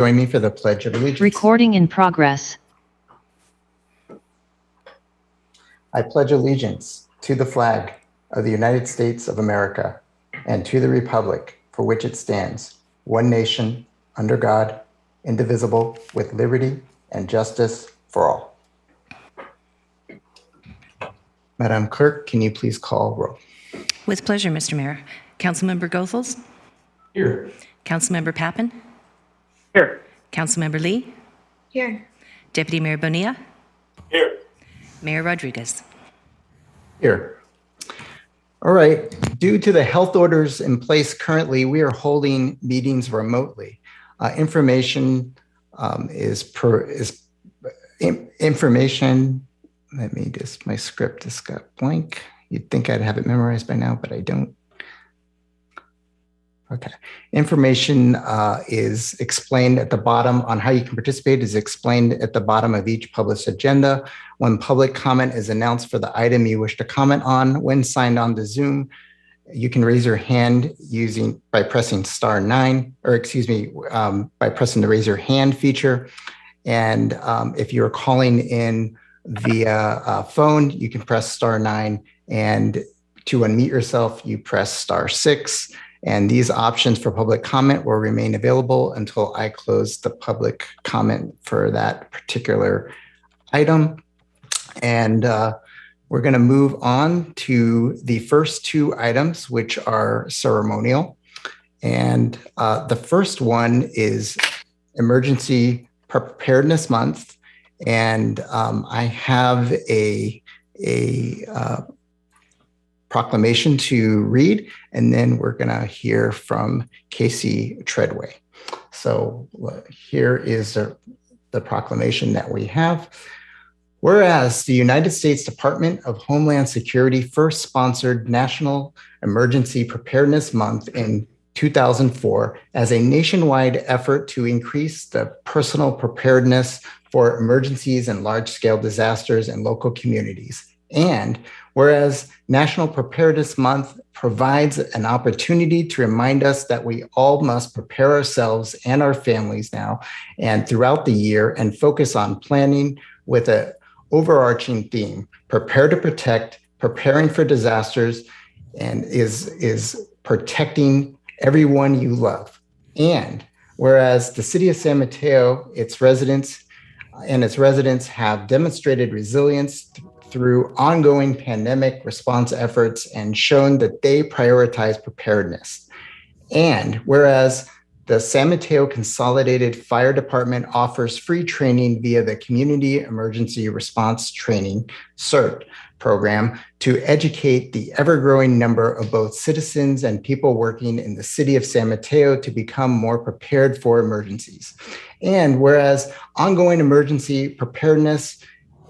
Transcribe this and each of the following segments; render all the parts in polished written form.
Join me for the Pledge of Allegiance. Recording in progress. I pledge allegiance to the flag of the United States of America and to the republic for which it stands, one nation, under God, indivisible, with liberty and justice for all. Madam Clerk, can you please call roll? With pleasure, Mr. Mayor. Councilmember Goethals? Here. Councilmember Pappen? Here. Councilmember Lee? Here. Deputy Mayor Bonilla? Here. Mayor Rodriguez? Here. All right. Due to the health orders in place currently, we are holding meetings remotely. Information. Let me just, my script just got blank. You'd think I'd have it memorized by now, but I don't. Okay. Information is explained at the bottom on how you can participate is explained at the bottom of each published agenda. When public comment is announced for the item you wish to comment on, when signed on to Zoom, you can raise your hand by pressing *9, by pressing the raise your hand feature. And if you're calling in via phone, you can press *9, and to unmute yourself, you press *6. And these options for public comment will remain available until I close the public comment for that particular item. And we're going to move on to the first two items, which are ceremonial. And the first one is Emergency Preparedness Month. And I have a proclamation to read, and then we're going to hear from Casey Treadway. So here is the proclamation that we have. Whereas the United States Department of Homeland Security first sponsored National Emergency Preparedness Month in 2004 as a nationwide effort to increase the personal preparedness for emergencies and large-scale disasters in local communities. And whereas National Preparedness Month provides an opportunity to remind us that we all must prepare ourselves and our families now and throughout the year and focus on planning with an overarching theme, prepare to protect, preparing for disasters, and is protecting everyone you love. And whereas the city of San Mateo, its residents have demonstrated resilience through ongoing pandemic response efforts and shown that they prioritize preparedness. And whereas the San Mateo Consolidated Fire Department offers free training via the Community Emergency Response Training, CERT, program to educate the ever-growing number of both citizens and people working in the city of San Mateo to become more prepared for emergencies. And whereas ongoing emergency preparedness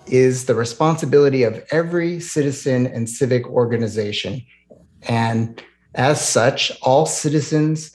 is the responsibility of every citizen and civic organization. And as such, all citizens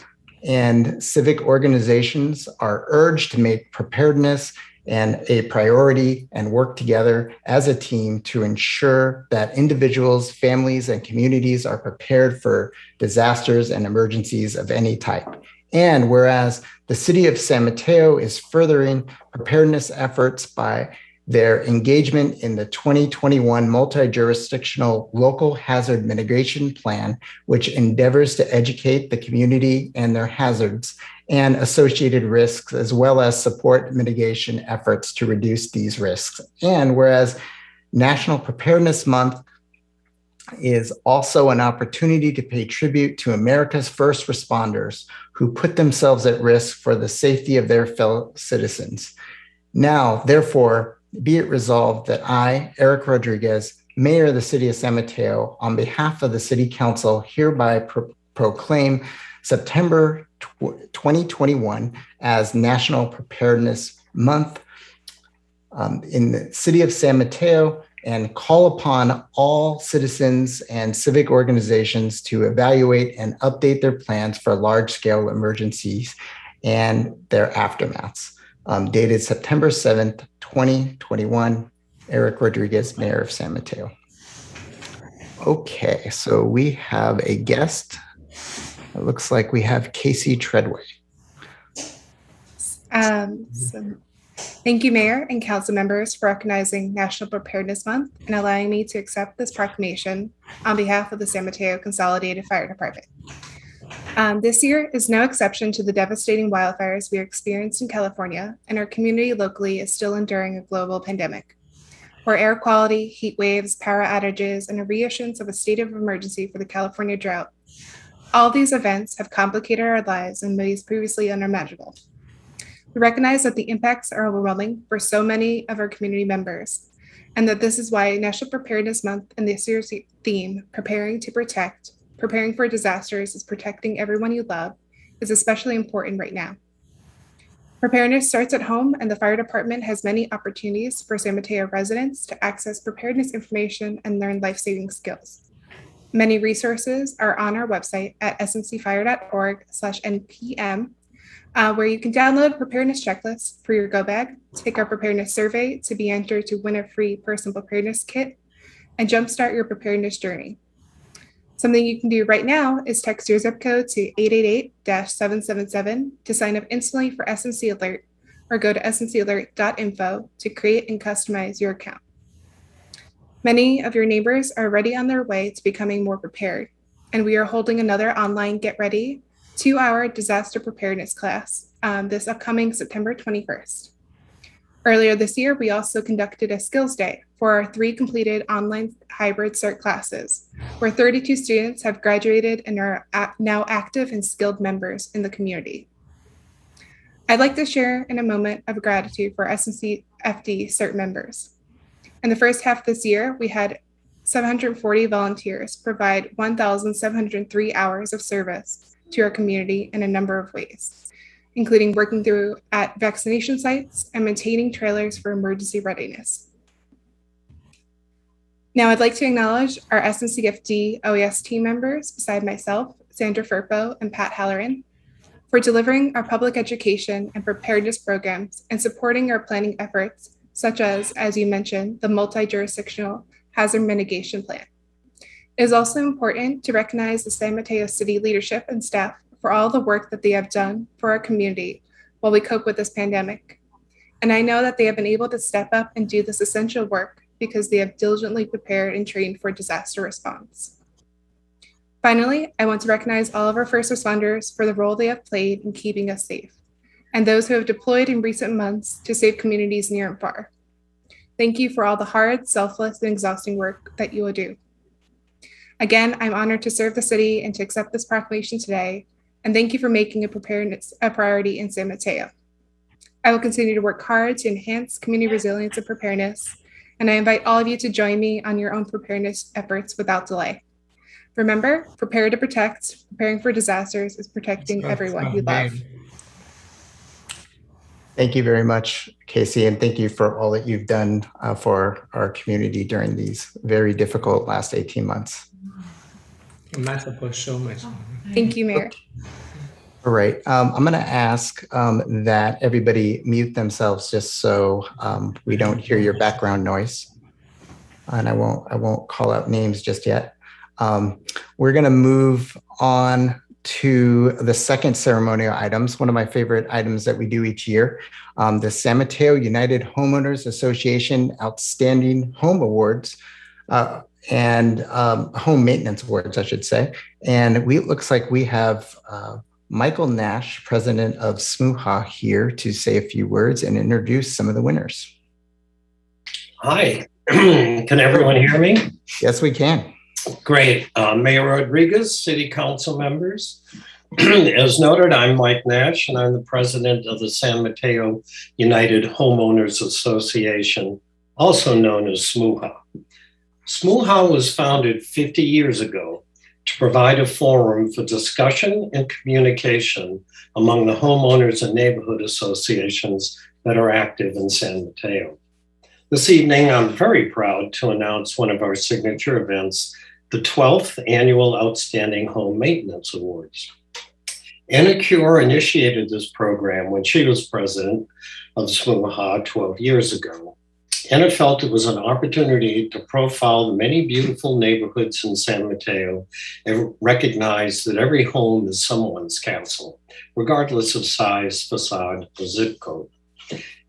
and civic organizations are urged to make preparedness and a priority and work together as a team to ensure that individuals, families, and communities are prepared for disasters and emergencies of any type. And whereas the city of San Mateo is furthering preparedness efforts by their engagement in the 2021 multi-jurisdictional local hazard mitigation plan, which endeavors to educate the community and their hazards and associated risks, as well as support mitigation efforts to reduce these risks. And whereas National Preparedness Month is also an opportunity to pay tribute to America's first responders who put themselves at risk for the safety of their fellow citizens. Now, therefore, be it resolved that I, Eric Rodriguez, Mayor of the City of San Mateo, on behalf of the City Council, hereby proclaim September 2021 as National Preparedness Month in the City of San Mateo, and call upon all citizens and civic organizations to evaluate and update their plans for large-scale emergencies and their aftermaths. Dated September 7th, 2021, Eric Rodriguez, Mayor of San Mateo. Okay, so we have a guest. It looks like we have Casey Treadway. Thank you, Mayor and Council members, for recognizing National Preparedness Month and allowing me to accept this proclamation on behalf of the San Mateo Consolidated Fire Department. This year is no exception to the devastating wildfires we experienced in California, and our community locally is still enduring a global pandemic, where air quality, heat waves, power outages, and a reissuance of a state of emergency for the California drought. All these events have complicated our lives in ways previously unimaginable. We recognize that the impacts are overwhelming for so many of our community members, and that this is why National Preparedness Month and this year's theme, Preparing to Protect, Preparing for Disasters is Protecting Everyone You Love, is especially important right now. Preparedness starts at home, and the fire department has many opportunities for San Mateo residents to access preparedness information and learn life-saving skills. Many resources are on our website at smcfire.org/npm, where you can download preparedness checklists for your go bag, take our preparedness survey to be entered to win a free personal preparedness kit, and jumpstart your preparedness journey. Something you can do right now is text your zip code to 888-777 to sign up instantly for SMC Alert, or go to smcalert.info to create and customize your account. Many of your neighbors are already on their way to becoming more prepared, and we are holding another online Get Ready 2-hour disaster preparedness class this upcoming September 21st. Earlier this year, we also conducted a skills day for our 3 completed online hybrid CERT classes, where 32 students have graduated and are now active and skilled members in the community. I'd like to share in a moment of gratitude for SMCFD CERT members. In the first half of this year, we had 740 volunteers provide 1,703 hours of service to our community in a number of ways, including working through at vaccination sites and maintaining trailers for emergency readiness. Now I'd like to acknowledge our SMCFD OES team members beside myself, Sandra Firpo and Pat Halloran, for delivering our public education and preparedness programs and supporting our planning efforts, such as you mentioned, the multi-jurisdictional hazard mitigation plan. It is also important to recognize the San Mateo City leadership and staff for all the work that they have done for our community while we cope with this pandemic. And I know that they have been able to step up and do this essential work because they have diligently prepared and trained for disaster response. Finally, I want to recognize all of our first responders for the role they have played in keeping us safe, and those who have deployed in recent months to save communities near and far. Thank you for all the hard, selfless, and exhausting work that you will do. Again, I'm honored to serve the city and to accept this proclamation today, and thank you for making preparedness a priority in San Mateo. I will continue to work hard to enhance community resilience and preparedness, and I invite all of you to join me on your own preparedness efforts without delay. Remember, prepare to protect. Preparing for disasters is protecting everyone you love. Thank you very much, Casey, and thank you for all that you've done for our community during these very difficult last 18 months. Thank you, Mayor. All right, I'm going to ask that everybody mute themselves just so we don't hear your background noise. And I won't call out names just yet. We're going to move on to the second ceremonial items, one of my favorite items that we do each year, the San Mateo United Homeowners Association Outstanding Home Awards and Home Maintenance Awards, I should say. And it looks like we have Michael Nash, president of SMUHA, here to say a few words and introduce some of the winners. Hi, can everyone hear me? Yes, we can. Great. Mayor Rodriguez, City Council members. As noted, I'm Mike Nash, and I'm the president of the San Mateo United Homeowners Association, also known as SMUHA. SMUHA was founded 50 years ago to provide a forum for discussion and communication among the homeowners and neighborhood associations that are active in San Mateo. This evening, I'm very proud to announce one of our signature events, the 12th Annual Outstanding Home Maintenance Awards. Anna Cure initiated this program when she was president of SMUHA 12 years ago. and it felt it was an opportunity to profile the many beautiful neighborhoods in San Mateo and recognize that every home is someone's castle, regardless of size, facade, or zip code.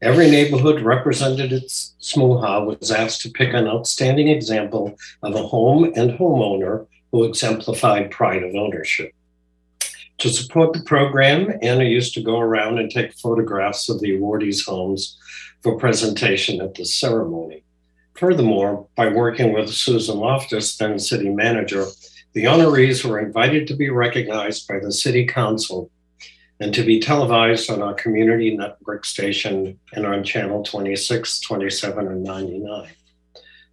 Every neighborhood represented at SMUHA was asked to pick an outstanding example of a home and homeowner who exemplified pride of ownership. To support the program, Anna used to go around and take photographs of the awardees' homes for presentation at the ceremony. Furthermore, by working with Susan Loftus, then city manager, the honorees were invited to be recognized by the city council and to be televised on our community network station and on channel 26, 27, and 99.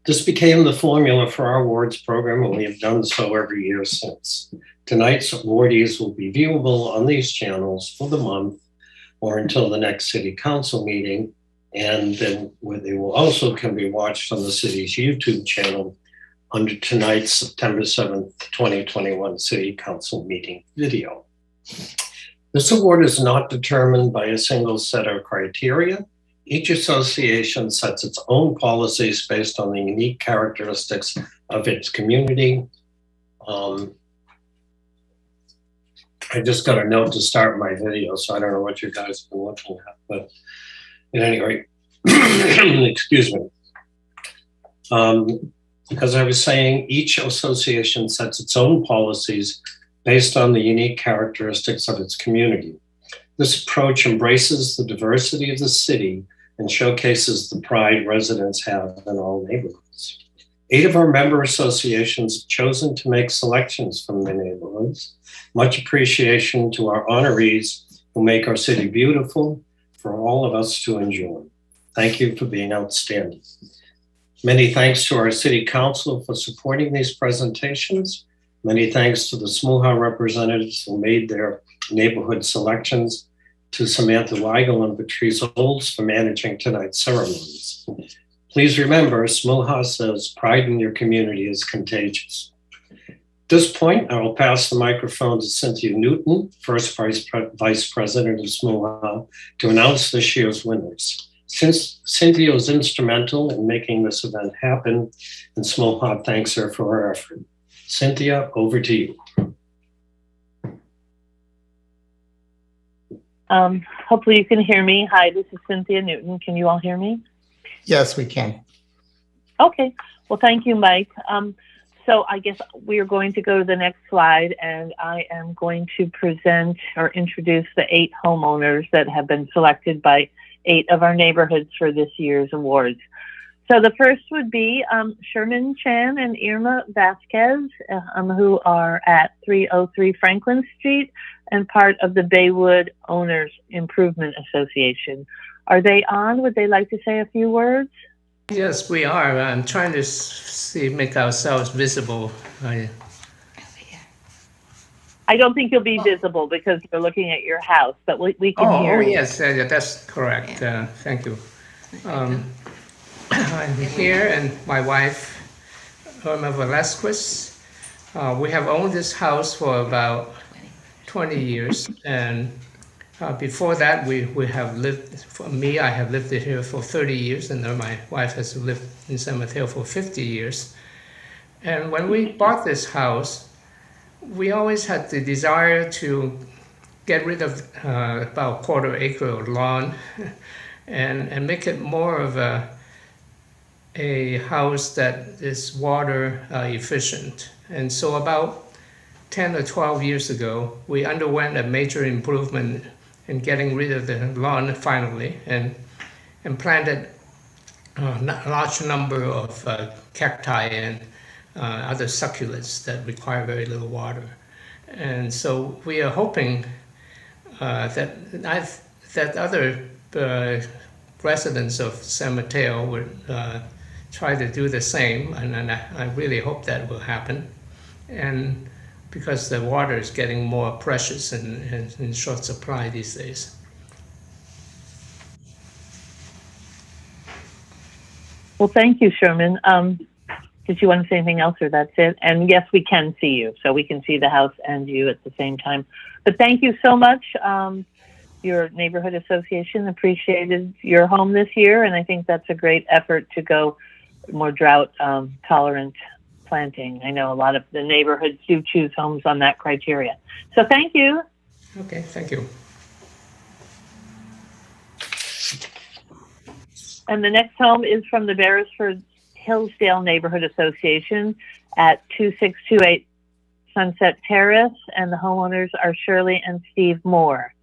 This became the formula for our awards program, and we have done so every year since. Tonight's awardees will be viewable on these channels for the month or until the next city council meeting, and then they will also can be watched on the city's YouTube channel under tonight's September 7th, 2021 city council meeting video. This award is not determined by a single set of criteria. Each association sets its own policies based on the unique characteristics of its community. I just got a note to start my video, so I don't know what you guys have been looking at, but at any rate, excuse me. As I was saying, each association sets its own policies based on the unique characteristics of its community. This approach embraces the diversity of the city and showcases the pride residents have in all neighborhoods. 8 of our member associations have chosen to make selections from the neighborhoods. Much appreciation to our honorees who make our city beautiful for all of us to enjoy. Thank you for being outstanding. Many thanks to our city council for supporting these presentations. Many thanks to the SMUHA representatives who made their neighborhood selections, to Samantha Weigel and Patrice Olds for managing tonight's ceremonies. Please remember, SMUHA says pride in your community is contagious. At this point, I will pass the microphone to Cynthia Newton, first Vice President of SMUHA, to announce this year's winners. Since Cynthia was instrumental in making this event happen, and SMUHA thanks her for her effort. Cynthia, over to you. Hopefully you can hear me. Hi, this is Cynthia Newton. Can you all hear me? Yes, we can. Okay. Well, thank you, Mike. So I guess we are going to go to the next slide, and I am going to present or introduce the 8 homeowners that have been selected by 8 of our neighborhoods for this year's awards. So the first would be Sherman Chan and Irma Vasquez, who are at 303 Franklin Street and part of the Baywood Owners Improvement Association. Are they on? Would they like to say a few words? Yes, we are. I'm trying to make ourselves visible. I don't think you'll be visible because we're looking at your house, but we can hear you. Yes, that's correct. Thank you. I'm here, and my wife, Irma Velasquez. We have owned this house for about 20 years, and before that, we have lived. For me, I have lived here for 30 years, and then my wife has lived in San Mateo for 50 years. And when we bought this house, we always had the desire to get rid of about a quarter acre of lawn and make it more of a house that is water efficient. And so about 10 or 12 years ago, we underwent a major improvement in getting rid of the lawn finally and planted a large number of cacti and other succulents that require very little water. And so we are hoping that other residents of San Mateo would try to do the same, and I really hope that will happen. And because the water is getting more precious and in short supply these days. Well, thank you, Sherman. Did you want to say anything else, or that's it? And yes, we can see you, so we can see the house and you at the same time. But thank you so much. your neighborhood association appreciated your home this year, and I think that's a great effort to go more drought tolerant planting. I know a lot of the neighborhoods do choose homes on that criteria. So thank you. Okay, thank you. And the next home is from the Beresford Hillsdale Neighborhood Association at 2628 Sunset Terrace, and the homeowners are Shirley and Steve Moore.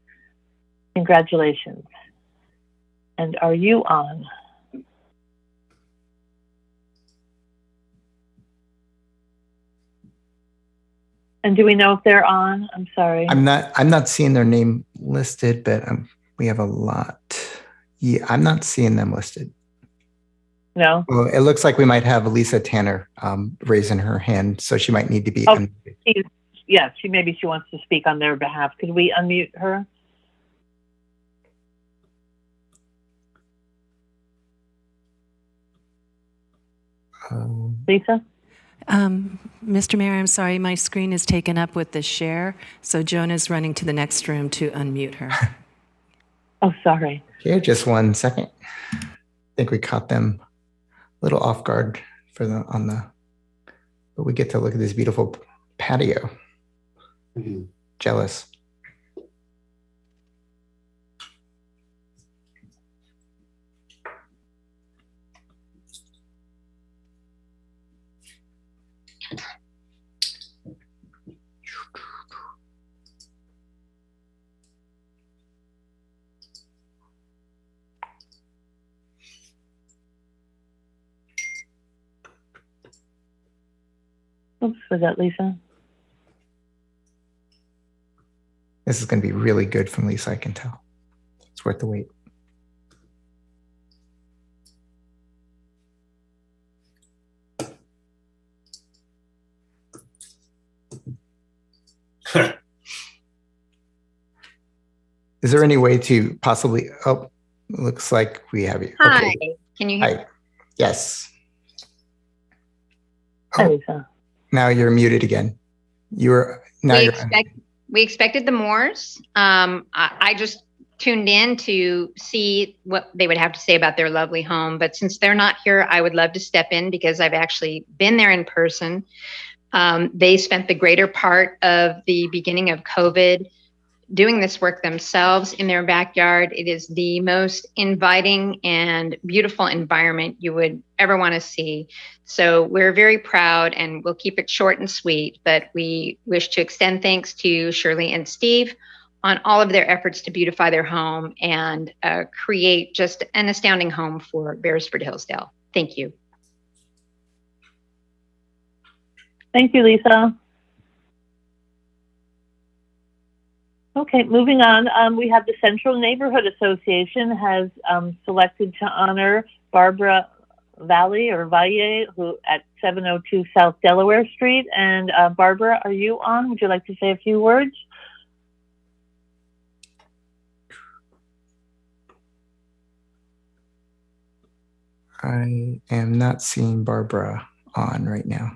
Congratulations. And are you on? And do we know if they're on? I'm sorry. I'm not seeing their name listed, but we have a lot. Yeah, I'm not seeing them listed. No? Well, it looks like we might have Lisa Tanner raising her hand, so she might need to be Oh, unmuted. yes, maybe she wants to speak on their behalf. Could we unmute her? Lisa? Mr. Mayor, I'm sorry, my screen is taken up with the share, so Jonah's running to the next room to unmute her. Oh, sorry. Okay, just 1 second. I think we caught them a little off guard but we get to look at this beautiful patio. Jealous. Oops, was that Lisa? This is going to be really good from Lisa, I can tell. It's worth the wait. Is there any way to possibly, oh, looks like we have you. Hi, Okay. can you hear? Hi. Yes. Hi, Oh, Lisa. now you're muted again. We expected the Moores. I just tuned in to see what they would have to say about their lovely home. But since they're not here, I would love to step in because I've actually been there in person. They spent the greater part of the beginning of COVID doing this work themselves in their backyard. It is the most inviting and beautiful environment you would ever want to see. So we're very proud, and we'll keep it short and sweet, but we wish to extend thanks to Shirley and Steve on all of their efforts to beautify their home and create just an astounding home for Beresford Hillsdale. Thank you. Thank you, Lisa. Okay, moving on. We have the Central Neighborhood Association has selected to honor Barbara Valle, who at 702 South Delaware Street. And Barbara, are you on? Would you like to say a few words? I am not seeing Barbara on right now.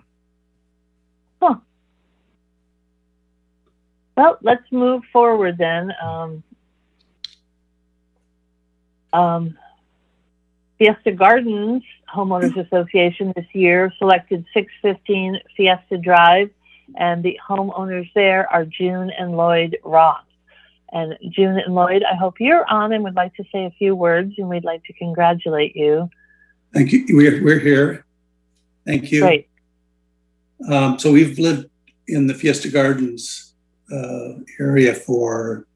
Huh. Well, let's move forward then. Fiesta Gardens Homeowners Association this year selected 615 Fiesta Drive, and the homeowners there are June and Lloyd Roth. And June and Lloyd, I hope you're on and would like to say a few words, and we'd like to congratulate you. Thank you. We're here. Thank you. Great. So we've lived in the Fiesta Gardens area for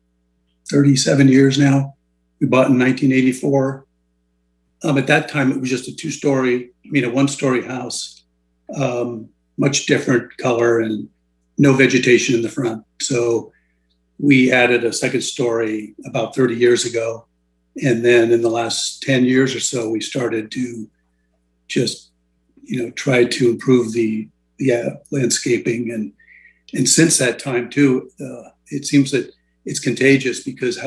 37 years now. We bought in 1984. At that time, it was just a one-story house, much different color and no vegetation in the front. So we added a second story about 30 years ago. And then in the last 10 years or so, we started to just, try to improve the landscaping. And since that time too, it seems that it's contagious because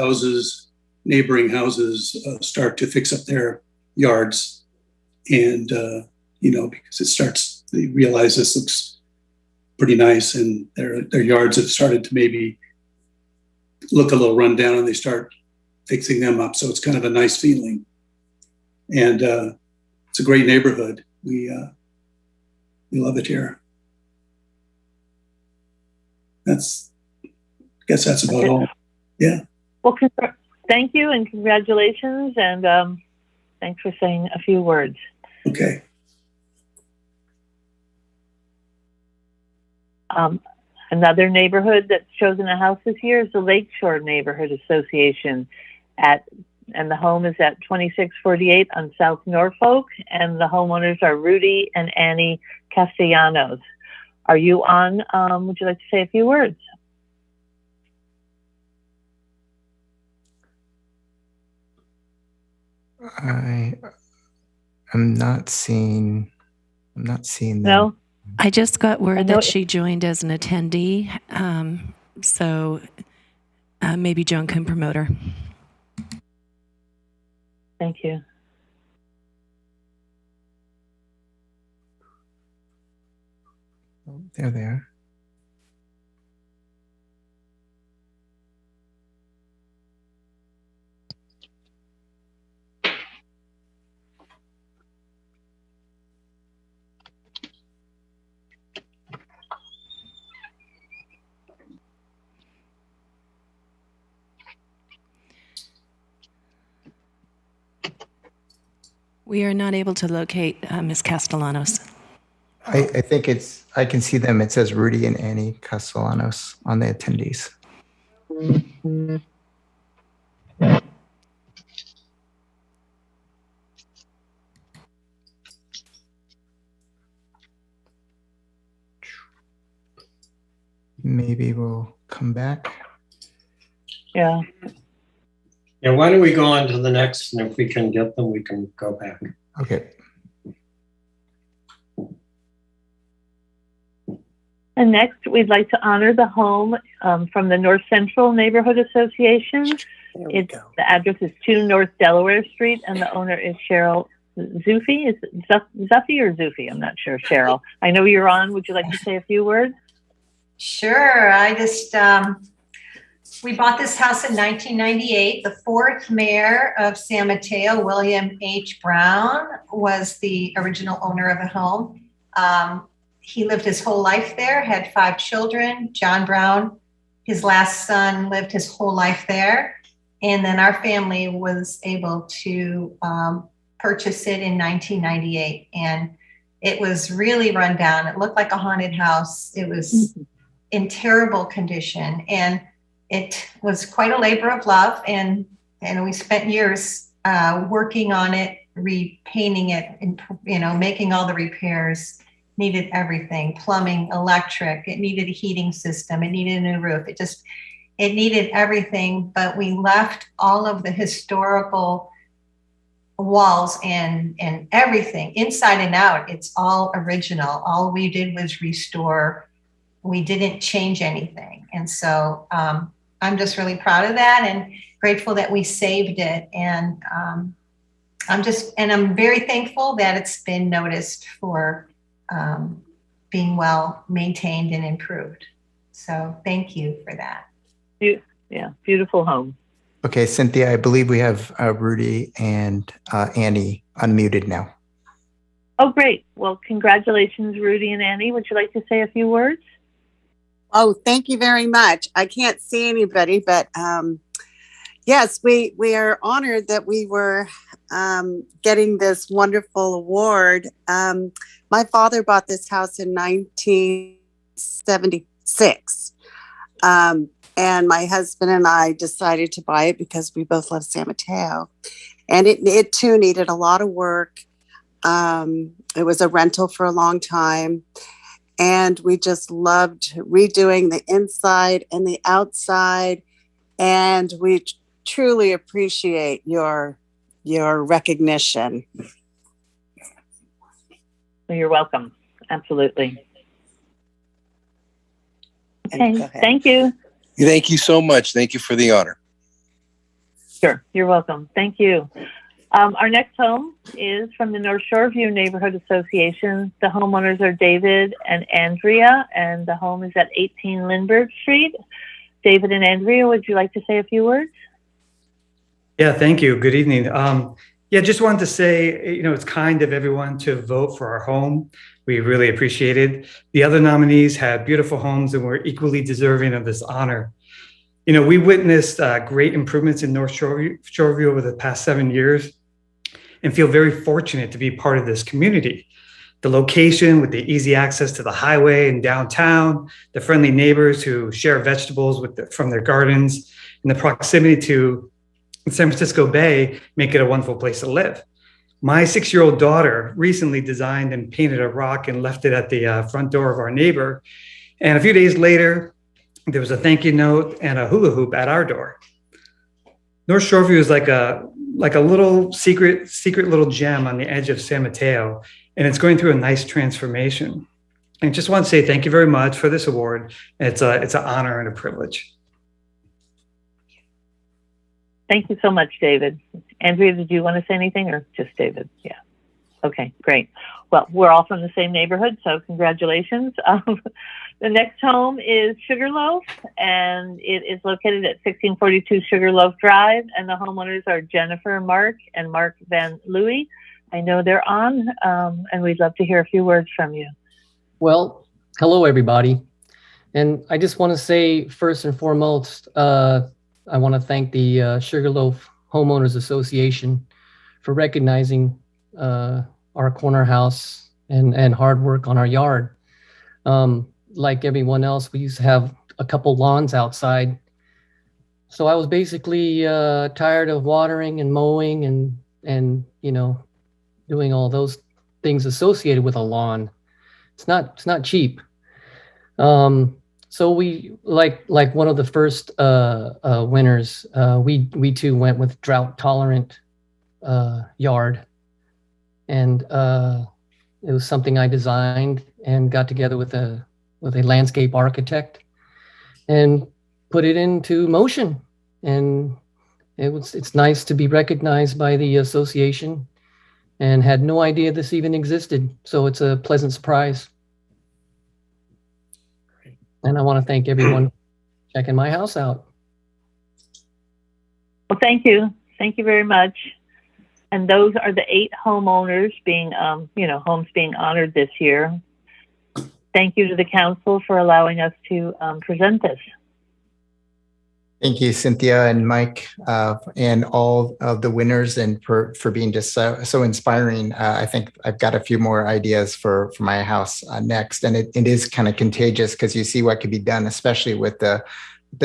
neighboring houses start to fix up their yards. And, because they realize this looks pretty nice and their yards have started to maybe look a little run down, and they start fixing them up. So it's kind of a nice feeling. And it's a great neighborhood. We love it here. I guess that's about all. Yeah. Well, thank you and congratulations. And thanks for saying a few words. Okay. Another neighborhood that's chosen a house this year is the Lakeshore Neighborhood Association and the home is at 2648 on South Norfolk, and the homeowners are Rudy and Annie Castellanos. Are you on? Would you like to say a few words? I'm not seeing them. No? I just got word that she joined as an attendee, so maybe Joan can promote her. Thank you. Oh, there they are. We are not able to locate Ms. Castellanos. I think I can see them. It says Rudy and Annie Castellanos on the attendees. Maybe we'll come back. Yeah. Yeah, why don't we go on to the next, and if we can get them, we can go back. Okay. And next, we'd like to honor the home from the North Central Neighborhood Association. The address is 2 North Delaware Street, and the owner is Cheryl Zufi. Is it Zuffy or Zufi? I'm not sure. Cheryl, I know you're on. Would you like to say a few words? Sure. I just, we bought this house in 1998. The fourth mayor of San Mateo, William H. Brown, was the original owner of the home. He lived his whole life there, had 5 children. John Brown, his last son, lived his whole life there. And then our family was able to purchase it in 1998. And it was really run down. It looked like a haunted house. It was in terrible condition. And it was quite a labor of love. And we spent years working on it, repainting it, and making all the repairs. Needed everything: plumbing, electric. It needed a heating system. It needed a new roof. It needed everything, but we left all of the historical walls and everything inside and out. It's all original. All we did was restore. We didn't change anything. And so I'm just really proud of that and grateful that we saved it. And I'm very thankful that it's been noticed for being well maintained and improved. So thank you for that. Yeah, beautiful home. Okay, Cynthia, I believe we have Rudy and Annie unmuted now. Oh, great. Well, congratulations, Rudy and Annie. Would you like to say a few words? Oh, thank you very much. I can't see anybody, but yes, we are honored that we were getting this wonderful award. My father bought this house in 1976. And my husband and I decided to buy it because we both love San Mateo. And it too needed a lot of work. It was a rental for a long time. And we just loved redoing the inside and the outside. And we truly appreciate your recognition. You're welcome. Absolutely. Okay, thank you. Thank you so much. Thank you for the honor. Sure, you're welcome. Thank you. Our next home is from the North Shoreview Neighborhood Association. The homeowners are David and Andrea, and the home is at 18 Lindbergh Street. David and Andrea, would you like to say a few words? Yeah, thank you. Good evening. Just wanted to say, it's kind of everyone to vote for our home. We really appreciate it. The other nominees had beautiful homes and were equally deserving of this honor. We witnessed great improvements in North Shoreview over the past 7 years and feel very fortunate to be part of this community. The location with the easy access to the highway and downtown, the friendly neighbors who share vegetables from their gardens, and the proximity to San Francisco Bay make it a wonderful place to live. My 6-year-old daughter recently designed and painted a rock and left it at the front door of our neighbor. And a few days later, there was a thank you note and a hula hoop at our door. North Shoreview is like a little secret little gem on the edge of San Mateo, and it's going through a nice transformation. And just want to say thank you very much for this award. It's an honor and a privilege. Thank you so much, David. Andrea, did you want to say anything, or just David? Yeah. Okay, great. Well, we're all from the same neighborhood, so congratulations. The next home is Sugarloaf, and it is located at 1642 Sugarloaf Drive, and the homeowners are Jennifer Mark and Mark Van Louis. I know they're on, and we'd love to hear a few words from you. Well, hello, everybody. And I just want to say, first and foremost, I want to thank the Sugarloaf Homeowners Association for recognizing our corner house and hard work on our yard. Like everyone else, we used to have a couple lawns outside. So I was basically tired of watering and mowing and doing all those things associated with a lawn. It's not cheap. So we like one of the first winners. We too went with drought tolerant yard, and it was something I designed and got together with a landscape architect and put it into motion. And it's nice to be recognized by the association, and had no idea this even existed. So it's a pleasant surprise. And I want to thank everyone for checking my house out. Well, thank you. Thank you very much. And those are the 8 homeowners being, homes being honored this year. Thank you to the council for allowing us to present this. Thank you, Cynthia and Mike, and all of the winners, and for being just so inspiring. I think I've got a few more ideas for my house next, and it is kind of contagious because you see what could be done, especially with the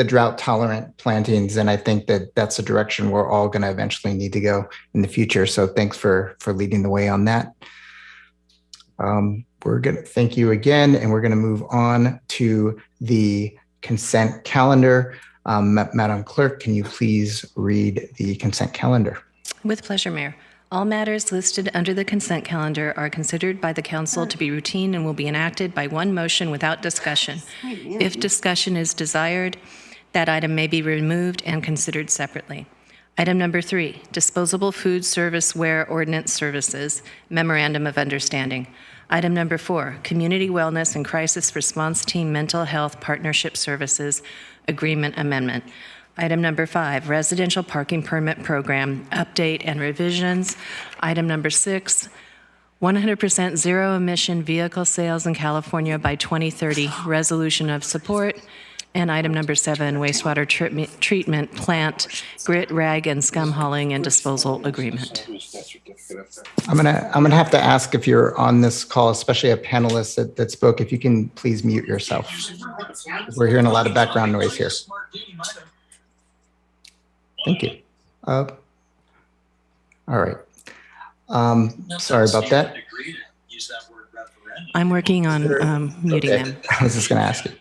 drought tolerant plantings. And I think that's a direction we're all going to eventually need to go in the future. So thanks for leading the way on that. We're going to thank you again, and we're going to move on to the consent calendar. Madam Clerk, can you please read the consent calendar? With pleasure, Mayor. All matters listed under the consent calendar are considered by the council to be routine and will be enacted by one motion without discussion. If discussion is desired, that item may be removed and considered separately. Item number 3, disposable food service ware ordinance services, memorandum of understanding. Item number 4, community wellness and crisis response team mental health partnership services agreement amendment. Item number 5, residential parking permit program update and revisions. Item number 6, 100% zero emission vehicle sales in California by 2030, resolution of support. And item number 7, wastewater treatment plant grit, rag, and scum hauling and disposal agreement. I'm gonna have to ask, if you're on this call, especially a panelist that spoke, if you can please mute yourself. We're hearing a lot of background noise here. Thank you. All right. Sorry about that. I'm working on muting them. I was just gonna ask you.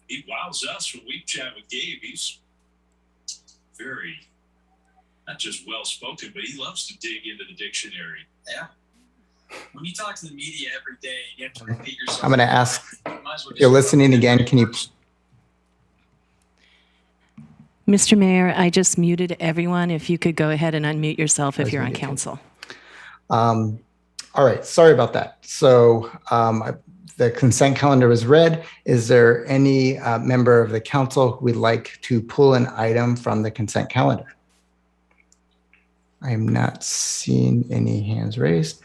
He wows us when we chat with Gabe. He's very, not just well-spoken, but he loves to dig into the dictionary. Yeah. When you talk to the media every day, you have to repeat yourself. I'm going to ask, if you're listening again, can you? Mr. Mayor, I just muted everyone. If you could go ahead and unmute yourself if you're on council. All right. Sorry about that. So the consent calendar was read. Is there any member of the council who would like to pull an item from the consent calendar? I'm not seeing any hands raised.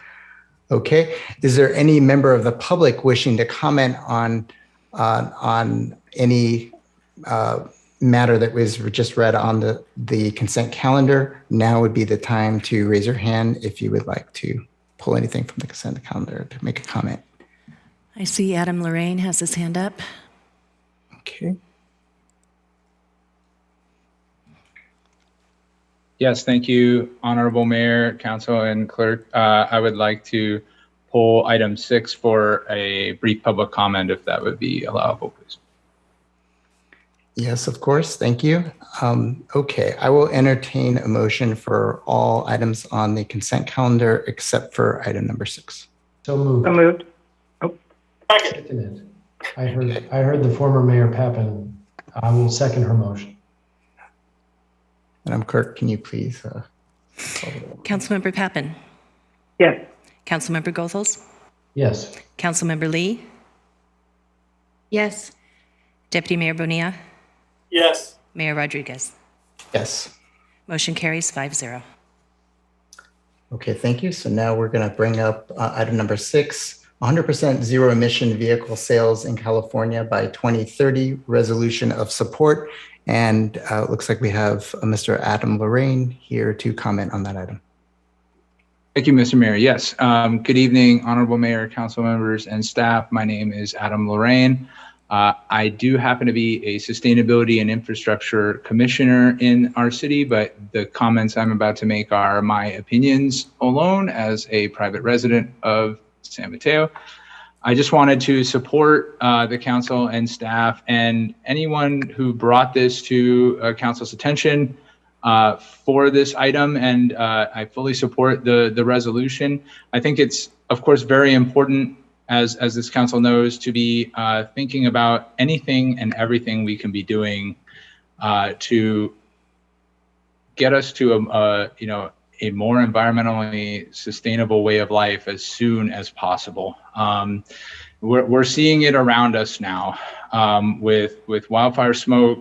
Okay. Is there any member of the public wishing to comment on any matter that was just read on the consent calendar? Now would be the time to raise your hand if you would like to pull anything from the consent calendar to make a comment. I see Adam Lorraine has his hand up. Okay. Yes, thank you, Honorable Mayor, Council, and Clerk. I would like to pull item 6 for a brief public comment, if that would be allowable, please. Yes, of course. Thank you. Okay, I will entertain a motion for all items on the consent calendar except for item number 6. So moved. So moved. Seconded. I heard the former Mayor Pappen. I will second her motion. Madam Clerk, can you please? Councilmember Pappen. Yes. Councilmember Goethals. Yes. Councilmember Lee. Yes. Deputy Mayor Bonilla. Yes. Mayor Rodriguez. Yes. Motion carries 5-0. Okay, thank you. So now we're going to bring up item number 6, 100% zero emission vehicle sales in California by 2030 resolution of support. And it looks like we have Mr. Adam Lorraine here to comment on that item. Thank you, Mr. Mayor. Yes. Good evening, Honorable Mayor, council members, and staff. My name is Adam Lorraine. I do happen to be a Sustainability and Infrastructure Commissioner in our city, but the comments I'm about to make are my opinions alone as a private resident of San Mateo. I just wanted to support the council and staff and anyone who brought this to council's attention for this item, and I fully support the resolution. I think it's, of course, very important, as this council knows, to be thinking about anything and everything we can be doing to get us to a more environmentally sustainable way of life as soon as possible. We're seeing it around us now with wildfire smoke,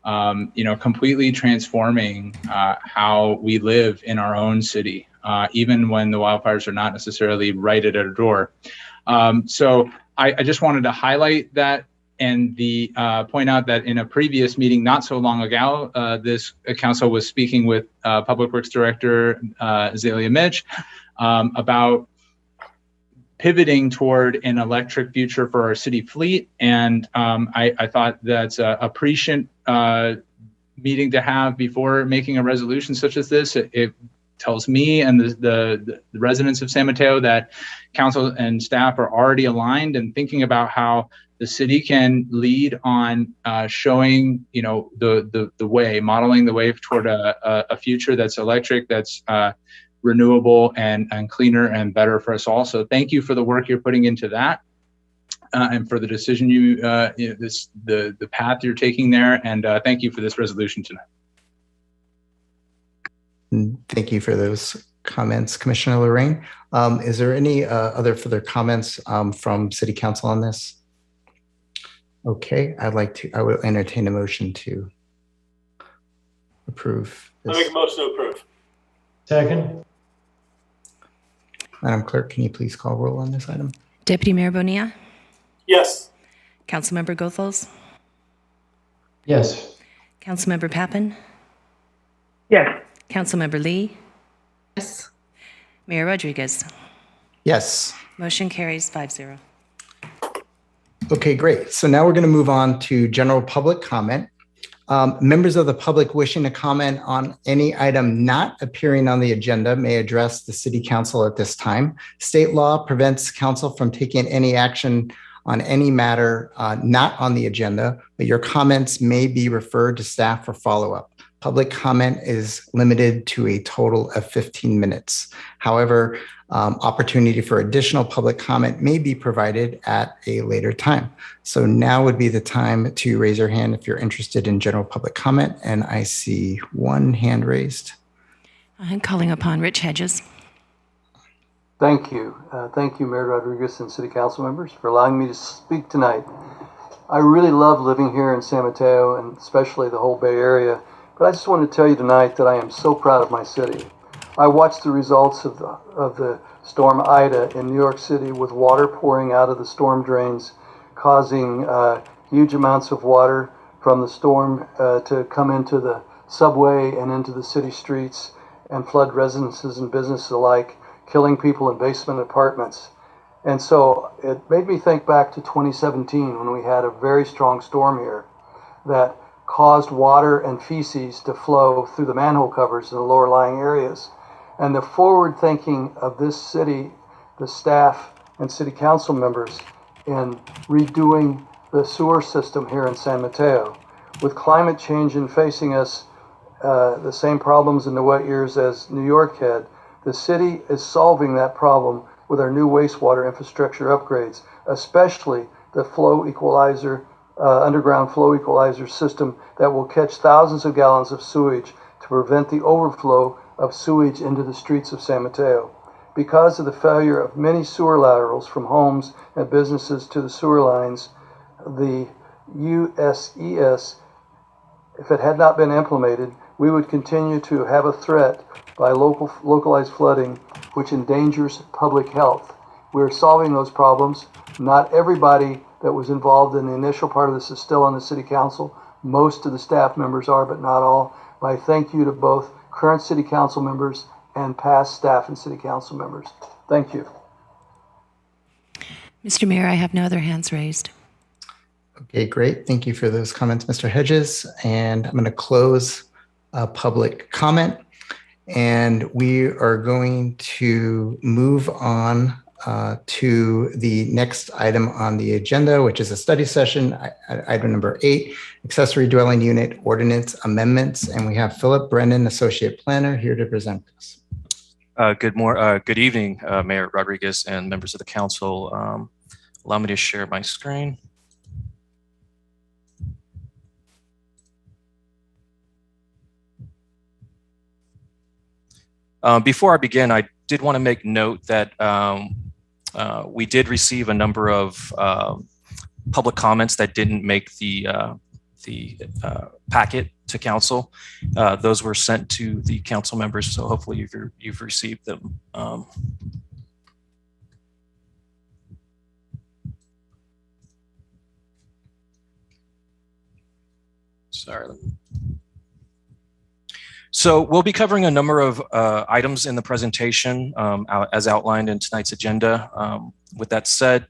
completely transforming how we live in our own city, even when the wildfires are not necessarily right at our door. So I just wanted to highlight that and point out that in a previous meeting not so long ago, this council was speaking with Public Works Director Azalea Mitch about pivoting toward an electric future for our city fleet. And I thought that's a prescient meeting to have before making a resolution such as this. It tells me and the residents of San Mateo that council and staff are already aligned and thinking about how the city can lead on showing, the way, modeling the way toward a future that's electric, that's renewable and cleaner and better for us all. So thank you for the work you're putting into that and for the decision the path you're taking there. And thank you for this resolution tonight. Thank you for those comments, Commissioner Lorraine. Is there any other further comments from City Council on this? Okay, I will entertain a motion to approve this. I make a motion to approve. Second. Madam Clerk, can you please call roll on this item? Deputy Mayor Bonilla. Yes. Councilmember Goethals. Yes. Councilmember Pappen. Yes. Councilmember Lee. Yes. Mayor Rodriguez. Yes. Motion carries 5-0. Okay, great. So now we're going to move on to general public comment. Members of the public wishing to comment on any item not appearing on the agenda may address the City Council at this time. State law prevents council from taking any action on any matter not on the agenda, but your comments may be referred to staff for follow-up. Public comment is limited to a total of 15 minutes. However, opportunity for additional public comment may be provided at a later time. So now would be the time to raise your hand if you're interested in general public comment. And I see one hand raised. I'm calling upon Rich Hedges. Thank you. Thank you, Mayor Rodriguez and City Council members, for allowing me to speak tonight. I really love living here in San Mateo and especially the whole Bay Area. But I just want to tell you tonight that I am so proud of my city. I watched the results of the storm Ida in New York City, with water pouring out of the storm drains, causing huge amounts of water from the storm to come into the subway and into the city streets and flood residences and businesses alike, killing people in basement apartments. And so it made me think back to 2017, when we had a very strong storm here that caused water and feces to flow through the manhole covers in the lower lying areas. And the forward thinking of this city, the staff and city council members, in redoing the sewer system here in San Mateo. With climate change and facing us the same problems in the wet years as New York had, the city is solving that problem with our new wastewater infrastructure upgrades, especially the flow equalizer, underground flow equalizer system that will catch thousands of gallons of sewage to prevent the overflow of sewage into the streets of San Mateo. Because of the failure of many sewer laterals from homes and businesses to the sewer lines, the USES, if it had not been implemented, we would continue to have a threat by localized flooding, which endangers public health. We're solving those problems. Not everybody that was involved in the initial part of this is still on the city council. Most of the staff members are, but not all. My thank you to both current city council members and past staff and city council members. Thank you. Mr. Mayor, I have no other hands raised. Okay, great. Thank you for those comments, Mr. Hedges. And I'm going to close public comment. And we are going to move on to the next item on the agenda, which is a study session, item number 8, accessory dwelling unit ordinance amendments. And we have Philip Brennan, associate planner, here to present this. Good evening, Mayor Rodriguez and members of the council. Allow me to share my screen. Before I begin, I did want to make note that we did receive a number of public comments that didn't make the packet to council. Those were sent to the council members, so hopefully you've received them. Sorry. So we'll be covering a number of items in the presentation as outlined in tonight's agenda. With that said,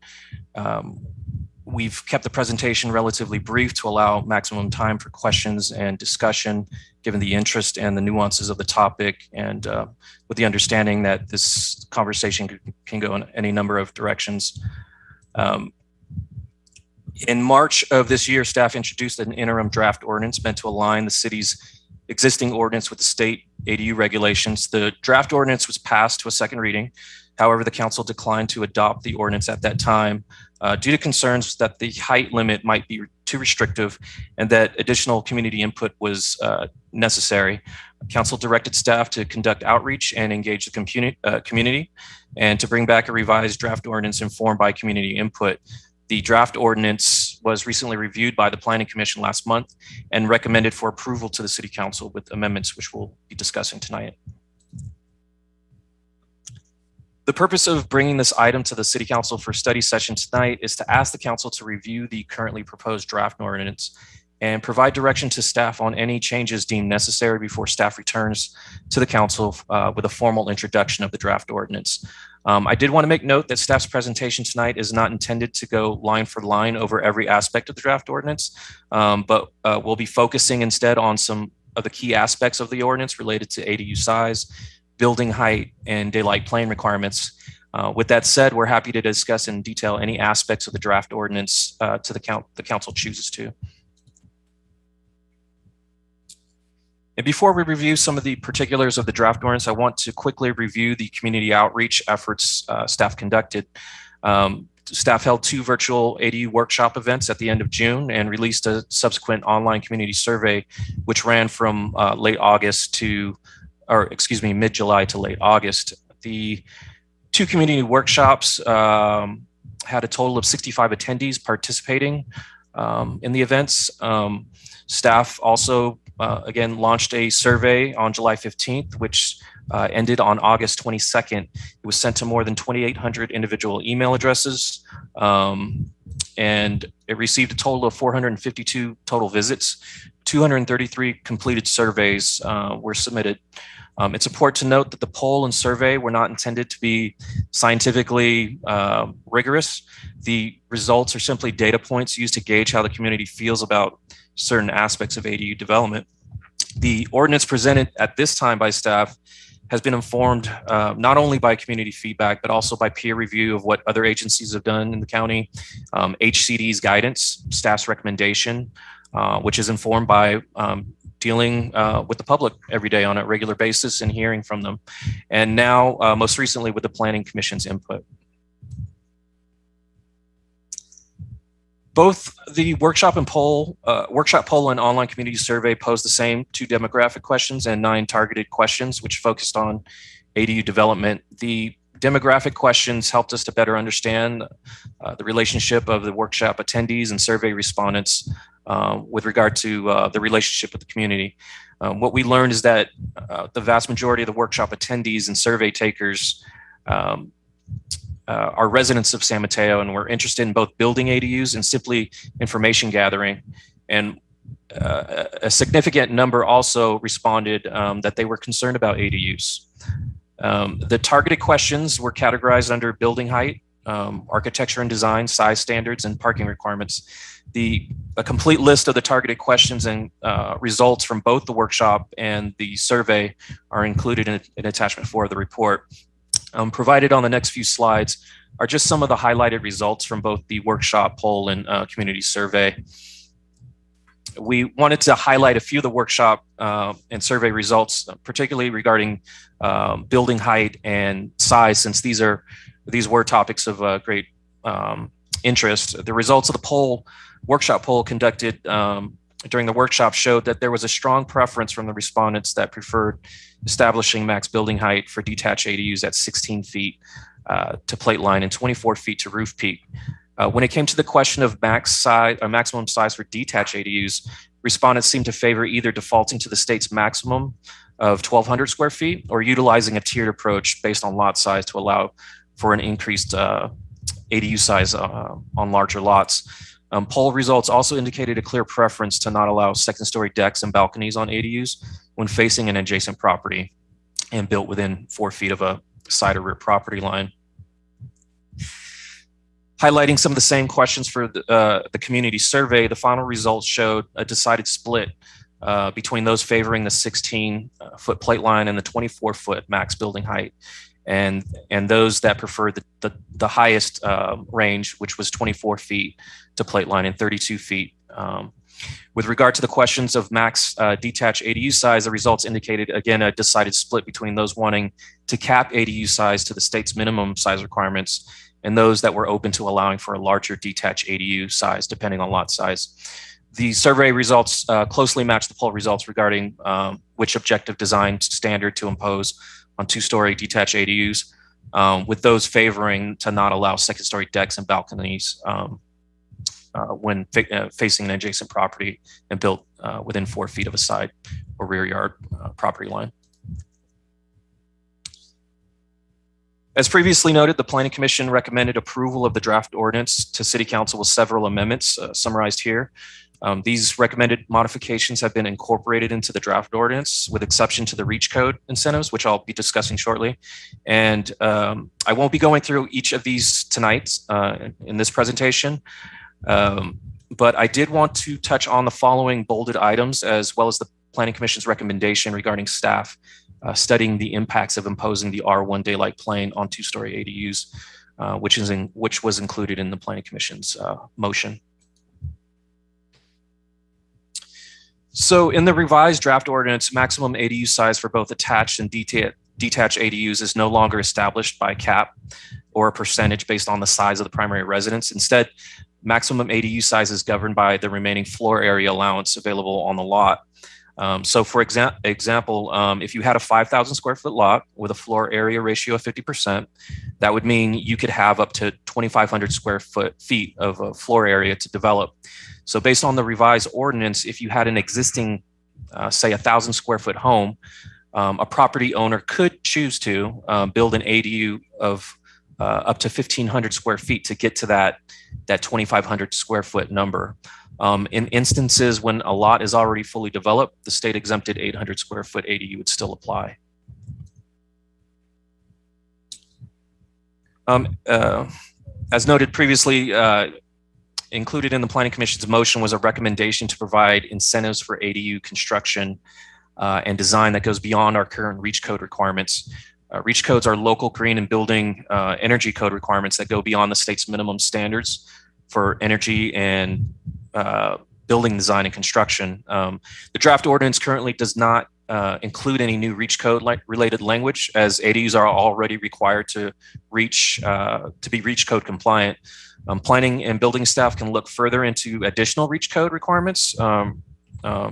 we've kept the presentation relatively brief to allow maximum time for questions and discussion, given the interest and the nuances of the topic, and with the understanding that this conversation can go in any number of directions. In March of this year, staff introduced an interim draft ordinance meant to align the city's existing ordinance with the state ADU regulations. The draft ordinance was passed to a second reading. However, the council declined to adopt the ordinance at that time due to concerns that the height limit might be too restrictive and that additional community input was necessary. Council directed staff to conduct outreach and engage the community and to bring back a revised draft ordinance informed by community input. The draft ordinance was recently reviewed by the Planning Commission last month and recommended for approval to the City Council with amendments, which we'll be discussing tonight. The purpose of bringing this item to the City Council for study session tonight is to ask the Council to review the currently proposed draft ordinance and provide direction to staff on any changes deemed necessary before staff returns to the Council with a formal introduction of the draft ordinance. I did want to make note that staff's presentation tonight is not intended to go line for line over every aspect of the draft ordinance, but we'll be focusing instead on some of the key aspects of the ordinance related to ADU size, building height, and daylight plane requirements. With that said, we're happy to discuss in detail any aspects of the draft ordinance to the council chooses to. And before we review some of the particulars of the draft ordinance, I want to quickly review the community outreach efforts staff conducted. Staff held 2 virtual ADU workshop events at the end of June and released a subsequent online community survey, which ran from mid-July to late August. The 2 community workshops had a total of 65 attendees participating. In the events, staff also, again, launched a survey on July 15th, which ended on August 22nd. It was sent to more than 2,800 individual email addresses, and it received a total of 452 total visits. 233 completed surveys were submitted. It's important to note that the poll and survey were not intended to be scientifically rigorous. The results are simply data points used to gauge how the community feels about certain aspects of ADU development. The ordinance presented at this time by staff has been informed not only by community feedback, but also by peer review of what other agencies have done in the county, HCD's guidance, staff's recommendation, which is informed by dealing with the public every day on a regular basis and hearing from them. And now, most recently, with the Planning Commission's input. Both the workshop poll and online community survey posed the same 2 demographic questions and 9 targeted questions, which focused on ADU development. The demographic questions helped us to better understand the relationship of the workshop attendees and survey respondents with regard to the relationship with the community. What we learned is that the vast majority of the workshop attendees and survey takers are residents of San Mateo, and we're interested in both building ADUs and simply information gathering. And a significant number also responded that they were concerned about ADUs. The targeted questions were categorized under building height, architecture and design, size standards, and parking requirements. A complete list of the targeted questions and results from both the workshop and the survey are included in attachment 4 of the report. Provided on the next few slides are just some of the highlighted results from both the workshop poll and community survey. We wanted to highlight a few of the workshop and survey results, particularly regarding building height and size, since these were topics of great interest. The results of the workshop poll conducted during the workshop showed that there was a strong preference from the respondents that preferred establishing max building height for detached ADUs at 16 feet to plate line and 24 feet to roof peak. When it came to the question of maximum size for detached ADUs, respondents seemed to favor either defaulting to the state's maximum of 1,200 square feet or utilizing a tiered approach based on lot size to allow for an increased ADU size on larger lots. Poll results also indicated a clear preference to not allow second-story decks and balconies on ADUs when facing an adjacent property and built within 4 feet of a side or rear property line. Highlighting some of the same questions for the community survey, the final results showed a decided split between those favoring the 16-foot plate line and the 24-foot max building height, and those that preferred the highest range, which was 24 feet to plate line and 32 feet. With regard to the questions of max detached ADU size, the results indicated, again, a decided split between those wanting to cap ADU size to the state's minimum size requirements and those that were open to allowing for a larger detached ADU size, depending on lot size. The survey results closely match the poll results regarding which objective design standard to impose on 2-story detached ADUs, with those favoring to not allow second-story decks and balconies when facing an adjacent property and built within 4 feet of a side or rear yard property line. As previously noted, the Planning Commission recommended approval of the draft ordinance to City Council with several amendments summarized here. These recommended modifications have been incorporated into the draft ordinance with exception to the REACH code incentives, which I'll be discussing shortly. And I won't be going through each of these tonight in this presentation, but I did want to touch on the following bolded items, as well as the Planning Commission's recommendation regarding staff studying the impacts of imposing the R1 daylight plane on 2-story ADUs, which was included in the Planning Commission's motion. So in the revised draft ordinance, maximum ADU size for both attached and detached ADUs is no longer established by cap or a percentage based on the size of the primary residence. Instead, maximum ADU size is governed by the remaining floor area allowance available on the lot. So for example, if you had a 5,000 square foot lot with a floor area ratio of 50%, that would mean you could have up to 2,500 square feet of floor area to develop. So based on the revised ordinance, if you had an existing, say 1,000 square foot home, a property owner could choose to build an ADU of up to 1,500 square feet to get to that 2,500 square foot number. In instances when a lot is already fully developed, the state exempted 800 square foot ADU would still apply. As noted previously, included in the Planning Commission's motion was a recommendation to provide incentives for ADU construction and design that goes beyond our current REACH code requirements. REACH codes are local green and building energy code requirements that go beyond the state's minimum standards for energy and building design and construction. The draft ordinance currently does not include any new REACH code related language, as ADUs are already required to be REACH code compliant. Planning and building staff can look further into additional REACH code requirements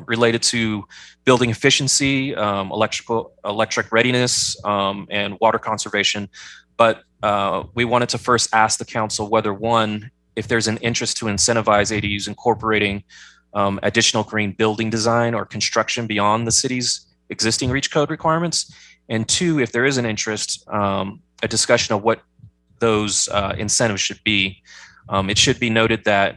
related to building efficiency, electric readiness, and water conservation. But we wanted to first ask the council whether, one, if there's an interest to incentivize ADUs incorporating additional green building design or construction beyond the city's existing REACH code requirements, and two, if there is an interest, a discussion of what those incentives should be. It should be noted that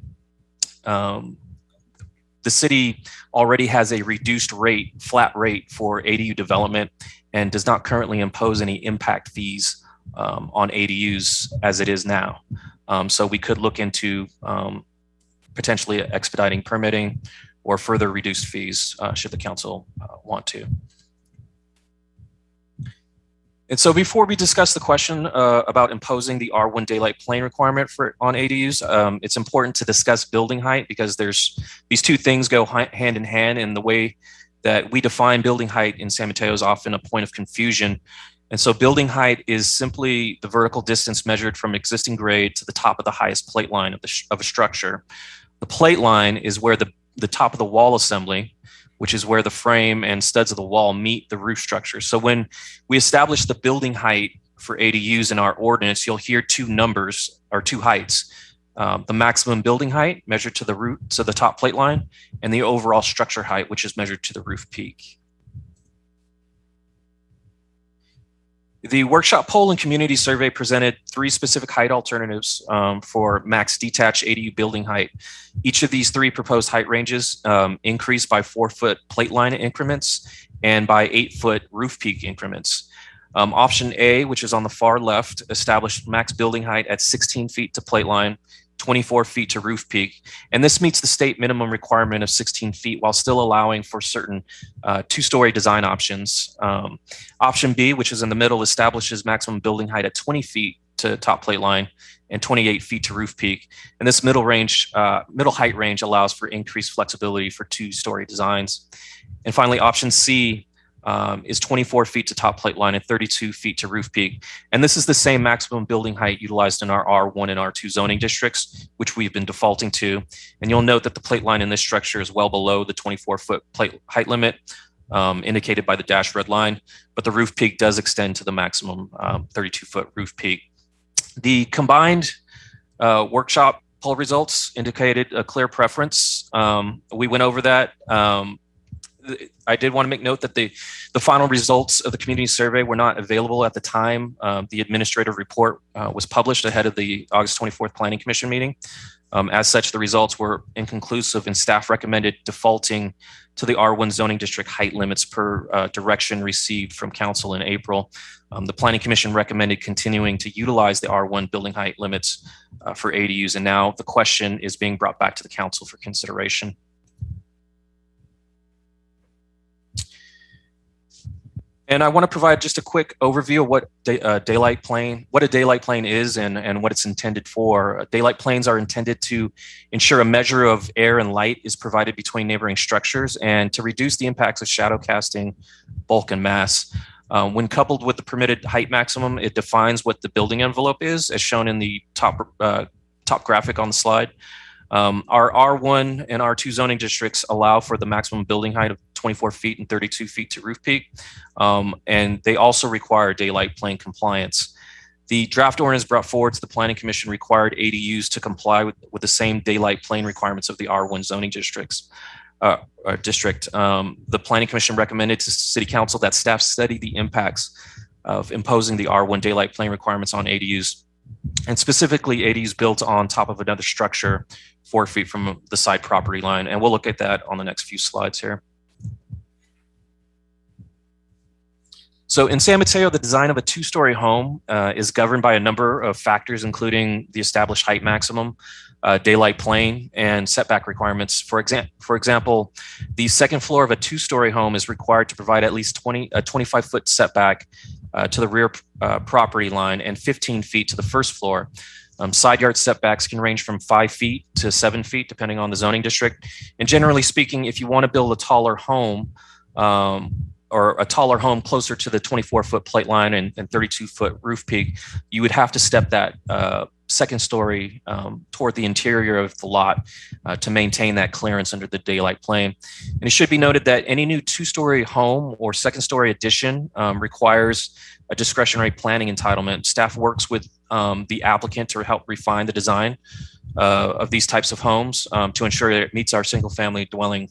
the city already has a reduced rate, flat rate for ADU development, and does not currently impose any impact fees on ADUs as it is now. So we could look into potentially expediting permitting or further reduced fees should the council want to. And so before we discuss the question about imposing the R1 daylight plane requirement on ADUs, it's important to discuss building height, because these two things go hand in hand, and the way that we define building height in San Mateo is often a point of confusion. And so building height is simply the vertical distance measured from existing grade to the top of the highest plate line of a structure. The plate line is where the top of the wall assembly, which is where the frame and studs of the wall meet the roof structure. So when we establish the building height for ADUs in our ordinance, you'll hear two numbers or two heights. The maximum building height measured to the top plate line, and the overall structure height, which is measured to the roof peak. The workshop poll and community survey presented 3 specific height alternatives for max detached ADU building height. Each of these 3 proposed height ranges increased by 4-foot plate line increments and by 8-foot roof peak increments. Option A, which is on the far left, established max building height at 16 feet to plate line, 24 feet to roof peak. And this meets the state minimum requirement of 16 feet while still allowing for certain 2-story design options. Option B, which is in the middle, establishes maximum building height at 20 feet to top plate line and 28 feet to roof peak. And this middle height range allows for increased flexibility for 2-story designs. And finally, option C is 24 feet to top plate line and 32 feet to roof peak. And this is the same maximum building height utilized in our R1 and R2 zoning districts, which we've been defaulting to. And you'll note that the plate line in this structure is well below the 24-foot plate height limit indicated by the dashed red line, but the roof peak does extend to the maximum 32-foot roof peak. The combined workshop poll results indicated a clear preference. We went over that. I did want to make note that the final results of the community survey were not available at the time the administrative report was published ahead of the August 24th Planning Commission meeting. As such, the results were inconclusive, and staff recommended defaulting to the R1 zoning district height limits per direction received from council in April. The Planning Commission recommended continuing to utilize the R1 building height limits for ADUs, and now the question is being brought back to the council for consideration. And I want to provide just a quick overview of what a daylight plane is and what it's intended for. Daylight planes are intended to ensure a measure of air and light is provided between neighboring structures and to reduce the impacts of shadow casting, bulk, and mass. When coupled with the permitted height maximum, it defines what the building envelope is, as shown in the top graphic on the slide. Our R1 and R2 zoning districts allow for the maximum building height of 24 feet and 32 feet to roof peak. And they also require daylight plane compliance. The draft ordinance brought forward to the Planning Commission required ADUs to comply with the same daylight plane requirements of the R1 zoning district. The Planning Commission recommended to City Council that staff study the impacts of imposing the R1 daylight plane requirements on ADUs, and specifically ADUs built on top of another structure 4 feet from the side property line. And we'll look at that on the next few slides here. So in San Mateo, the design of a two-story home is governed by a number of factors, including the established height maximum, daylight plane, and setback requirements. For example, the second floor of a two-story home is required to provide at least a 25-foot setback to the rear property line and 15 feet to the first floor. Side yard setbacks can range from 5 feet to 7 feet, depending on the zoning district. And generally speaking, if you want to build a taller home, or a taller home closer to the 24-foot plate line and 32-foot roof peak, you would have to step that second story toward the interior of the lot to maintain that clearance under the daylight plane. And it should be noted that any new two-story home or second-story addition requires a discretionary planning entitlement. Staff works with the applicant to help refine the design of these types of homes to ensure that it meets our single-family dwelling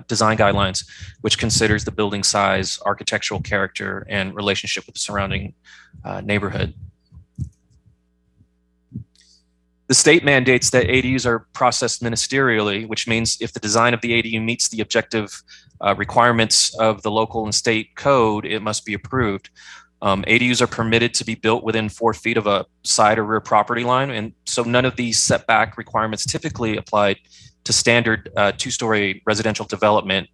design guidelines, which considers the building size, architectural character, and relationship with the surrounding neighborhood. The state mandates that ADUs are processed ministerially, which means if the design of the ADU meets the objective requirements of the local and state code, it must be approved. ADUs are permitted to be built within 4 feet of a side or rear property line, and so none of these setback requirements typically applied to standard two-story residential development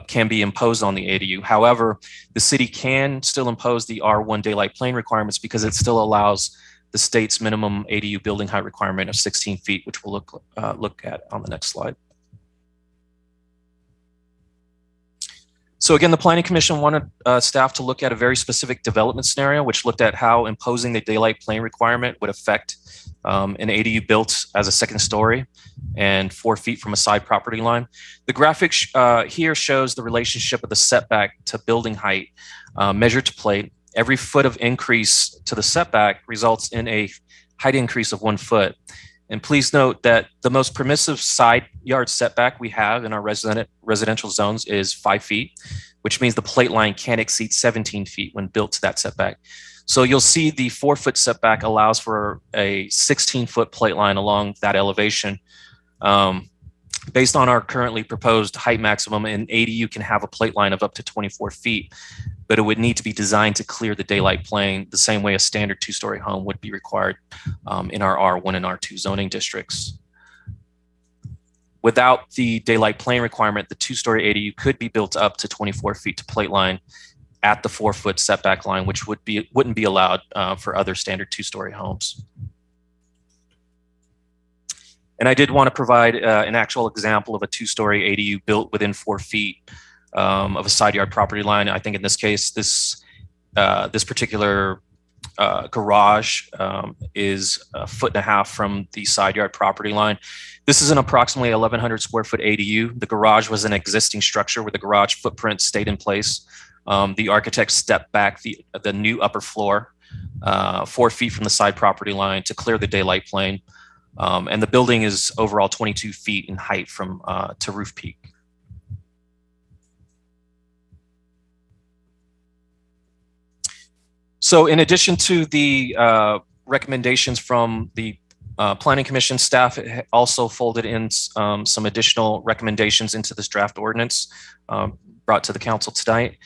can be imposed on the ADU. However, the city can still impose the R1 daylight plane requirements because it still allows the state's minimum ADU building height requirement of 16 feet, which we'll look at on the next slide. So again, the Planning Commission wanted staff to look at a very specific development scenario, which looked at how imposing the daylight plane requirement would affect an ADU built as a second story and 4 feet from a side property line. The graphic here shows the relationship of the setback to building height measured to plate. Every foot of increase to the setback results in a height increase of 1 foot. And please note that the most permissive side yard setback we have in our residential zones is 5 feet, which means the plate line can't exceed 17 feet when built to that setback. So you'll see the 4 foot setback allows for a 16-foot plate line along that elevation. Based on our currently proposed height maximum, an ADU can have a plate line of up to 24 feet, but it would need to be designed to clear the daylight plane the same way a standard two-story home would be required in our R1 and R2 zoning districts. Without the daylight plane requirement, the two-story ADU could be built up to 24 feet to plate line at the 4 foot setback line, which wouldn't be allowed for other standard two-story homes. And I did want to provide an actual example of a two-story ADU built within 4 feet of a side yard property line. I think in this case, this particular garage is 1.5 feet from the side yard property line. This is an approximately 1,100 square foot ADU. The garage was an existing structure where the garage footprint stayed in place. The architect stepped back the new upper floor 4 feet from the side property line to clear the daylight plane. And the building is overall 22 feet in height from to roof peak. So in addition to the recommendations from the Planning Commission, staff also folded in some additional recommendations into this draft ordinance brought to the council tonight,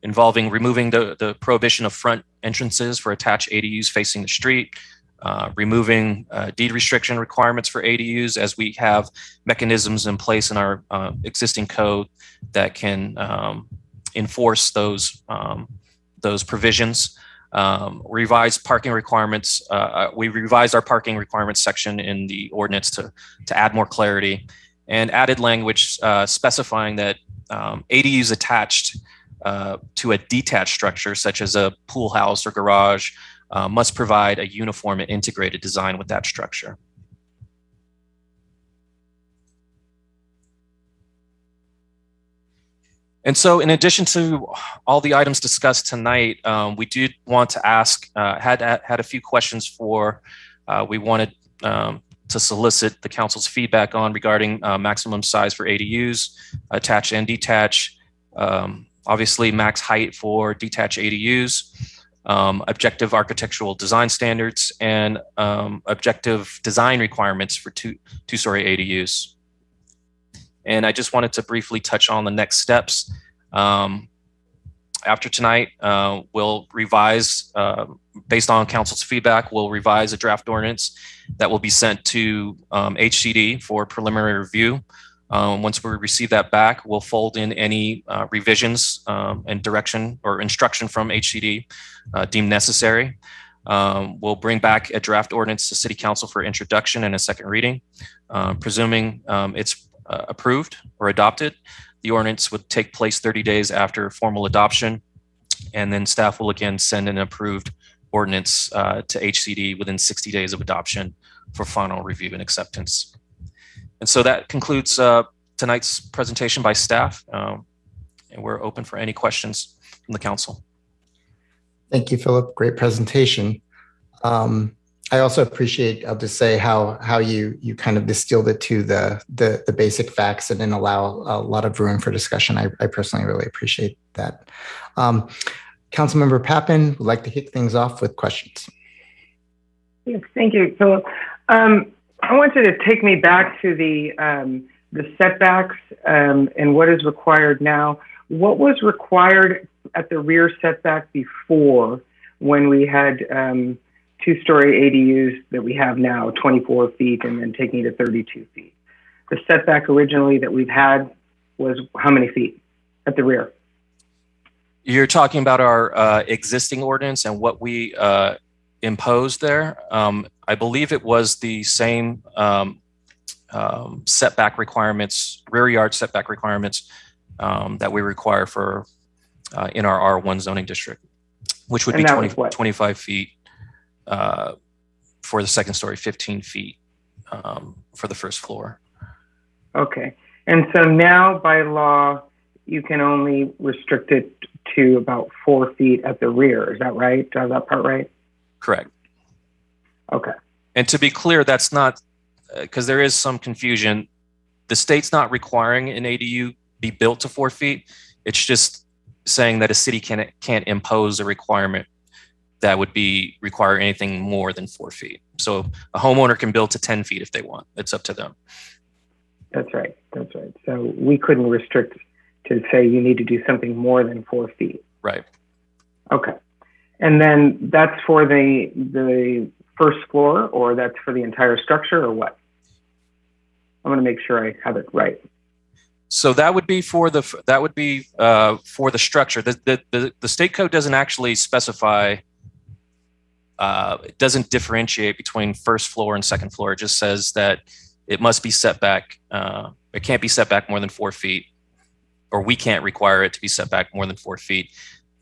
involving removing the prohibition of front entrances for attached ADUs facing the street, removing deed restriction requirements for ADUs, as we have mechanisms in place in our existing code that can enforce those provisions. Revised parking requirements. We revised our parking requirements section in the ordinance to add more clarity, and added language specifying that ADUs attached to a detached structure, such as a pool house or garage, must provide a uniform and integrated design with that structure. And so in addition to all the items discussed tonight, we did want to ask, had a few questions for, we wanted to solicit the council's feedback on regarding maximum size for ADUs, attached and detached, obviously max height for detached ADUs, objective architectural design standards, and objective design requirements for two-story ADUs. And I just wanted to briefly touch on the next steps. After tonight, we'll revise, based on council's feedback, we'll revise a draft ordinance that will be sent to HCD for preliminary review. Once we receive that back, we'll fold in any revisions and direction or instruction from HCD deemed necessary. We'll bring back a draft ordinance to City Council for introduction and a second reading. Presuming it's approved or adopted, the ordinance would take place 30 days after formal adoption, and then staff will again send an approved ordinance to HCD within 60 days of adoption for final review and acceptance. And so that concludes tonight's presentation by staff, and we're open for any questions from the council. Thank you, Philip. Great presentation. I also appreciate, I'll just say how you kind of distilled it to the basic facts and then allow a lot of room for discussion. I personally really appreciate that. Councilmember Pappen would like to kick things off with questions. Yes, thank you, Philip. I want you to take me back to the setbacks and what is required now. What was required at the rear setback before, when we had two-story ADUs that we have now, 24 feet, and then taking it to 32 feet? The setback originally that we've had was how many feet at the rear? You're talking about our existing ordinance and what we imposed there. I believe it was the same setback requirements, rear yard setback requirements that we require for in our R1 zoning district, which would be 25 feet for the second story, 15 feet for the first floor. Okay. And so now by law, you can only restrict it to about 4 feet at the rear. Is that right? Do I have that part right? Correct. Okay. And to be clear, that's not, because there is some confusion. The state's not requiring an ADU be built to 4 feet. It's just saying that a city can't impose a requirement that would require anything more than 4 feet. So a homeowner can build to 10 feet if they want. It's up to them. That's right. That's right. So we couldn't restrict to say you need to do something more than 4 feet. Right. Okay. And then that's for the first floor, or that's for the entire structure, or what? I want to make sure I have it right. So that would be for the structure. The state code doesn't actually specify. It doesn't differentiate between first floor and second floor. It just says that it must be set back. It can't be set back more than 4 feet, or we can't require it to be set back more than 4 feet.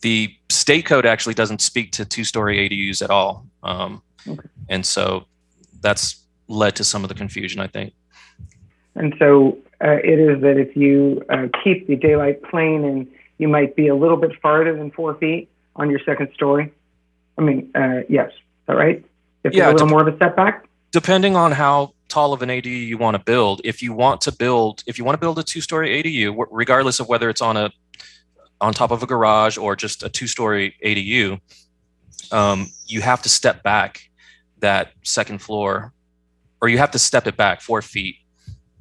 The state code actually doesn't speak to two-story ADUs at all. Okay. And so that's led to some of the confusion, I think. And so it is that if you keep the daylight plane, and you might be a little bit farther than 4 feet on your second story. I mean, yes, is that right? If Yeah, a little more of a setback? Depending on how tall of an ADU you want to build. If you want to build a two-story ADU, regardless of whether it's on top of a garage or just a two-story ADU, you have to step back that second floor, or you have to step it back 4 feet.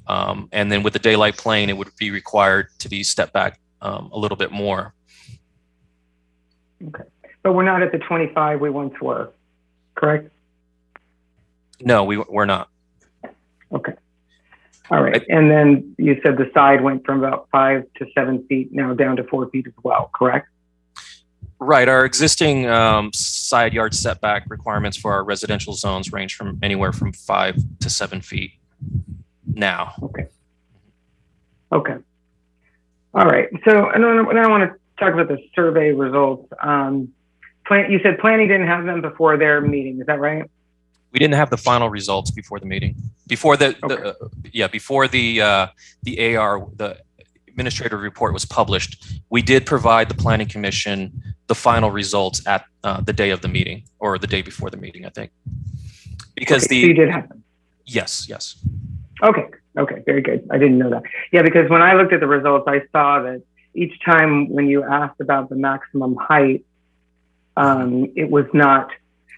And then with the daylight plane, it would be required to be stepped back a little bit more. Okay. But we're not at the 25 we once were, correct? No, we're not. Okay. All right. And then you said the side went from about 5 to 7 feet now down to 4 feet as well, correct? Right. Our existing side yard setback requirements for our residential zones range from anywhere from 5 to 7 feet now. Okay. Okay. All right. So and then I want to talk about the survey results. You said planning didn't have them before their meeting. Is that right? We didn't have the final results before the meeting. Before the administrative report was published, we did provide the Planning Commission the final results at the day of the meeting, or the day before the meeting, I think. Because so you did have them? Yes, yes. Okay, very good. I didn't know that. Yeah, because when I looked at the results, I saw that each time when you asked about the maximum height, it was not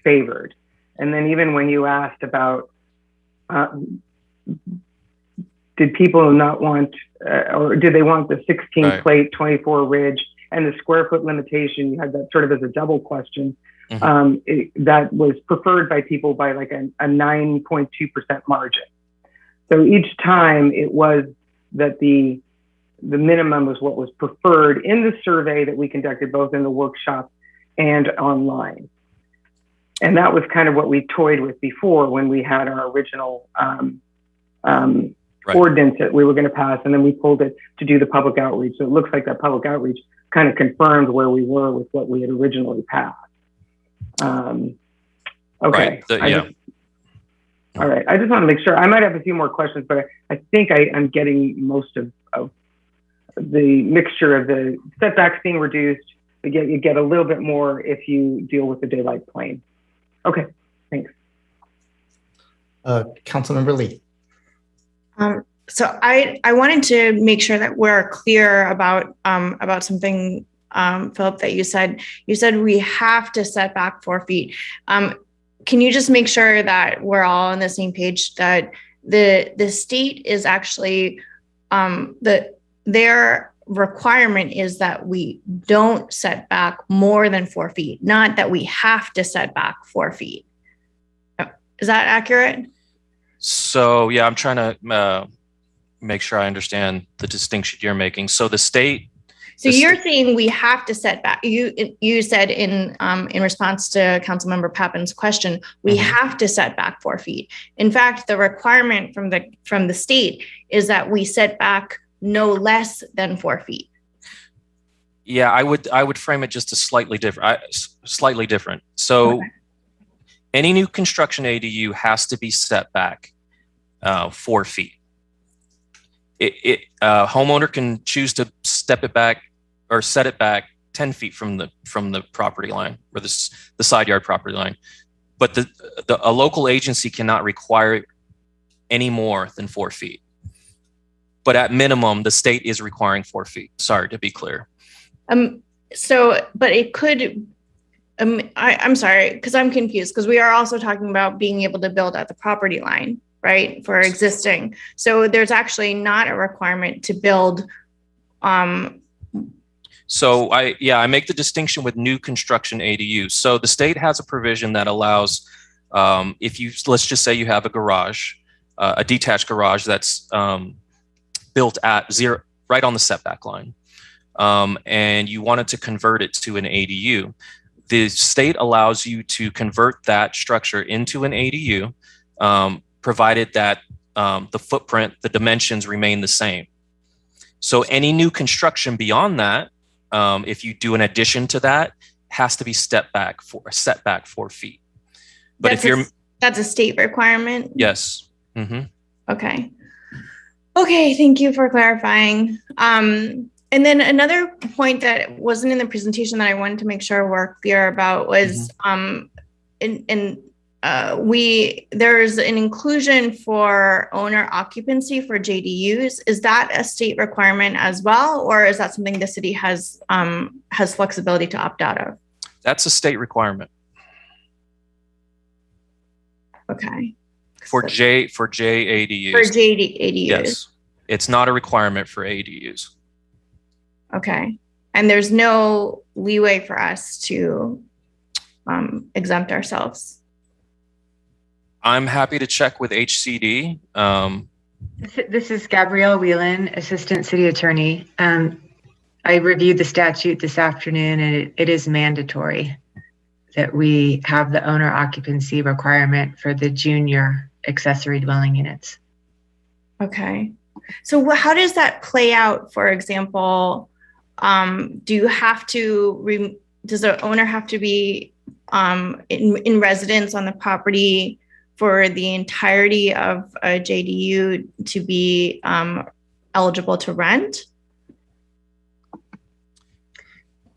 favored. And then even when you asked about, did people not want, or did they want the 16 plate, 24 ridge, and the square foot limitation, you had that sort of as a double question. That was preferred by people by like a 9.2% margin. So each time it was that the minimum was what was preferred in the survey that we conducted both in the workshop and online. And that was kind of what we toyed with before when we had our original ordinance that we were going to pass, and then we pulled it to do the public outreach. So it looks like that public outreach kind of confirmed where we were with what we had originally passed. Okay. Right. All right. I just want to make sure. I might have a few more questions, but I think I'm getting most of the mixture of the setbacks being reduced. You get a little bit more if you deal with the daylight plane. Okay. Thanks. Councilmember Lee. So I wanted to make sure that we're clear about something, Philip, that you said. You said we have to set back 4 feet. Can you just make sure that we're all on the same page, that the state is actually, their requirement is that we don't set back more than 4 feet, not that we have to set back 4 feet. Is that accurate? So yeah, I'm trying to make sure I understand the distinction you're making. So the state. So you're saying we have to set back. You said in response to Councilmember Pappin's question, we have to set back 4 feet. In fact, the requirement from the state is that we set back no less than 4 feet. Yeah, I would frame it just a slightly different. So any new construction ADU has to be set back 4 feet. Homeowner can choose to step it back or set it back 10 feet from the property line, or the side yard property line, but a local agency cannot require any more than 4 feet. But at minimum, the state is requiring 4 feet. Sorry, to be clear. But it could. I'm sorry, because I'm confused, because we are also talking about being able to build at the property line, right, for existing. So there's actually not a requirement to build. So I make the distinction with new construction ADUs. So the state has a provision that allows, let's just say you have a garage, a detached garage that's built at zero, right on the setback line, and you wanted to convert it to an ADU. The state allows you to convert that structure into an ADU, provided that the footprint, the dimensions remain the same. So any new construction beyond that, if you do an addition to that, has to be set back 4 feet. But that's a state requirement. Yes. Okay. Thank you for clarifying. And then another point that wasn't in the presentation that I wanted to make sure we're clear about was there's an inclusion for owner occupancy for JDUs. Is that a state requirement as well, or is that something the city has flexibility to opt out of? That's a state requirement. Okay. For JADUs. For JADUs. Yes. It's not a requirement for ADUs. Okay. And there's no leeway for us to exempt ourselves. I'm happy to check with HCD. This is Gabrielle Whelan, Assistant City Attorney. I reviewed the statute this afternoon, and it is mandatory that we have the owner occupancy requirement for the junior accessory dwelling units. Okay. So how does that play out? For example, does the owner have to be in residence on the property for the entirety of a JDU to be eligible to rent?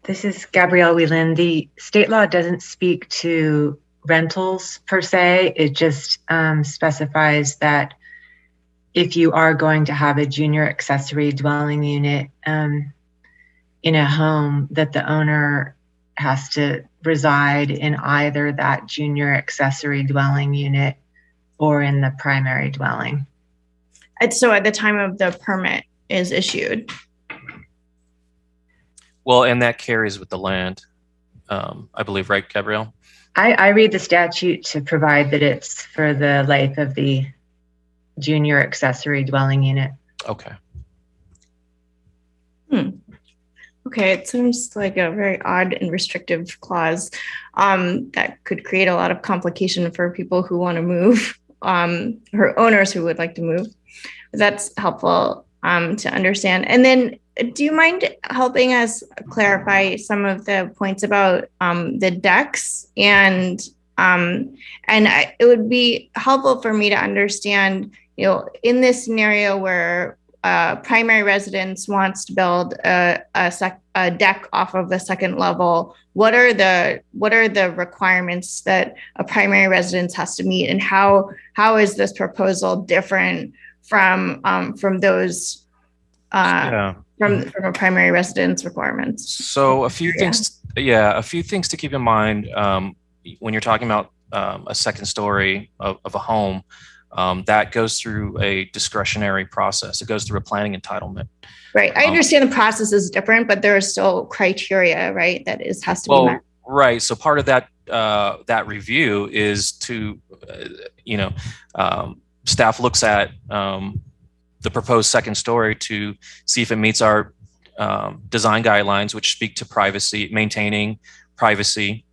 This is Gabrielle Whelan. The state law doesn't speak to rentals per se. It just specifies that if you are going to have a junior accessory dwelling unit in a home, that the owner has to reside in either that junior accessory dwelling unit or in the primary dwelling. And so at the time of the permit is issued. Well, and that carries with the land, I believe, right, Gabrielle? I read the statute to provide that it's for the life of the junior accessory dwelling unit. Okay. Okay, it seems like a very odd and restrictive clause that could create a lot of complication for people who want to move, or owners who would like to move. That's helpful to understand. And then, do you mind helping us clarify some of the points about the decks? And it would be helpful for me to understand, in this scenario where primary residence wants to build a deck off of the second level, what are the requirements that a primary residence has to meet, and how is this proposal different from those from a primary residence requirements? So a few things to keep in mind when you're talking about a second story of a home. That goes through a discretionary process. It goes through a planning entitlement. Right. I understand the process is different, but there are still criteria, right, that has to be met. Right. So part of that that review is to, staff looks at the proposed second story to see if it meets our design guidelines, which speak to privacy, maintaining privacy.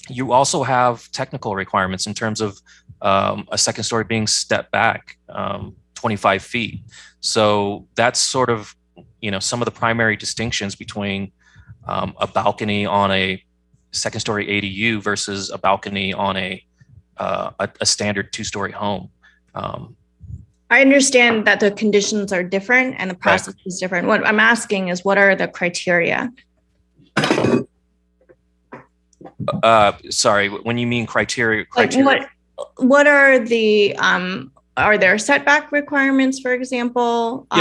You also have technical requirements in terms of a second story being stepped back 25 feet. So that's sort of, some of the primary distinctions between a balcony on a second story ADU versus a balcony on a standard two-story home. I understand that the conditions are different and the process is different. What I'm asking is, what are the criteria? Sorry, when you mean criteria. What are the are there setback requirements, for example? Or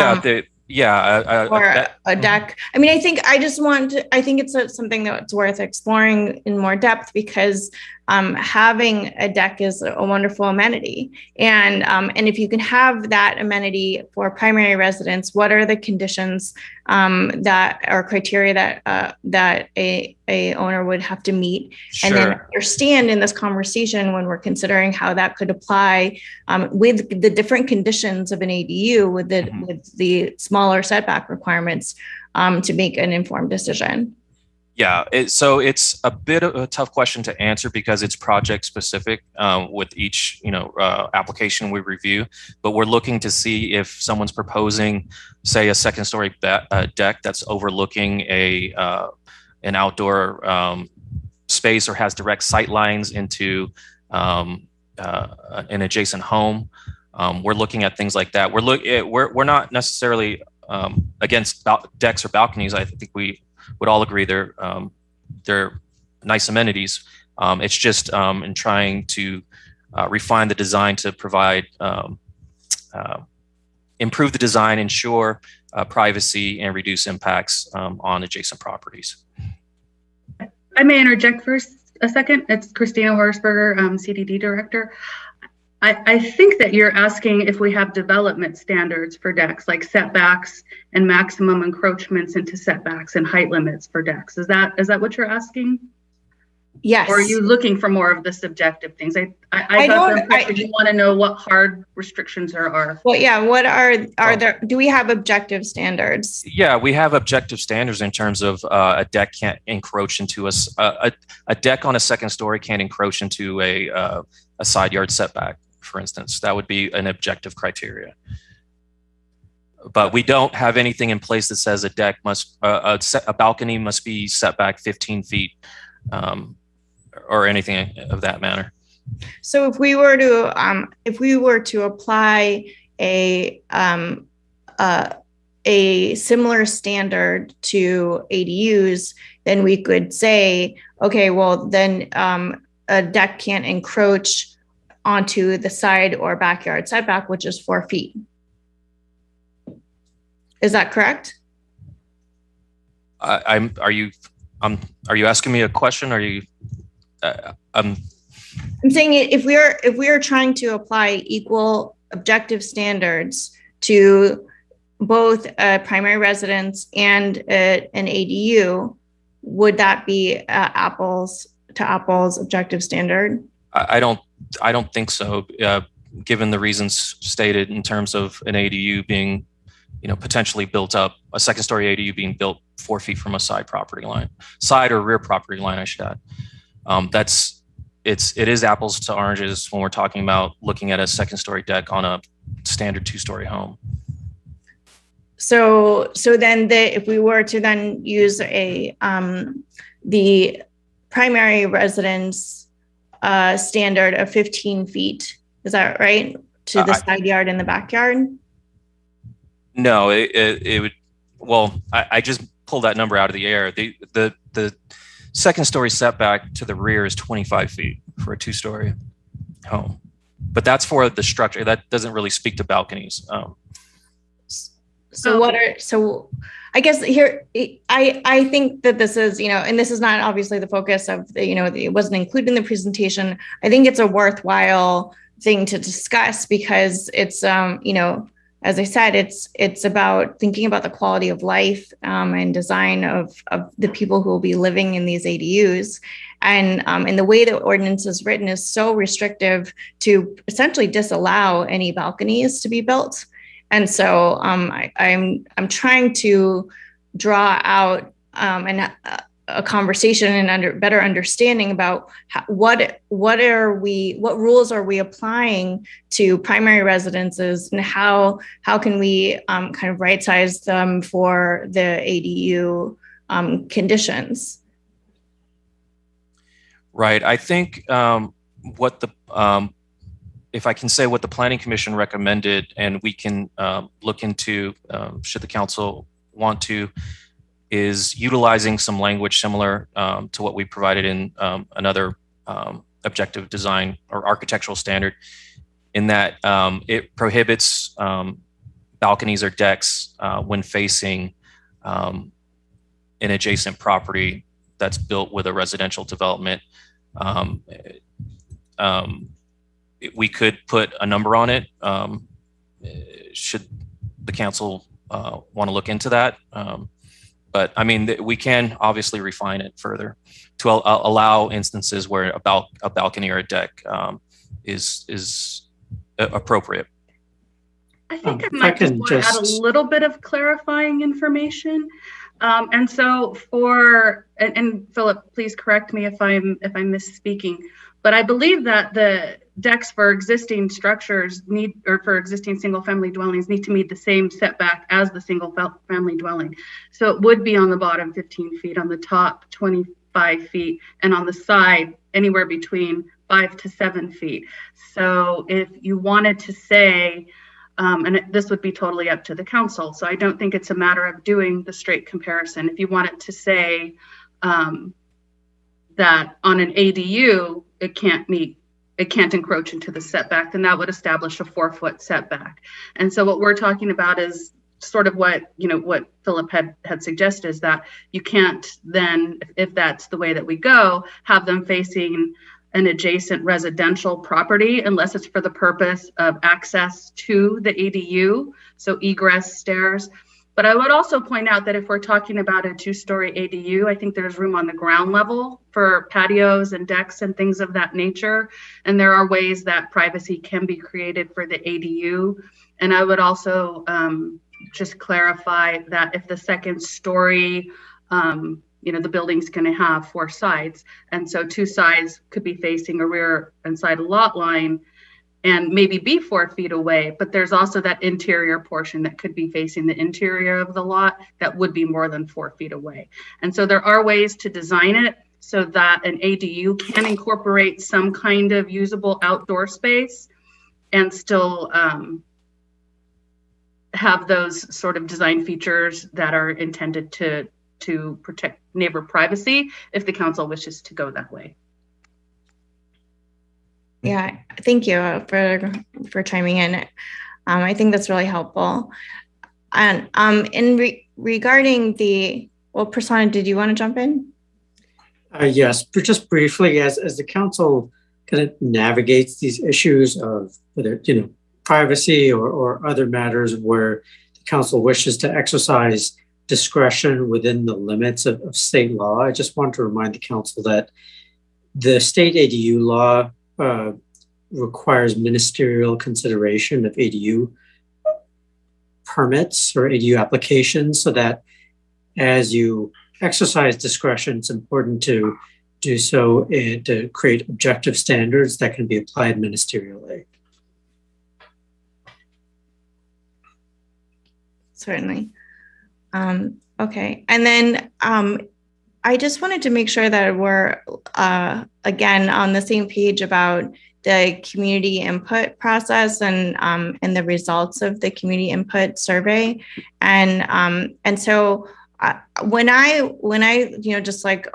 a deck. I mean, I think it's something that's worth exploring in more depth, because having a deck is a wonderful amenity. And if you can have that amenity for primary residence, what are the conditions that or criteria that a owner would have to meet? Sure. And then understand in this conversation, when we're considering how that could apply with the different conditions of an ADU, with the smaller setback requirements, to make an informed decision. Yeah, so it's a bit of a tough question to answer because it's project specific with each application we review. But we're looking to see if someone's proposing, say, a second story deck that's overlooking an outdoor space or has direct sight lines into an adjacent home. We're looking at things like that. We're not necessarily against decks or balconies. I think we would all agree they're nice amenities. It's just in trying to refine the design to provide, improve the design, ensure privacy, and reduce impacts on adjacent properties. I may interject for a second. It's Christina Horsberger, CDD Director. I think that you're asking if we have development standards for decks, like setbacks and maximum encroachments into setbacks and height limits for decks. Is that what you're asking? Yes. Or are you looking for more of the subjective things? I thought you want to know what hard restrictions there are. Well, yeah. What are there? Do we have objective standards? Yeah, we have objective standards in terms of a deck can't encroach into a deck on a second story can't encroach into a side yard setback, for instance. That would be an objective criteria. But we don't have anything in place that says a balcony must be set back 15 feet or anything of that manner. So if we were to apply a a similar standard to ADUs, then we could say, okay, well, then a deck can't encroach onto the side or backyard setback, which is 4 feet. Is that correct? Are you asking me a question? Are you? I'm saying if we are trying to apply equal objective standards to both a primary residence and an ADU, would that be apples to apples objective standard? I don't think so. Given the reasons stated in terms of an ADU being, potentially built up, a second story ADU being built 4 feet from a side property line, side or rear property line, I should add. It is apples to oranges when we're talking about looking at a second story deck on a standard 2-story home. So then if we were to then use the primary residence standard of 15 feet, is that right? To the side yard and the backyard? No, it would. Well, I just pulled that number out of the air. The second story setback to the rear is 25 feet for a 2-story home, but that's for the structure. That doesn't really speak to balconies. So I guess here, I think that this is, and this is not obviously the focus of it wasn't included in the presentation. I think it's a worthwhile thing to discuss because it's, as I said, it's about thinking about the quality of life and design of the people who will be living in these ADUs. And the way the ordinance is written is so restrictive to essentially disallow any balconies to be built. And so I'm trying to draw out a conversation and better understanding about what rules are we applying to primary residences and how can we kind of right size them for the ADU conditions. Right. I think if I can say what the Planning Commission recommended, and we can look into, should the council want to, is utilizing some language similar to what we provided in another objective design or architectural standard, in that it prohibits balconies or decks when facing an adjacent property that's built with a residential development. We could put a number on it, should the council want to look into that. But I mean, we can obviously refine it further to allow instances where a balcony or a deck is appropriate. I think I might just want to add a little bit of clarifying information. And so and Philip, please correct me if I'm misspeaking, but I believe that the decks for existing structures for existing single family dwellings need to meet the same setback as the single family dwelling. So it would be on the bottom 15 feet, on the top 25 feet, and on the side anywhere between 5 to 7 feet. So if you wanted to say, this would be totally up to the council. So I don't think it's a matter of doing the straight comparison. If you wanted to say that on an ADU, it can't encroach into the setback, then that would establish a 4-foot setback. And so what we're talking about is sort of what Philip had suggested, is that you can't then, if that's the way that we go, have them facing an adjacent residential property unless it's for the purpose of access to the ADU, so egress stairs. But I would also point out that if we're talking about a 2-story ADU, I think there's room on the ground level for patios and decks and things of that nature. And there are ways that privacy can be created for the ADU. And I would also just clarify that if the second story, the building's going to have 4 sides. And so 2 sides could be facing a rear and side lot line and maybe be 4 feet away, but there's also that interior portion that could be facing the interior of the lot that would be more than 4 feet away. And so there are ways to design it so that an ADU can incorporate some kind of usable outdoor space and still have those sort of design features that are intended to protect neighbor privacy if the council wishes to go that way. Yeah, thank you for chiming in. I think that's really helpful. And regarding Prasanna, did you want to jump in? Yes, but just briefly, as the council kind of navigates these issues of whether, privacy or other matters where the council wishes to exercise discretion within the limits of state law, I just want to remind the council that the state ADU law requires ministerial consideration of ADU permits or ADU applications, so that as you exercise discretion, it's important to do so and to create objective standards that can be applied ministerially. Certainly. Okay. And then I just wanted to make sure that we're, again, on the same page about the community input process and the results of the community input survey. And so when I just like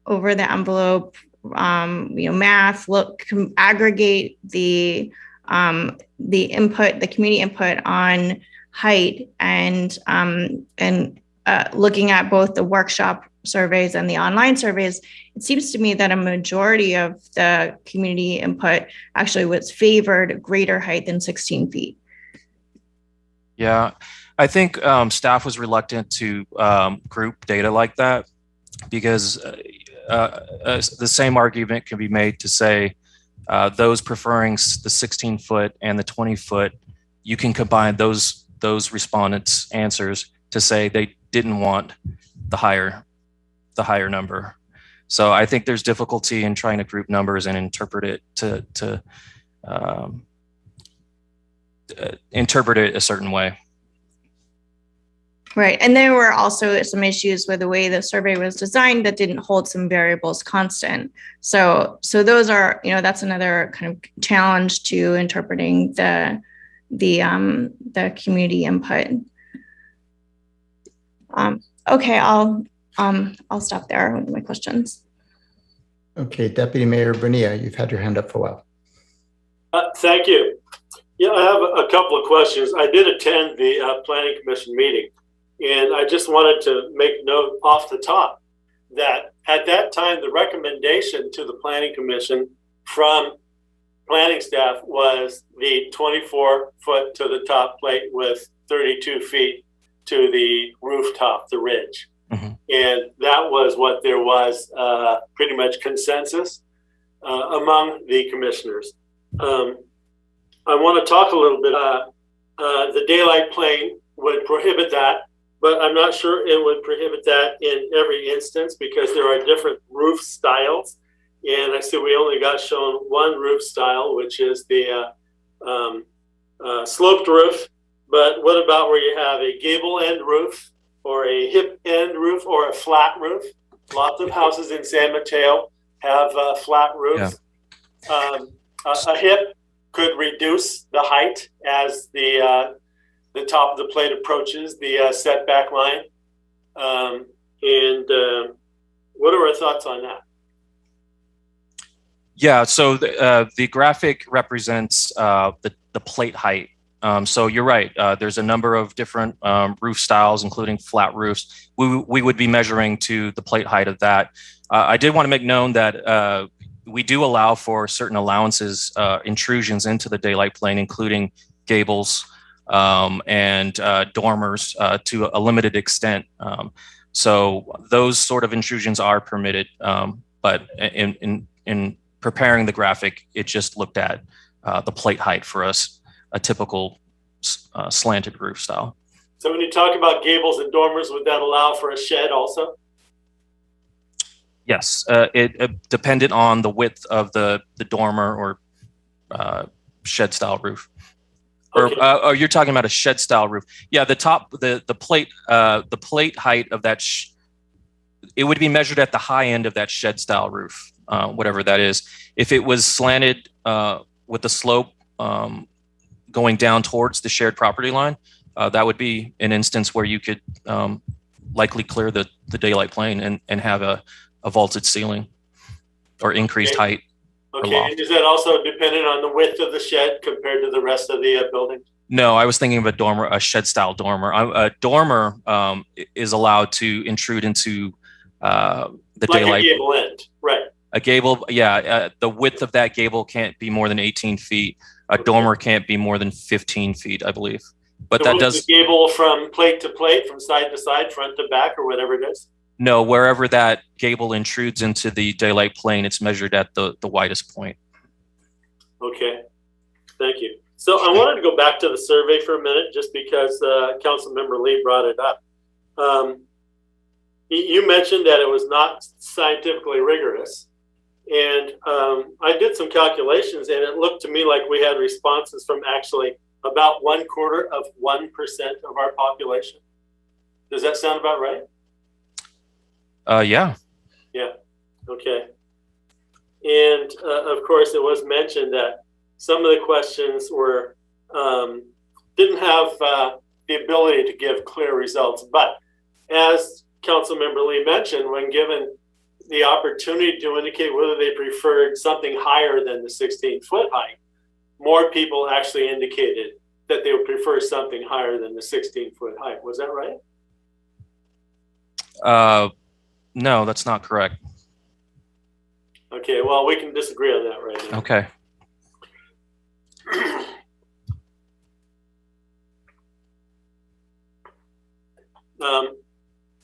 over the envelope, math, aggregate the input, the community input on height and looking at both the workshop surveys and the online surveys, it seems to me that a majority of the community input actually was favored greater height than 16 feet. Yeah, I think staff was reluctant to group data like that because the same argument can be made to say those preferring the 16-foot and the 20-foot, you can combine those respondents' answers to say they didn't want the higher number. So I think there's difficulty in trying to group numbers and interpret it to interpret it a certain way. Right. And there were also some issues with the way the survey was designed that didn't hold some variables constant. So those are, that's another kind of challenge to interpreting the community input. Okay, I'll stop there with my questions. Okay, Deputy Mayor Bonilla, you've had your hand up for a while. Thank you. Yeah, I have a couple of questions. I did attend the Planning Commission meeting, and I just wanted to make note off the top that at that time, the recommendation to the Planning Commission from planning staff was the 24-foot to the top plate with 32 feet to the rooftop, the ridge. Mm-hmm. And that was what there was pretty much consensus among the commissioners. I want to talk a little bit about the daylight plane would prohibit that, but I'm not sure it would prohibit that in every instance because there are different roof styles. And I see we only got shown one roof style, which is the sloped roof. But what about where you have a gable end roof or a hip end roof or a flat roof? Lots of houses in San Mateo have flat roofs. Yeah. A hip could reduce the height as the top of the plate approaches the setback line. What are our thoughts on that? Yeah, so the graphic represents the plate height. So you're right. There's a number of different roof styles, including flat roofs. We would be measuring to the plate height of that. I did want to make known that we do allow for certain allowances, intrusions into the daylight plane, including gables and dormers to a limited extent. So those sort of intrusions are permitted, but in preparing the graphic, it just looked at the plate height for us, a typical slanted roof style. So when you talk about gables and dormers, would that allow for a shed also? Yes, it depended on the width of the dormer or shed style roof. Okay. Or you're talking about a shed style roof. Yeah, the top, the plate height of that, it would be measured at the high end of that shed style roof, whatever that is. If it was slanted with the slope going down towards the shared property line, that would be an instance where you could likely clear the daylight plane and have a vaulted ceiling or increased height. Okay, and is that also dependent on the width of the shed compared to the rest of the building? No, I was thinking of a dormer, a shed-style dormer. A dormer is allowed to intrude into the like daylight. a gable end, right? A gable, yeah. The width of that gable can't be more than 18 feet. A dormer can't be more than 15 feet, I believe. But So that does the gable from plate to plate, from side to side, front to back, or whatever it is? no. Wherever that gable intrudes into the daylight plane, it's measured at the widest point. Okay, thank you. So I wanted to go back to the survey for a minute, just because Councilmember Lee brought it up. You mentioned that it was not scientifically rigorous. And I did some calculations, and it looked to me like we had responses from actually about 1/4 of 1% of our population. Does that sound about right? Yeah. Yeah. Okay. And of course, it was mentioned that some of the questions were didn't have the ability to give clear results. But as Councilmember Lee mentioned, when given the opportunity to indicate whether they preferred something higher than the 16-foot height, more people actually indicated that they would prefer something higher than the 16-foot height. Was that right? No, that's not correct. Okay, well, we can disagree on that right now. Okay.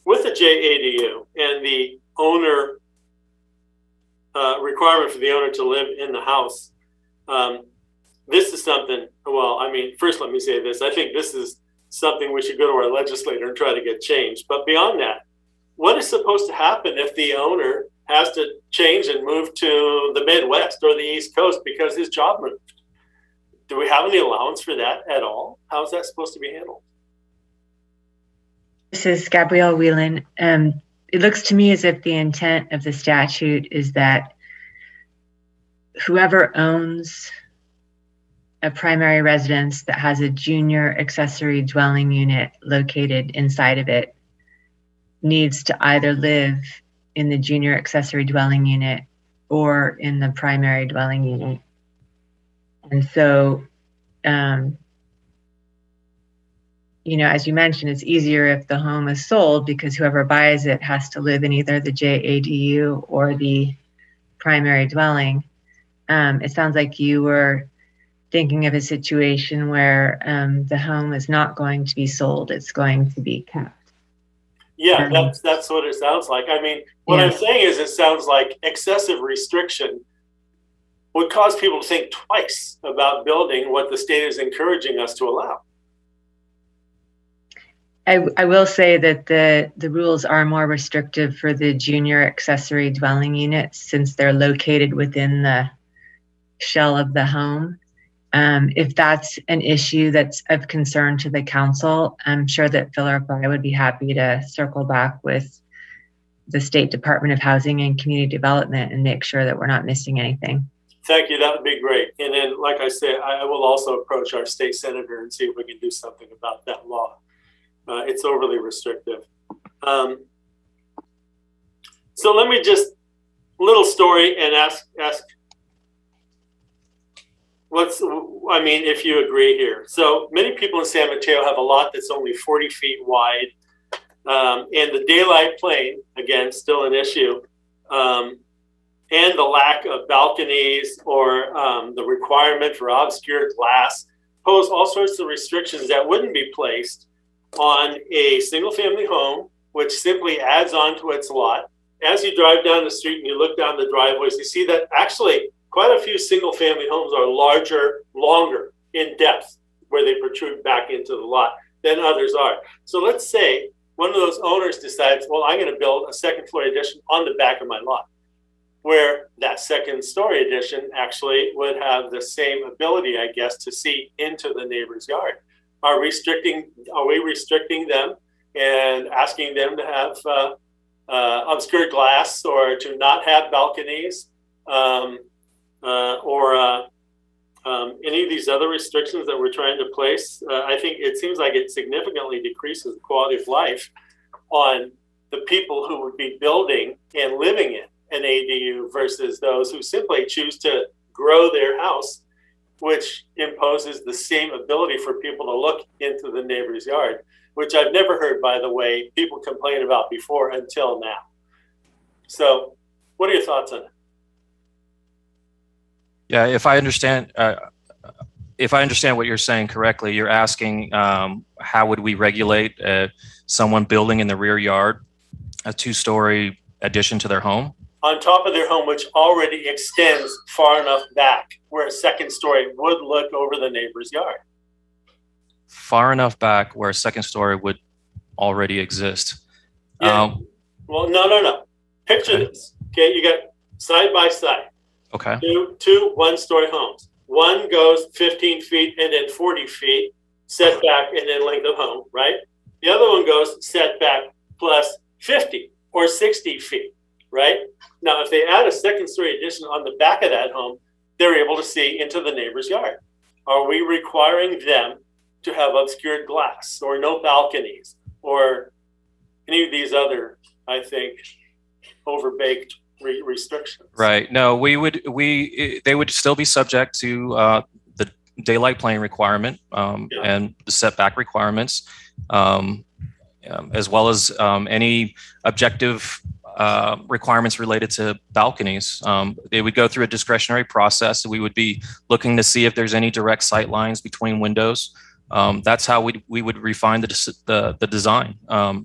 With the JADU and the owner requirement for the owner to live in the house, this is something, well, I mean, first let me say this. I think this is something we should go to our legislator and try to get changed. But beyond that, what is supposed to happen if the owner has to change and move to the Midwest or the East Coast because his job moved? Do we have any allowance for that at all? How is that supposed to be handled? This is Gabrielle Whelan. It looks to me as if the intent of the statute is that whoever owns a primary residence that has a junior accessory dwelling unit located inside of it needs to either live in the junior accessory dwelling unit or in the primary dwelling unit. And so, you know, as you mentioned, it's easier if the home is sold because whoever buys it has to live in either the JADU or the primary dwelling. It sounds like you were thinking of a situation where the home is not going to be sold, it's going to be kept. Yeah, that's what it sounds like. I mean, what I'm saying is it sounds like excessive restriction would cause people to think twice about building what the state is encouraging us to allow. I will say that the rules are more restrictive for the junior accessory dwelling units since they're located within the shell of the home. If that's an issue that's of concern to the council, I'm sure that Philip or I would be happy to circle back with the State Department of Housing and Community Development and make sure that we're not missing anything. Thank you. That would be great. And then, like I said, I will also approach our state senator and see if we can do something about that law. It's overly restrictive. So let me just, little story and ask if you agree here. So many people in San Mateo have a lot that's only 40 feet wide. And the daylight plane, again, still an issue. And the lack of balconies or the requirement for obscured glass pose all sorts of restrictions that wouldn't be placed on a single family home, which simply adds on to its lot. As you drive down the street and you look down the driveways, you see that actually quite a few single family homes are larger, longer in depth, where they protrude back into the lot than others are. So let's say one of those owners decides, well, I'm going to build a second floor addition on the back of my lot, where that second story addition actually would have the same ability, I guess, to see into the neighbor's yard. Are we restricting them and asking them to have obscured glass or to not have balconies or any of these other restrictions that we're trying to place, I think it seems like it significantly decreases the quality of life on the people who would be building and living in an ADU versus those who simply choose to grow their house, which imposes the same ability for people to look into the neighbor's yard, which I've never heard, by the way, people complain about before until now. So what are your thoughts on it? Yeah, if I understand what you're saying correctly, you're asking how would we regulate someone building in the rear yard a 2-story addition to their home? On top of their home, which already extends far enough back where a second story would look over the neighbor's yard. Far enough back where a second story would already exist. Yeah. Well, no. Picture this. Okay, you got side by side. Okay. Two 1-story homes. One goes 15 feet and then 40 feet setback and then length of home, right? The other one goes setback plus 50 or 60 feet, right? Now, if they add a second-story addition on the back of that home, they're able to see into the neighbor's yard. Are we requiring them to have obscured glass or no balconies or any of these other, I think, overbaked restrictions? Right. No, they would still be subject to the daylight plane requirement and the setback requirements, as well as any objective requirements related to balconies. They would go through a discretionary process. We would be looking to see if there's any direct sight lines between windows. That's how we would refine the design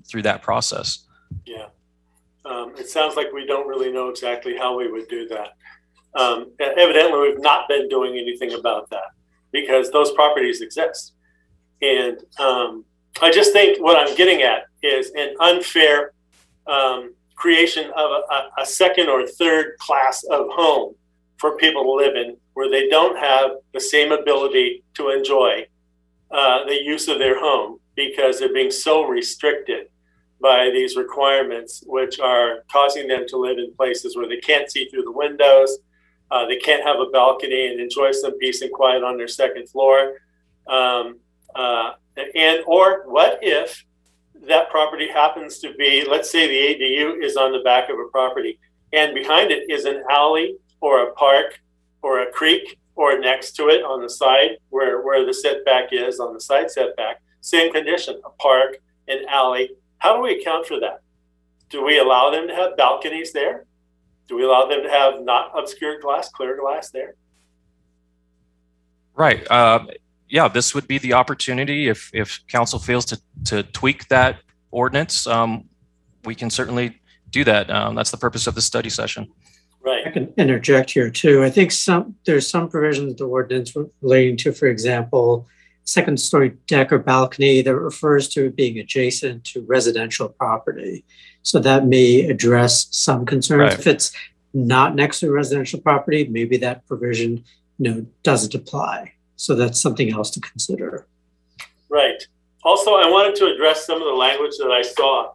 through that process. Yeah. It sounds like we don't really know exactly how we would do that. Evidently, we've not been doing anything about that because those properties exist. And I just think what I'm getting at is an unfair creation of a second or third class of home for people to live in where they don't have the same ability to enjoy the use of their home because they're being so restricted by these requirements, which are causing them to live in places where they can't see through the windows, they can't have a balcony and enjoy some peace and quiet on their second floor. Or what if that property happens to be, let's say the ADU is on the back of a property and behind it is an alley or a park or a creek or next to it on the side where the setback is on the side setback, same condition, a park, an alley. How do we account for that? Do we allow them to have balconies there? Do we allow them to have not obscured glass, clear glass there? Right. Yeah, this would be the opportunity if council feels to tweak that ordinance. We can certainly do that. That's the purpose of the study session. Right. I can interject here too. I think there's some provisions of the ordinance relating to, for example, second story deck or balcony that refers to it being adjacent to residential property. So that may address some concerns. Right. If it's not next to residential property, maybe that provision doesn't apply. So that's something else to consider. Right. Also, I wanted to address some of the language that I saw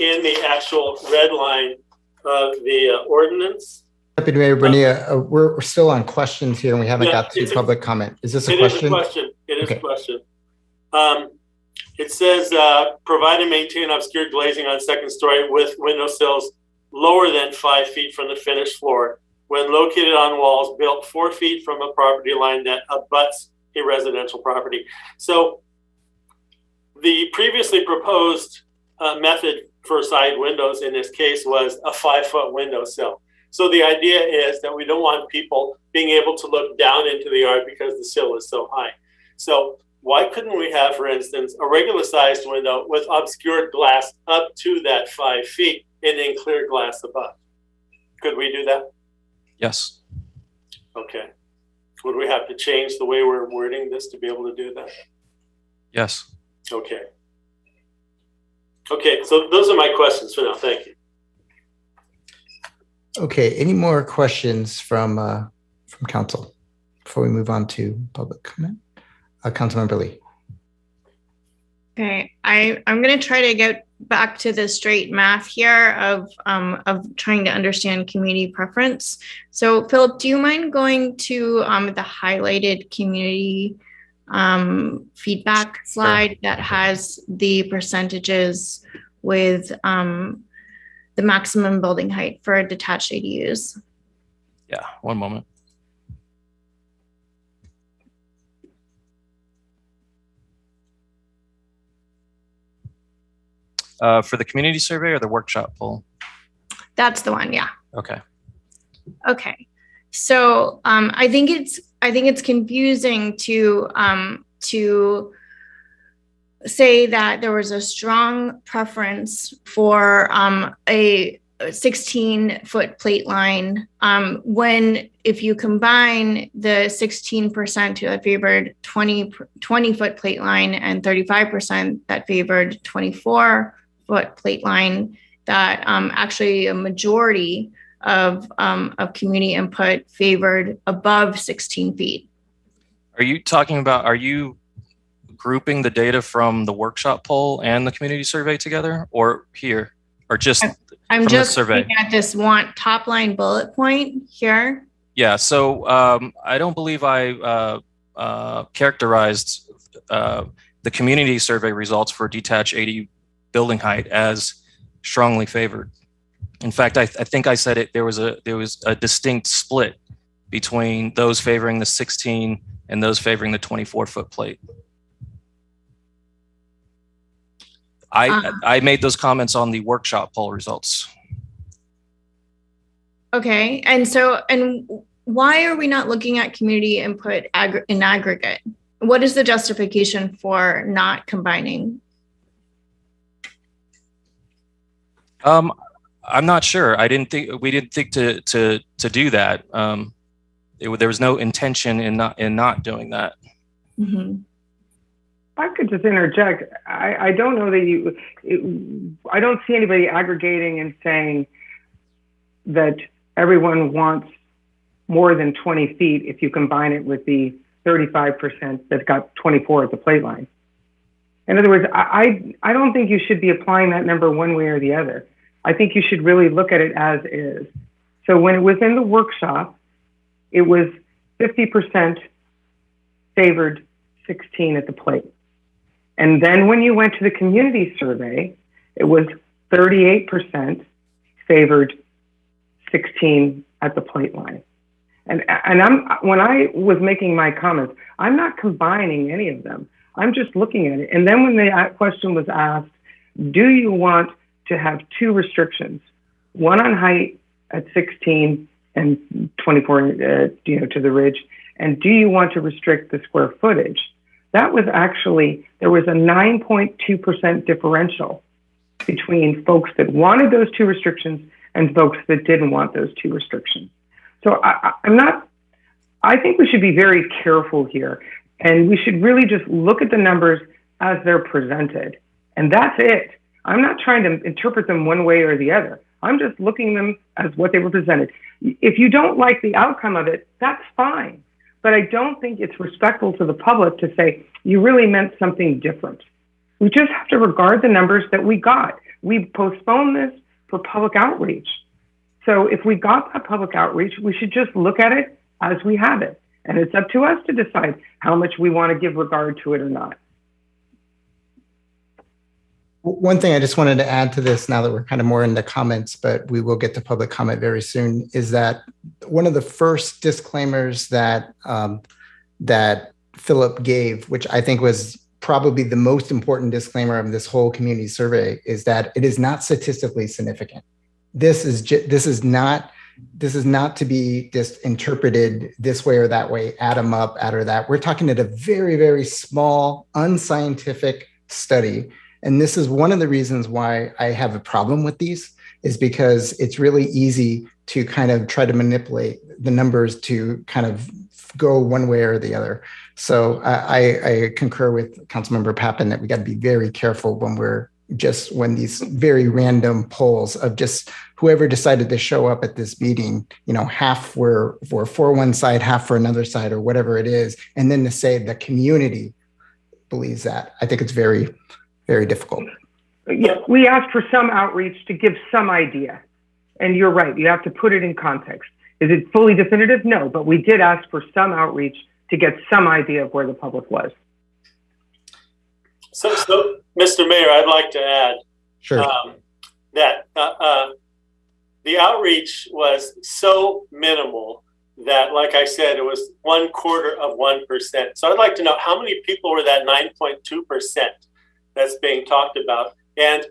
in the actual red line of the ordinance. Deputy Mayor Bonilla, we're still on questions here and we haven't got to public comment. Is this a question? It is a question. It says, provide and maintain obscured glazing on second story with window sills lower than 5 feet from the finished floor when located on walls built 4 feet from a property line that abuts a residential property. So the previously proposed method for side windows in this case was a 5-foot windowsill. So the idea is that we don't want people being able to look down into the yard because the sill is so high. So why couldn't we have, for instance, a regular sized window with obscured glass up to that 5 feet and then clear glass above? Could we do that? Yes. Okay. Would we have to change the way we're wording this to be able to do that? Yes. Okay. Okay, so those are my questions for now. Thank you. Okay, any more questions from council before we move on to public comment? Councilmember Lee. Okay, I'm going to try to get back to the straight math here of trying to understand community preference. So Philip, do you mind going to the highlighted community feedback slide that has the percentages with the maximum building height for detached ADUs? Yeah, one moment. For the community survey or the workshop poll? That's the one, yeah. Okay. Okay. So I think it's confusing to say that there was a strong preference for a 16-foot plate line when if you combine the 16% that favored 20-foot plate line and 35% that favored 24-foot plate line, that actually a majority of community input favored above 16 feet. Are you talking about, are you grouping the data from the workshop poll and the community survey together, or here, or just I'm from just the survey? looking at this top line bullet point here. Yeah, so I don't believe I characterized the community survey results for detached ADU building height as strongly favored. In fact, I think I said there was a distinct split between those favoring the 16 and those favoring the 24-foot plate. I made those comments on the workshop poll results. Okay, and why are we not looking at community input in aggregate? What is the justification for not combining? I'm not sure. We didn't think to do that. There was no intention in not doing that. Mm-hmm. I could just interject. I don't know that I don't see anybody aggregating and saying that everyone wants more than 20 feet if you combine it with the 35% that got 24 at the plate line. In other words, I don't think you should be applying that number one way or the other. I think you should really look at it as is. So when it was in the workshop, it was 50% favored 16 at the plate. And then when you went to the community survey, it was 38% favored 16 at the plate line. And when I was making my comments, I'm not combining any of them. I'm just looking at it. And then when the question was asked, do you want to have two restrictions, one on height at 16 and 24, to the ridge, and do you want to restrict the square footage? That was actually, there was a 9.2% differential between folks that wanted those two restrictions and folks that didn't want those two restrictions. So I think we should be very careful here, and we should really just look at the numbers as they're presented. And that's it. I'm not trying to interpret them one way or the other. I'm just looking at them as what they were presented. If you don't like the outcome of it, that's fine. But I don't think it's respectful to the public to say, you really meant something different. We just have to regard the numbers that we got. We postponed this for public outreach. So if we got that public outreach, we should just look at it as we have it. And it's up to us to decide how much we want to give regard to it or not. One thing I just wanted to add to this, now that we're kind of more into comments, but we will get to public comment very soon, is that one of the first disclaimers that that Philip gave, which I think was probably the most important disclaimer of this whole community survey, is that it is not statistically significant. This is not to be just interpreted this way or that way, add them up, add or that. We're talking at a very, very small, unscientific study. And this is one of the reasons why I have a problem with these, is because it's really easy to kind of try to manipulate the numbers to kind of go one way or the other. So I concur with Councilmember Pappen that we got to be very careful when these very random polls of just whoever decided to show up at this meeting, half were for one side, half for another side, or whatever it is. And then to say the community believes that, I think it's very, very difficult. Yeah, we asked for some outreach to give some idea. And you're right, you have to put it in context. Is it fully definitive? No, but we did ask for some outreach to get some idea of where the public was. So Mr. Mayor, I'd like to add that the outreach was so minimal that, like I said, it was 0.25%. So I'd like to know how many people were that 9.2% that's being talked about. And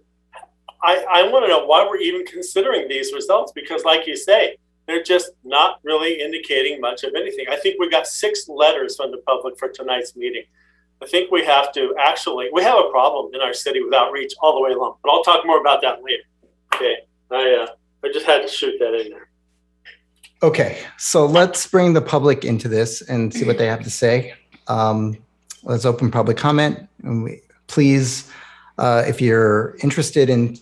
I want to know why we're even considering these results, because like you say, they're just not really indicating much of anything. I think we got 6 letters from the public for tonight's meeting. I think we have to we have a problem in our city with outreach all the way along, but I'll talk more about that later. Okay, I just had to shoot that in there. Okay, so let's bring the public into this and see what they have to say. Let's open public comment. And please, if you're interested in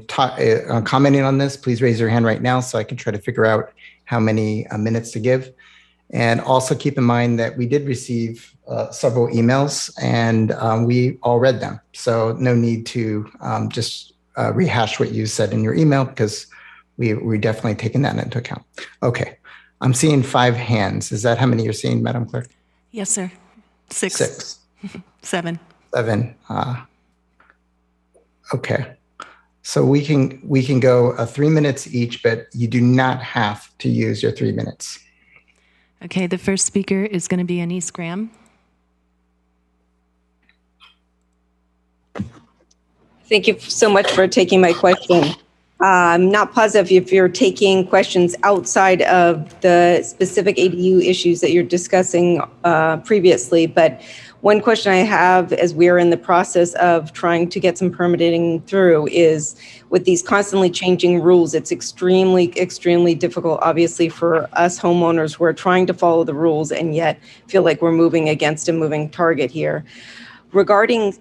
commenting on this, please raise your hand right now so I can try to figure out how many minutes to give. And also keep in mind that we did receive several emails and we all read them. So no need to just rehash what you said in your email, because we're definitely taking that into account. Okay, I'm seeing 5 hands. Is that how many you're seeing, Madam Clerk? Yes, sir. 6. 6. 7. 7. Okay. So we can go 3 minutes each, but you do not have to use your 3 minutes. Okay, the first speaker is going to be Anise Graham. Thank you so much for taking my question. I'm not positive if you're taking questions outside of the specific ADU issues that you're discussing previously, but one question I have as we're in the process of trying to get some permitting through is with these constantly changing rules, it's extremely, extremely difficult, obviously, for us homeowners who are trying to follow the rules and yet feel like we're moving against a moving target here. Regarding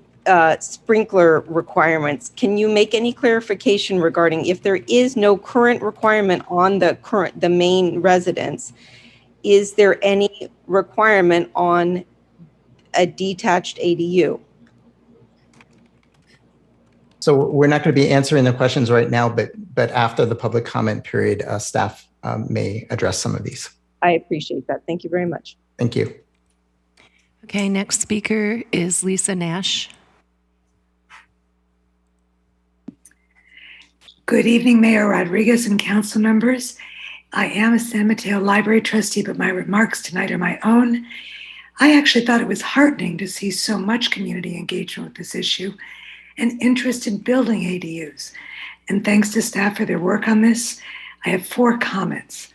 sprinkler requirements, can you make any clarification regarding if there is no current requirement on the main residence, is there any requirement on a detached ADU? So we're not going to be answering the questions right now, but after the public comment period, staff may address some of these. I appreciate that. Thank you very much. Thank you. Okay, next speaker is Lisa Nash. Good evening, Mayor Rodriguez and council members. I am a San Mateo Library trustee, but my remarks tonight are my own. I actually thought it was heartening to see so much community engagement with this issue and interest in building ADUs. And thanks to staff for their work on this, I have 4 comments.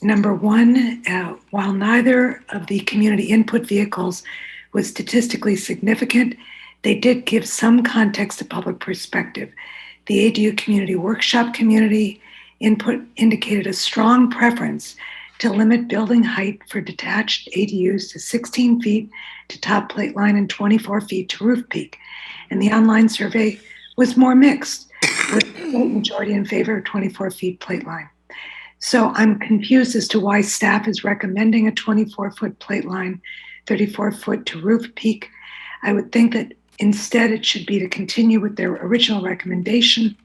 Number 1, while neither of the community input vehicles was statistically significant, they did give some context to public perspective. The ADU community workshop community input indicated a strong preference to limit building height for detached ADUs to 16 feet to top plate line and 24 feet to roof peak. And the online survey was more mixed, with a majority in favor of 24 feet plate line. So I'm confused as to why staff is recommending a 24-foot plate line, 34-foot to roof peak. I would think that instead it should be to continue with their original recommendation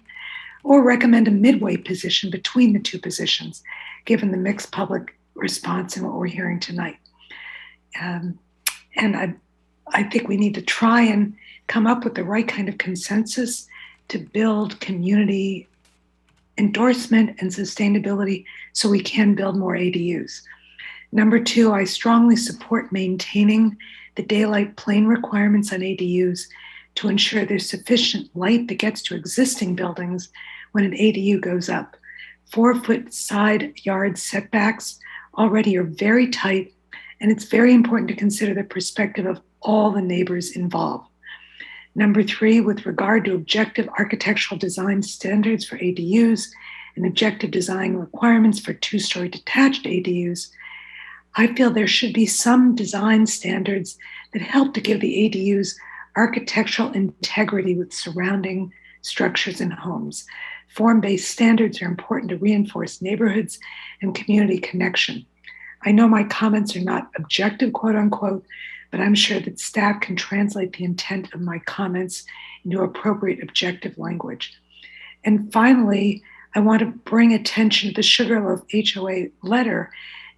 or recommend a midway position between the 2 positions, given the mixed public response and what we're hearing tonight. And I think we need to try and come up with the right kind of consensus to build community endorsement and sustainability so we can build more ADUs. Number 2, I strongly support maintaining the daylight plane requirements on ADUs to ensure there's sufficient light that gets to existing buildings when an ADU goes up. 4-foot side yard setbacks already are very tight, and it's very important to consider the perspective of all the neighbors involved. Number 3, with regard to objective architectural design standards for ADUs and objective design requirements for 2-story detached ADUs, I feel there should be some design standards that help to give the ADUs architectural integrity with surrounding structures and homes. Form-based standards are important to reinforce neighborhoods and community connection. I know my comments are not objective, quote unquote, but I'm sure that staff can translate the intent of my comments into appropriate objective language. And finally, I want to bring attention to the Sugarloaf HOA letter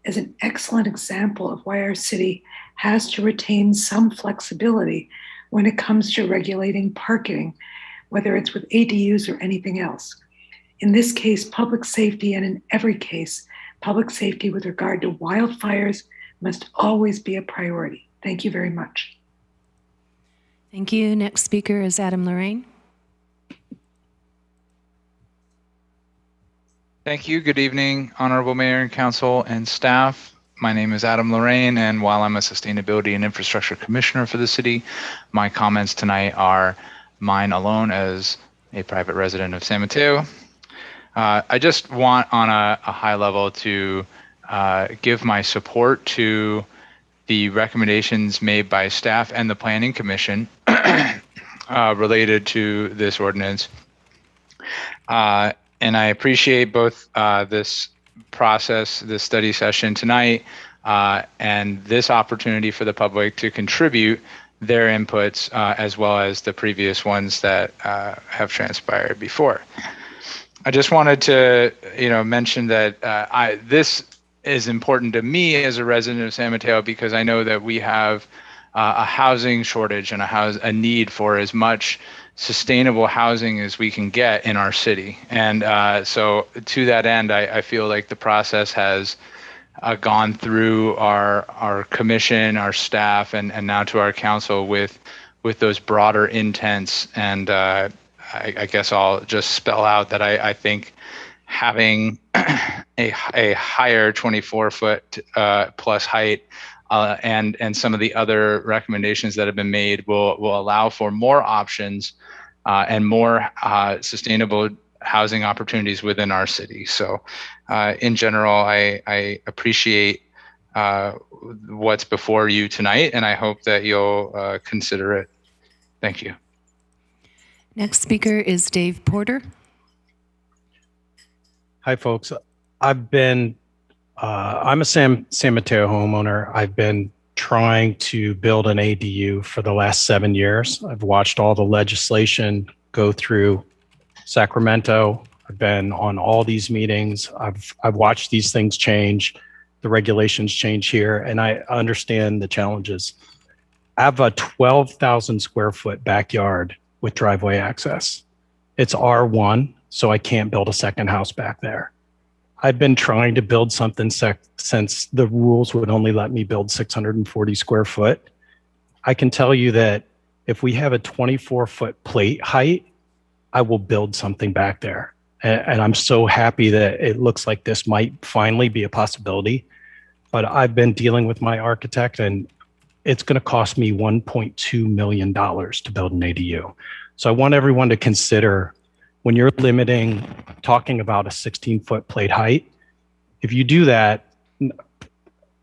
as an excellent example of why our city has to retain some flexibility when it comes to regulating parking, whether it's with ADUs or anything else. In this case, public safety, and in every case, public safety with regard to wildfires must always be a priority. Thank you very much. Thank you. Next speaker is Adam Lorraine. Thank you. Good evening, Honorable Mayor and Council and staff. My name is Adam Lorraine, and while I'm a Sustainability and Infrastructure Commissioner for the city, my comments tonight are mine alone as a private resident of San Mateo. I just want on a high level to give my support to the recommendations made by staff and the Planning Commission related to this ordinance. And I appreciate both this process, this study session tonight, and this opportunity for the public to contribute their inputs as well as the previous ones that have transpired before. I just wanted to, mention that this is important to me as a resident of San Mateo because I know that we have a housing shortage and a need for as much sustainable housing as we can get in our city. And so to that end, I feel like the process has gone through our commission, our staff, and now to our council with those broader intents. And I guess I'll just spell out that I think having a higher 24-foot plus height and some of the other recommendations that have been made will allow for more options and more sustainable housing opportunities within our city. So in general, I appreciate what's before you tonight, and I hope that you'll consider it. Thank you. Next speaker is Dave Porter. Hi, folks. I'm a San Mateo homeowner. I've been trying to build an ADU for the last 7 years. I've watched all the legislation go through Sacramento. I've been on all these meetings. I've watched these things change, the regulations change here, and I understand the challenges. I have a 12,000 square foot backyard with driveway access. It's R1, so I can't build a second house back there. I've been trying to build something since the rules would only let me build 640 square foot. I can tell you that if we have a 24-foot plate height, I will build something back there. And I'm so happy that it looks like this might finally be a possibility. But I've been dealing with my architect, and it's going to cost me $1.2 million to build an ADU. So I want everyone to consider, when you're talking about a 16-foot plate height, if you do that,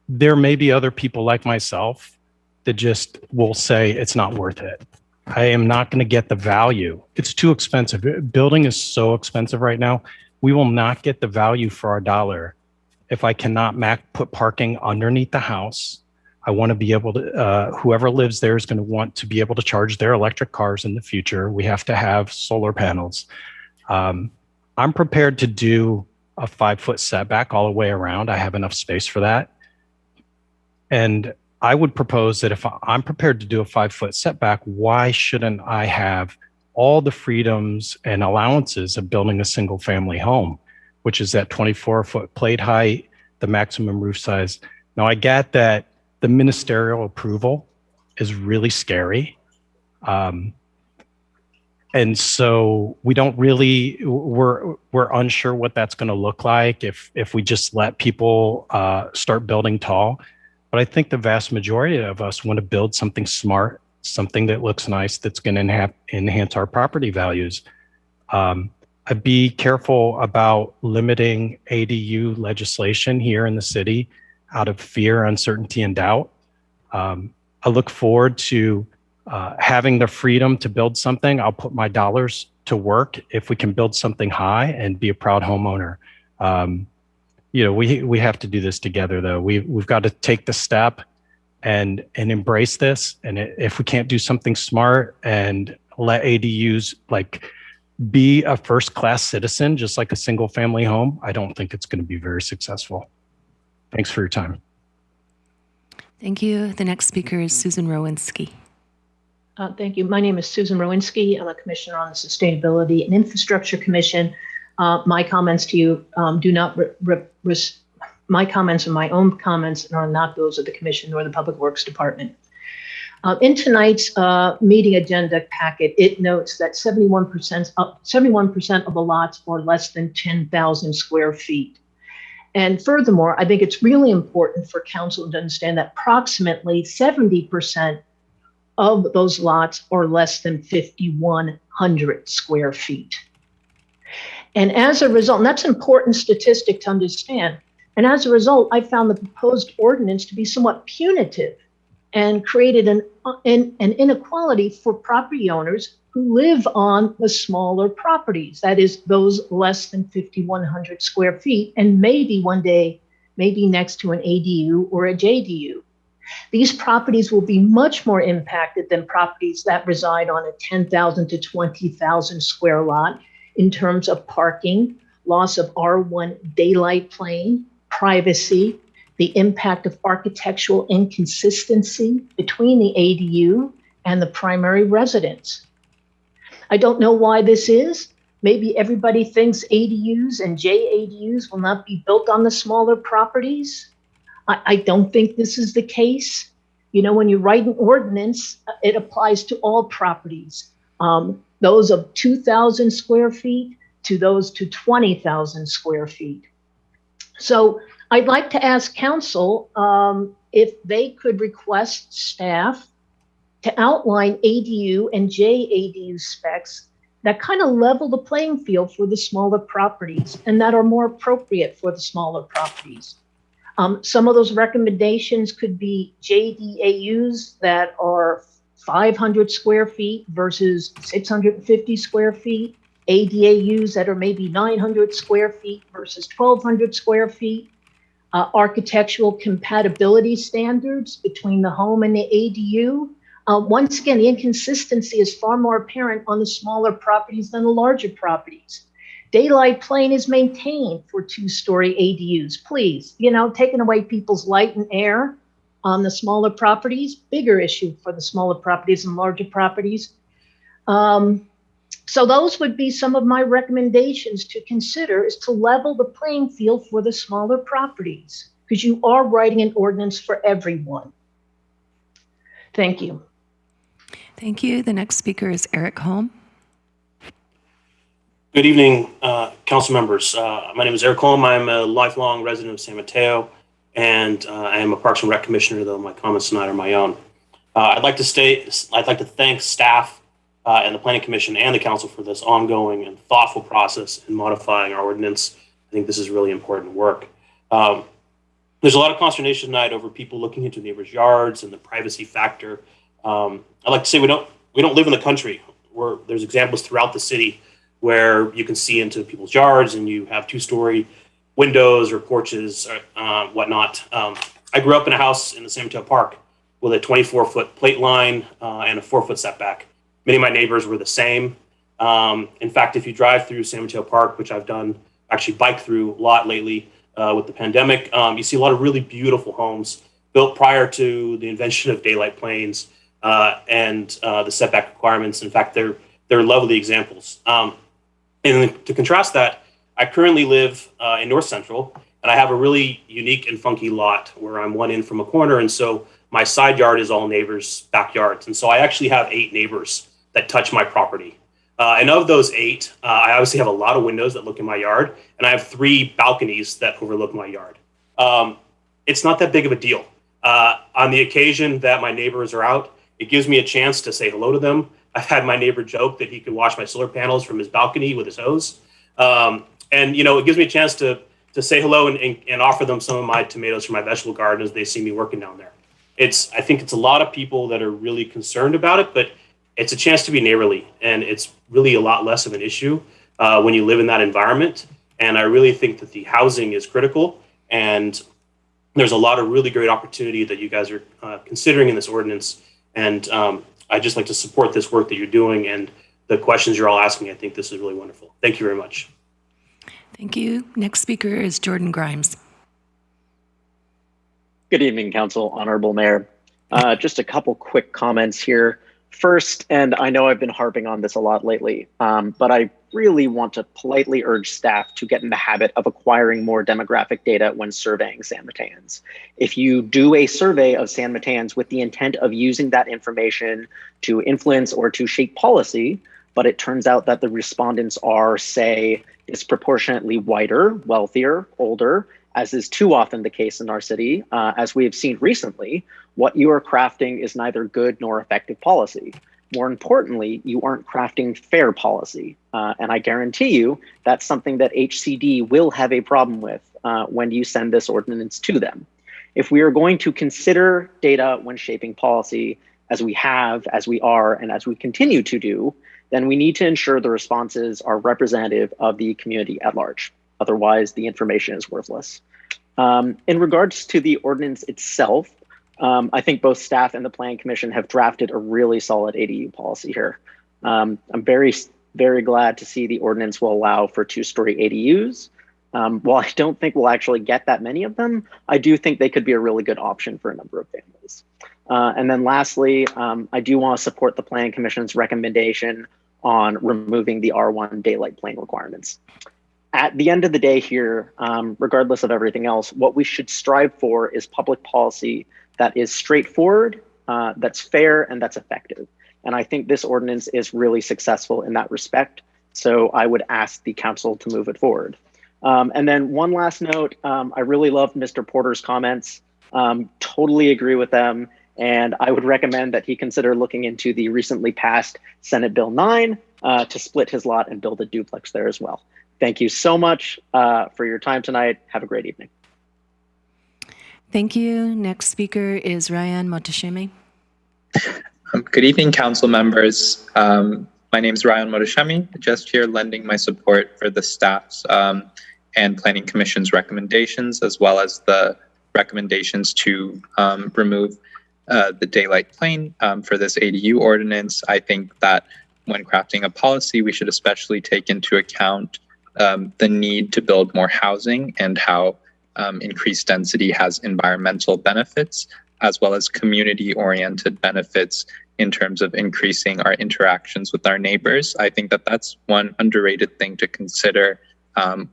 there may be other people like myself that just will say it's not worth it. I am not going to get the value. It's too expensive. Building is so expensive right now. We will not get the value for our dollar if I cannot put parking underneath the house. I want to be able to, whoever lives there is going to want to be able to charge their electric cars in the future. We have to have solar panels. I'm prepared to do a 5-foot setback all the way around. I have enough space for that. And I would propose that if I'm prepared to do a 5-foot setback, why shouldn't I have all the freedoms and allowances of building a single family home, which is that 24-foot plate height, the maximum roof size. Now I get that the ministerial approval is really scary. And so we don't really, we're unsure what that's going to look like if we just let people start building tall. But I think the vast majority of us want to build something smart, something that looks nice, that's going to enhance our property values. I'd be careful about limiting ADU legislation here in the city out of fear, uncertainty, and doubt. I look forward to having the freedom to build something. I'll put my dollars to work if we can build something high and be a proud homeowner. We have to do this together, though. We've got to take the step and embrace this. And if we can't do something smart and let ADUs like be a first-class citizen, just like a single-family home, I don't think it's going to be very successful. Thanks for your time. Thank you. The next speaker is Susan Rowinski. Thank you. My name is Susan Rowinski. I'm a commissioner on the Sustainability and Infrastructure Commission. My comments to you my comments are my own comments and are not those of the commission nor the Public Works Department. In tonight's meeting agenda packet, it notes that 71% of the lots are less than 10,000 square feet. And furthermore, I think it's really important for council to understand that approximately 70% of those lots are less than 5,100 square feet. And as a result, and that's an important statistic to understand, and as a result, I found the proposed ordinance to be somewhat punitive and created an inequality for property owners who live on the smaller properties, that is, those less than 5,100 square feet, and maybe one day, maybe next to an ADU or a JDU. These properties will be much more impacted than properties that reside on a 10,000 to 20,000 square lot in terms of parking, loss of R1 daylight plane, privacy, the impact of architectural inconsistency between the ADU and the primary residence. I don't know why this is. Maybe everybody thinks ADUs and JADUs will not be built on the smaller properties. I don't think this is the case. You know, when you write an ordinance, it applies to all properties, those of 2,000 square feet to those to 20,000 square feet. So I'd like to ask council if they could request staff to outline ADU and JADU specs that kind of level the playing field for the smaller properties and that are more appropriate for the smaller properties. Some of those recommendations could be JDAUs that are 500 square feet versus 650 square feet, ADAUs that are maybe 900 square feet versus 1,200 square feet, architectural compatibility standards between the home and the ADU. Once again, the inconsistency is far more apparent on the smaller properties than the larger properties. Daylight plane is maintained for 2-story ADUs. Please, you know, taking away people's light and air on the smaller properties, bigger issue for the smaller properties and larger properties. So those would be some of my recommendations to consider, is to level the playing field for the smaller properties, because you are writing an ordinance for everyone. Thank you. Thank you. The next speaker is Eric Holm. Good evening, council members. My name is Eric Holm. I'm a lifelong resident of San Mateo, and I am a Parks and Rec commissioner, though my comments tonight are my own. I'd like to thank staff and the Planning Commission and the council for this ongoing and thoughtful process in modifying our ordinance. I think this is really important work. There's a lot of consternation tonight over people looking into neighbors' yards and the privacy factor. I'd like to say we don't live in the country where there's examples throughout the city where you can see into people's yards and you have 2-story windows or porches or whatnot. I grew up in a house in the San Mateo Park with a 24-foot plate line and a 4-foot setback. Many of my neighbors were the same. In fact, if you drive through San Mateo Park, which I've done, actually biked through a lot lately with the pandemic, you see a lot of really beautiful homes built prior to the invention of daylight planes and the setback requirements. In fact, they're lovely examples. And to contrast that, I currently live in North Central, and I have a really unique and funky lot where I'm one in from a corner, and so my side yard is all neighbors' backyards. And so I actually have 8 neighbors that touch my property. And of those 8, I obviously have a lot of windows that look in my yard, and I have 3 balconies that overlook my yard. It's not that big of a deal. On the occasion that my neighbors are out, it gives me a chance to say hello to them. I've had my neighbor joke that he could wash my solar panels from his balcony with his hose. And, you know, it gives me a chance to say hello and offer them some of my tomatoes from my vegetable garden as they see me working down there. I think it's a lot of people that are really concerned about it, but it's a chance to be neighborly, and it's really a lot less of an issue when you live in that environment. And I really think that the housing is critical, and there's a lot of really great opportunity that you guys are considering in this ordinance. And I'd just like to support this work that you're doing and the questions you're all asking. I think this is really wonderful. Thank you very much. Thank you. Next speaker is Jordan Grimes. Good evening, Council, Honorable Mayor. Just a couple quick comments here. First, and I know I've been harping on this a lot lately, but I really want to politely urge staff to get in the habit of acquiring more demographic data when surveying San Mateans. If you do a survey of San Mateans with the intent of using that information to influence or to shape policy, but it turns out that the respondents are, say, disproportionately whiter, wealthier, older, as is too often the case in our city, as we have seen recently, what you are crafting is neither good nor effective policy. More importantly, you aren't crafting fair policy. And I guarantee you that's something that HCD will have a problem with when you send this ordinance to them. If we are going to consider data when shaping policy, as we have, as we are, and as we continue to do, then we need to ensure the responses are representative of the community at large. Otherwise, the information is worthless. In regards to the ordinance itself, I think both staff and the Planning Commission have drafted a really solid ADU policy here. I'm very, very glad to see the ordinance will allow for two-story ADUs. While I don't think we'll actually get that many of them, I do think they could be a really good option for a number of families. And then lastly, I do want to support the Planning Commission's recommendation on removing the R1 daylight plane requirements. At the end of the day here, regardless of everything else, what we should strive for is public policy that is straightforward, that's fair, and that's effective. And I think this ordinance is really successful in that respect. So I would ask the council to move it forward. And then one last note, I really loved Mr. Porter's comments. Totally agree with them. And I would recommend that he consider looking into the recently passed Senate Bill 9 to split his lot and build a duplex there as well. Thank you so much for your time tonight. Have a great evening. Thank you. Next speaker is Ryan Motoshimi. Good evening, council members. My name is Ryan Motoshimi, just here lending my support for the staff's and Planning Commission's recommendations, as well as the recommendations to remove the daylight plane for this ADU ordinance. I think that when crafting a policy, we should especially take into account the need to build more housing and how increased density has environmental benefits, as well as community-oriented benefits in terms of increasing our interactions with our neighbors. I think that that's one underrated thing to consider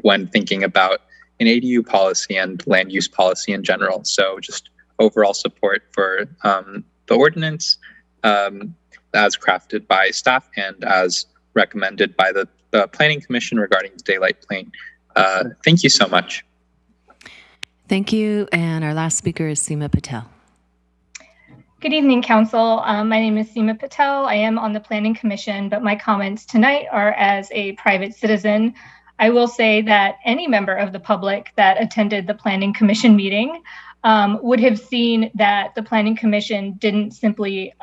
when thinking about an ADU policy and land use policy in general. So just overall support for the ordinance as crafted by staff and as recommended by the Planning Commission regarding the daylight plane. Thank you so much. Thank you. And our last speaker is Seema Patel. Good evening, Council. My name is Seema Patel. I am on the Planning Commission, but my comments tonight are as a private citizen. I will say that any member of the public that attended the Planning Commission meeting would have seen that the Planning Commission didn't simply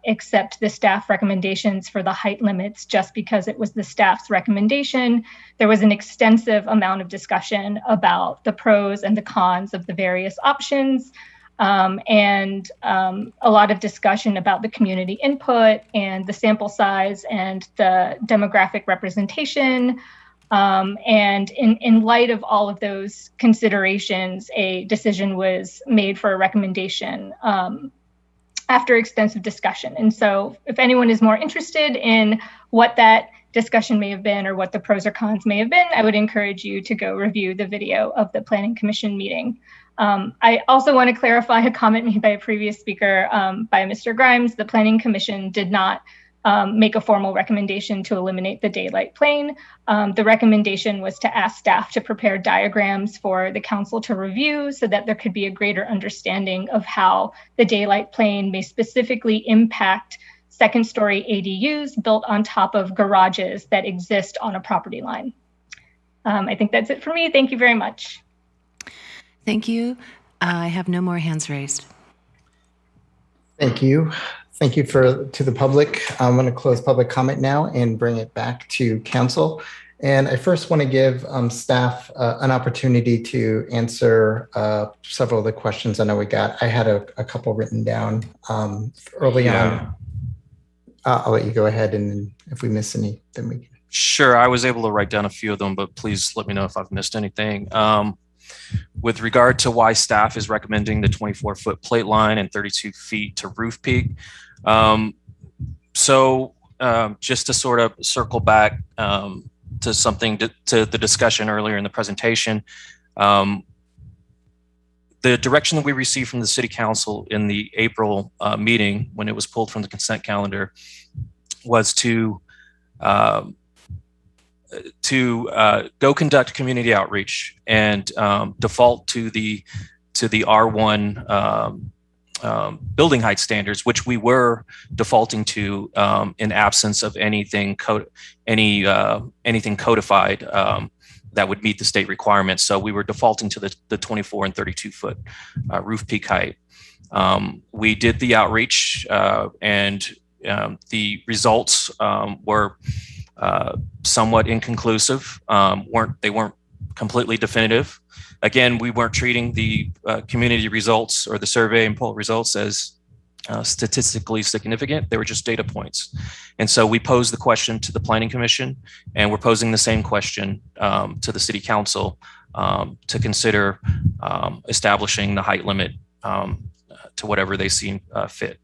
accept the staff recommendations for the height limits just because it was the staff's recommendation. There was an extensive amount of discussion about the pros and the cons of the various options, and a lot of discussion about the community input and the sample size and the demographic representation. And in light of all of those considerations, a decision was made for a recommendation after extensive discussion. And so if anyone is more interested in what that discussion may have been or what the pros or cons may have been, I would encourage you to go review the video of the Planning Commission meeting. I also want to clarify a comment made by a previous speaker by Mr. Grimes. The Planning Commission did not make a formal recommendation to eliminate the daylight plane. The recommendation was to ask staff to prepare diagrams for the council to review so that there could be a greater understanding of how the daylight plane may specifically impact second-story ADUs built on top of garages that exist on a property line. I think that's it for me. Thank you very much. Thank you. I have no more hands raised. Thank you. Thank you to the public. I'm going to close public comment now and bring it back to council. And I first want to give staff an opportunity to answer several of the questions I know we got. I had a couple written down early on. I'll let you go ahead, and then if we miss any, then we can. Sure, I was able to write down a few of them, but please let me know if I've missed anything. With regard to why staff is recommending the 24-foot plate line and 32 feet to roof peak. Just to sort of circle back to something to the discussion earlier in the presentation, the direction that we received from the City Council in the April meeting when it was pulled from the consent calendar was to go conduct community outreach and default to the R1 building height standards, which we were defaulting to in absence of anything codified that would meet the state requirements. So we were defaulting to the 24 and 32 foot roof peak height. We did the outreach and the results were somewhat inconclusive. They weren't completely definitive. Again, we weren't treating the community results or the survey and poll results as statistically significant. They were just data points. And so we posed the question to the Planning Commission, and we're posing the same question to the City Council to consider establishing the height limit to whatever they seem fit.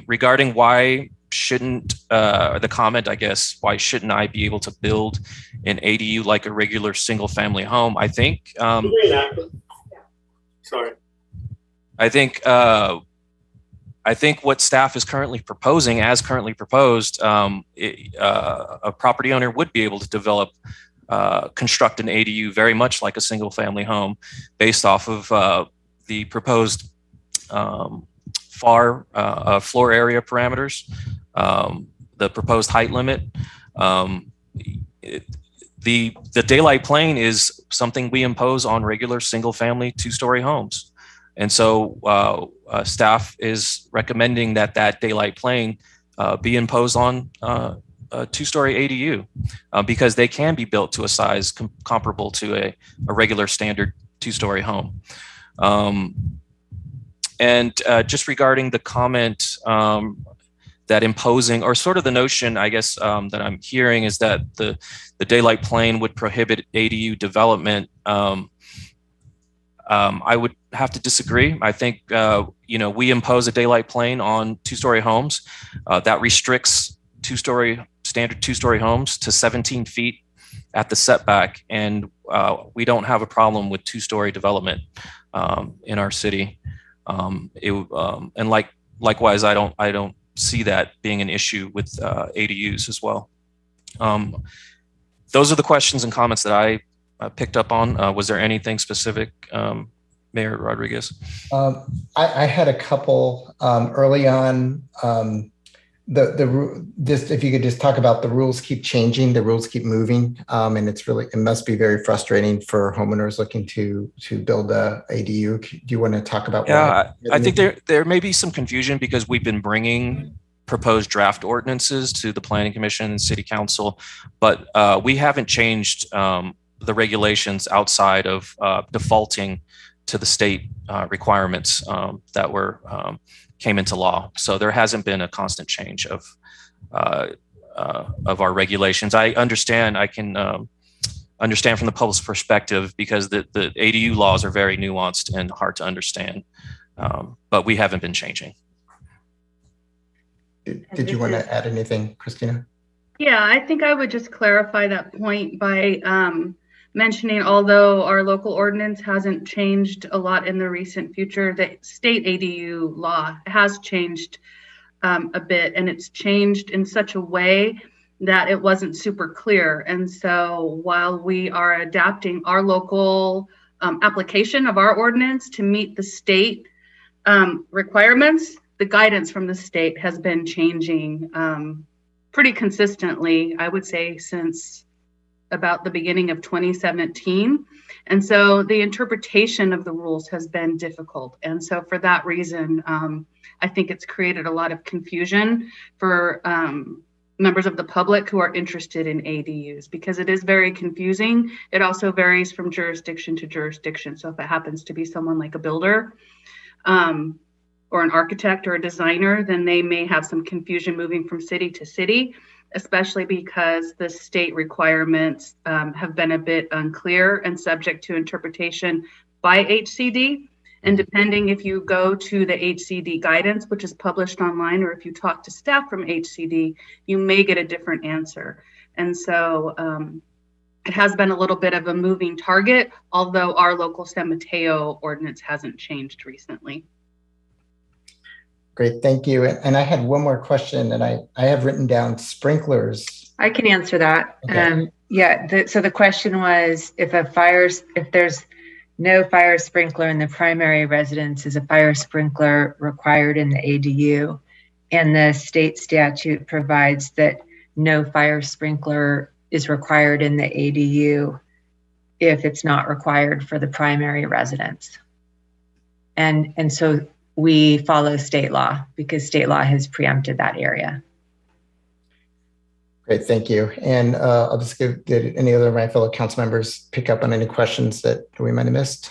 Regarding why shouldn't, the comment, I guess, why shouldn't I be able to build an ADU like a regular single family home? I think, Sorry. I think what staff is currently proposing, as currently proposed, a property owner would be able to develop, construct an ADU very much like a single family home based off of the proposed floor area parameters, the proposed height limit. The daylight plane is something we impose on regular single family 2-story homes. And so staff is recommending that daylight plane be imposed on a 2-story ADU because they can be built to a size comparable to a regular standard 2-story home. And just regarding the comment that imposing, or sort of the notion, I guess, that I'm hearing is that the daylight plane would prohibit ADU development. I would have to disagree. I think, we impose a daylight plane on 2-story homes that restricts standard 2-story homes to 17 feet at the setback. And we don't have a problem with 2-story development in our city. And likewise, I don't see that being an issue with ADUs as well. Those are the questions and comments that I picked up on. Was there anything specific, Mayor Rodriguez? I had a couple early on. If you could just talk about the rules keep changing, the rules keep moving, and it must be very frustrating for homeowners looking to build a ADU. Do you want to talk about? Yeah, I think there may be some confusion because we've been bringing proposed draft ordinances to the Planning Commission and City Council, but we haven't changed the regulations outside of defaulting to the state requirements that came into law. So there hasn't been a constant change of our regulations. I can understand from the public's perspective because the ADU laws are very nuanced and hard to understand, but we haven't been changing. Did you want to add anything, Christina? Yeah, I think I would just clarify that point by mentioning, although our local ordinance hasn't changed a lot in the recent future, the state ADU law has changed a bit, and it's changed in such a way that it wasn't super clear. And so while we are adapting our local application of our ordinance to meet the state requirements, the guidance from the state has been changing pretty consistently, I would say, since about the beginning of 2017. And so the interpretation of the rules has been difficult. And so for that reason, I think it's created a lot of confusion for members of the public who are interested in ADUs, because it is very confusing. It also varies from jurisdiction to jurisdiction. So if it happens to be someone like a builder or an architect or a designer, then they may have some confusion moving from city to city, especially because the state requirements have been a bit unclear and subject to interpretation by HCD. And depending if you go to the HCD guidance, which is published online, or if you talk to staff from HCD, you may get a different answer. And so it has been a little bit of a moving target, although our local San Mateo ordinance hasn't changed recently. Great, thank you. And I had one more question, and I have written down sprinklers. I can answer that. Okay. So the question was, if there's no fire sprinkler in the primary residence, is a fire sprinkler required in the ADU? And the state statute provides that no fire sprinkler is required in the ADU if it's not required for the primary residence. And so we follow state law because state law has preempted that area. Great, thank you. And I'll just did any other of my fellow council members pick up on any questions that we might have missed?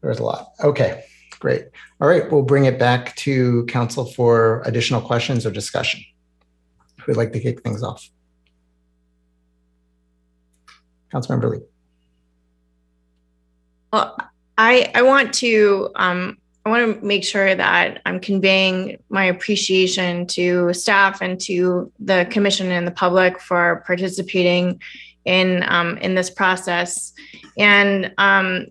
There's a lot. Okay, great. All right, we'll bring it back to council for additional questions or discussion. Who'd like to kick things off? Councilmember Lee. Well, I want to make sure that I'm conveying my appreciation to staff and to the commission and the public for participating in this process. And while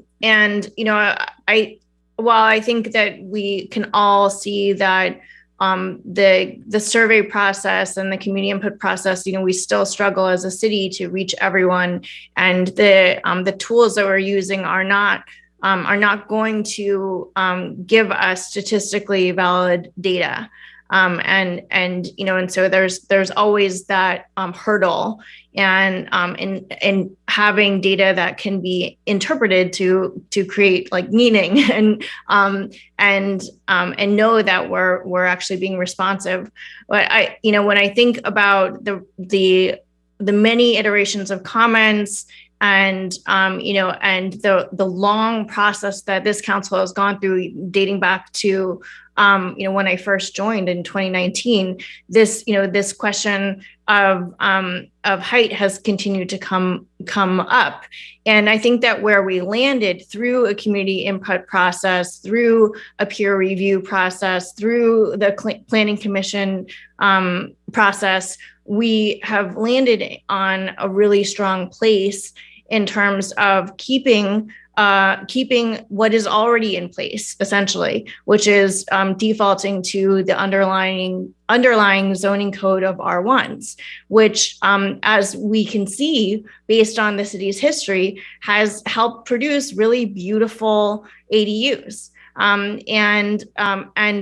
I think that we can all see that the survey process and the community input process, we still struggle as a city to reach everyone, and the tools that we're using are not going to give us statistically valid data. And so there's always that hurdle, and having data that can be interpreted to create like meaning and know that we're actually being responsive. But when I think about the many iterations of comments and the long process that this council has gone through, dating back to when I first joined in 2019, this question of height has continued to come up. And I think that where we landed through a community input process, through a peer review process, through the planning commission process, we have landed on a really strong place in terms of keeping what is already in place, essentially, which is defaulting to the underlying zoning code of R1s, which, as we can see, based on the city's history, has helped produce really beautiful ADUs. And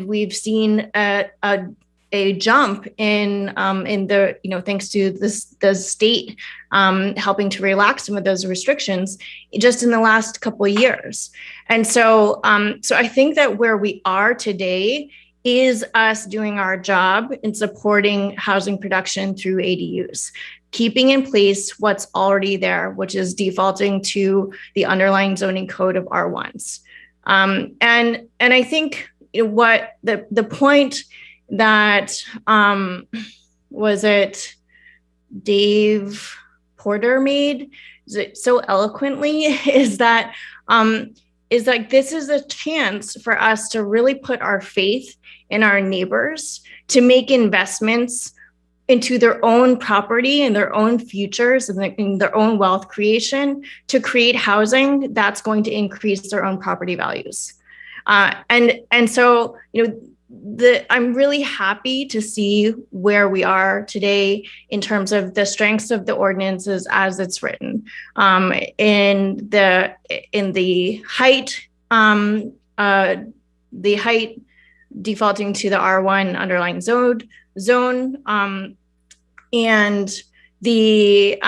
we've seen a jump in the, thanks to the state helping to relax some of those restrictions just in the last couple of years. And so I think that where we are today is us doing our job in supporting housing production through ADUs, keeping in place what's already there, which is defaulting to the underlying zoning code of R1s. And I think what the point that was it Dave Porter made so eloquently is that this is a chance for us to really put our faith in our neighbors to make investments into their own property and their own futures and in their own wealth creation to create housing that's going to increase their own property values. And so, I'm really happy to see where we are today in terms of the strengths of the ordinances as it's written. In the height defaulting to the R1 underlying zone, and the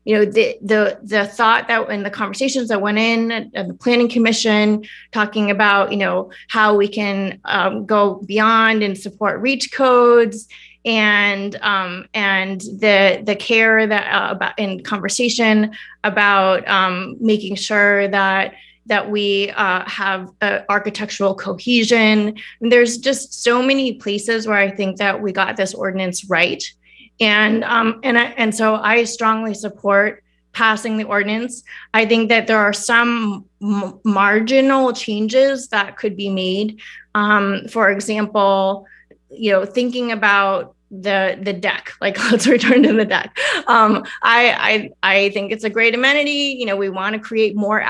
the thought that in the conversations that went in at the Planning Commission, talking about, how we can go beyond and support reach codes and the care that about in conversation about making sure that we have architectural cohesion. And there's just so many places where I think that we got this ordinance right. And so I strongly support passing the ordinance. I think that there are some marginal changes that could be made. For example, thinking about the deck, like let's return to the deck. I think it's a great amenity. We want to create more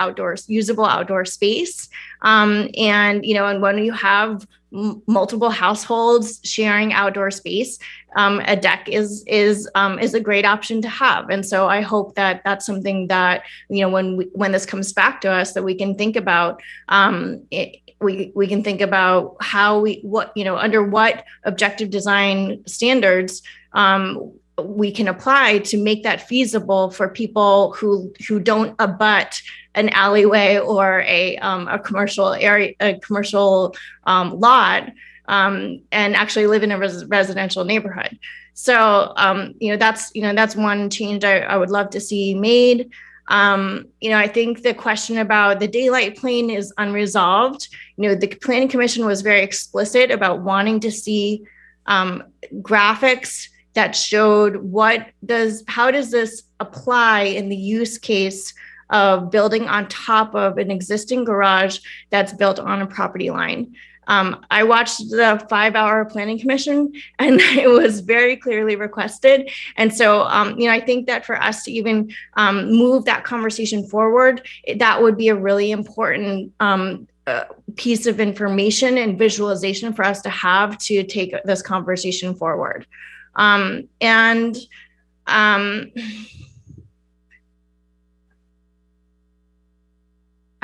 usable outdoor space. And when you have multiple households sharing outdoor space, a deck is a great option to have. And so I hope that that's something that, when this comes back to us, that we can think about, we can think about how under what objective design standards we can apply to make that feasible for people who don't abut an alleyway or a commercial area, a commercial lot, and actually live in a residential neighborhood. So that's one change I would love to see made. I think the question about the daylight plane is unresolved. The Planning Commission was very explicit about wanting to see graphics that showed how does this apply in the use case of building on top of an existing garage that's built on a property line. I watched the 5-hour Planning Commission, and it was very clearly requested. And so, I think that for us to even move that conversation forward, that would be a really important piece of information and visualization for us to have to take this conversation forward. I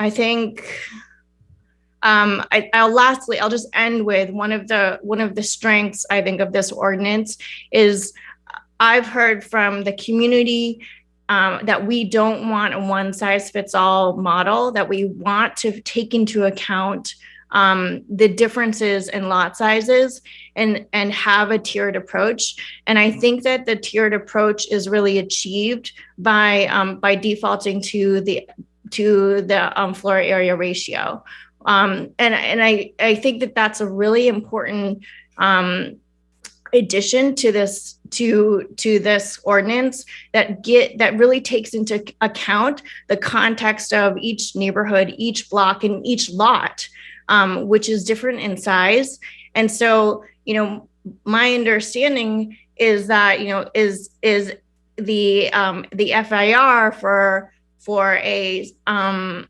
think I'll just end with one of the strengths I think of this ordinance is I've heard from the community that we don't want a one-size-fits-all model, that we want to take into account the differences in lot sizes and have a tiered approach. And I think that the tiered approach is really achieved by defaulting to the floor area ratio. And I think that that's a really important addition to this this ordinance that really takes into account the context of each neighborhood, each block, and each lot, which is different in size. And so, my understanding is that is the FIR for an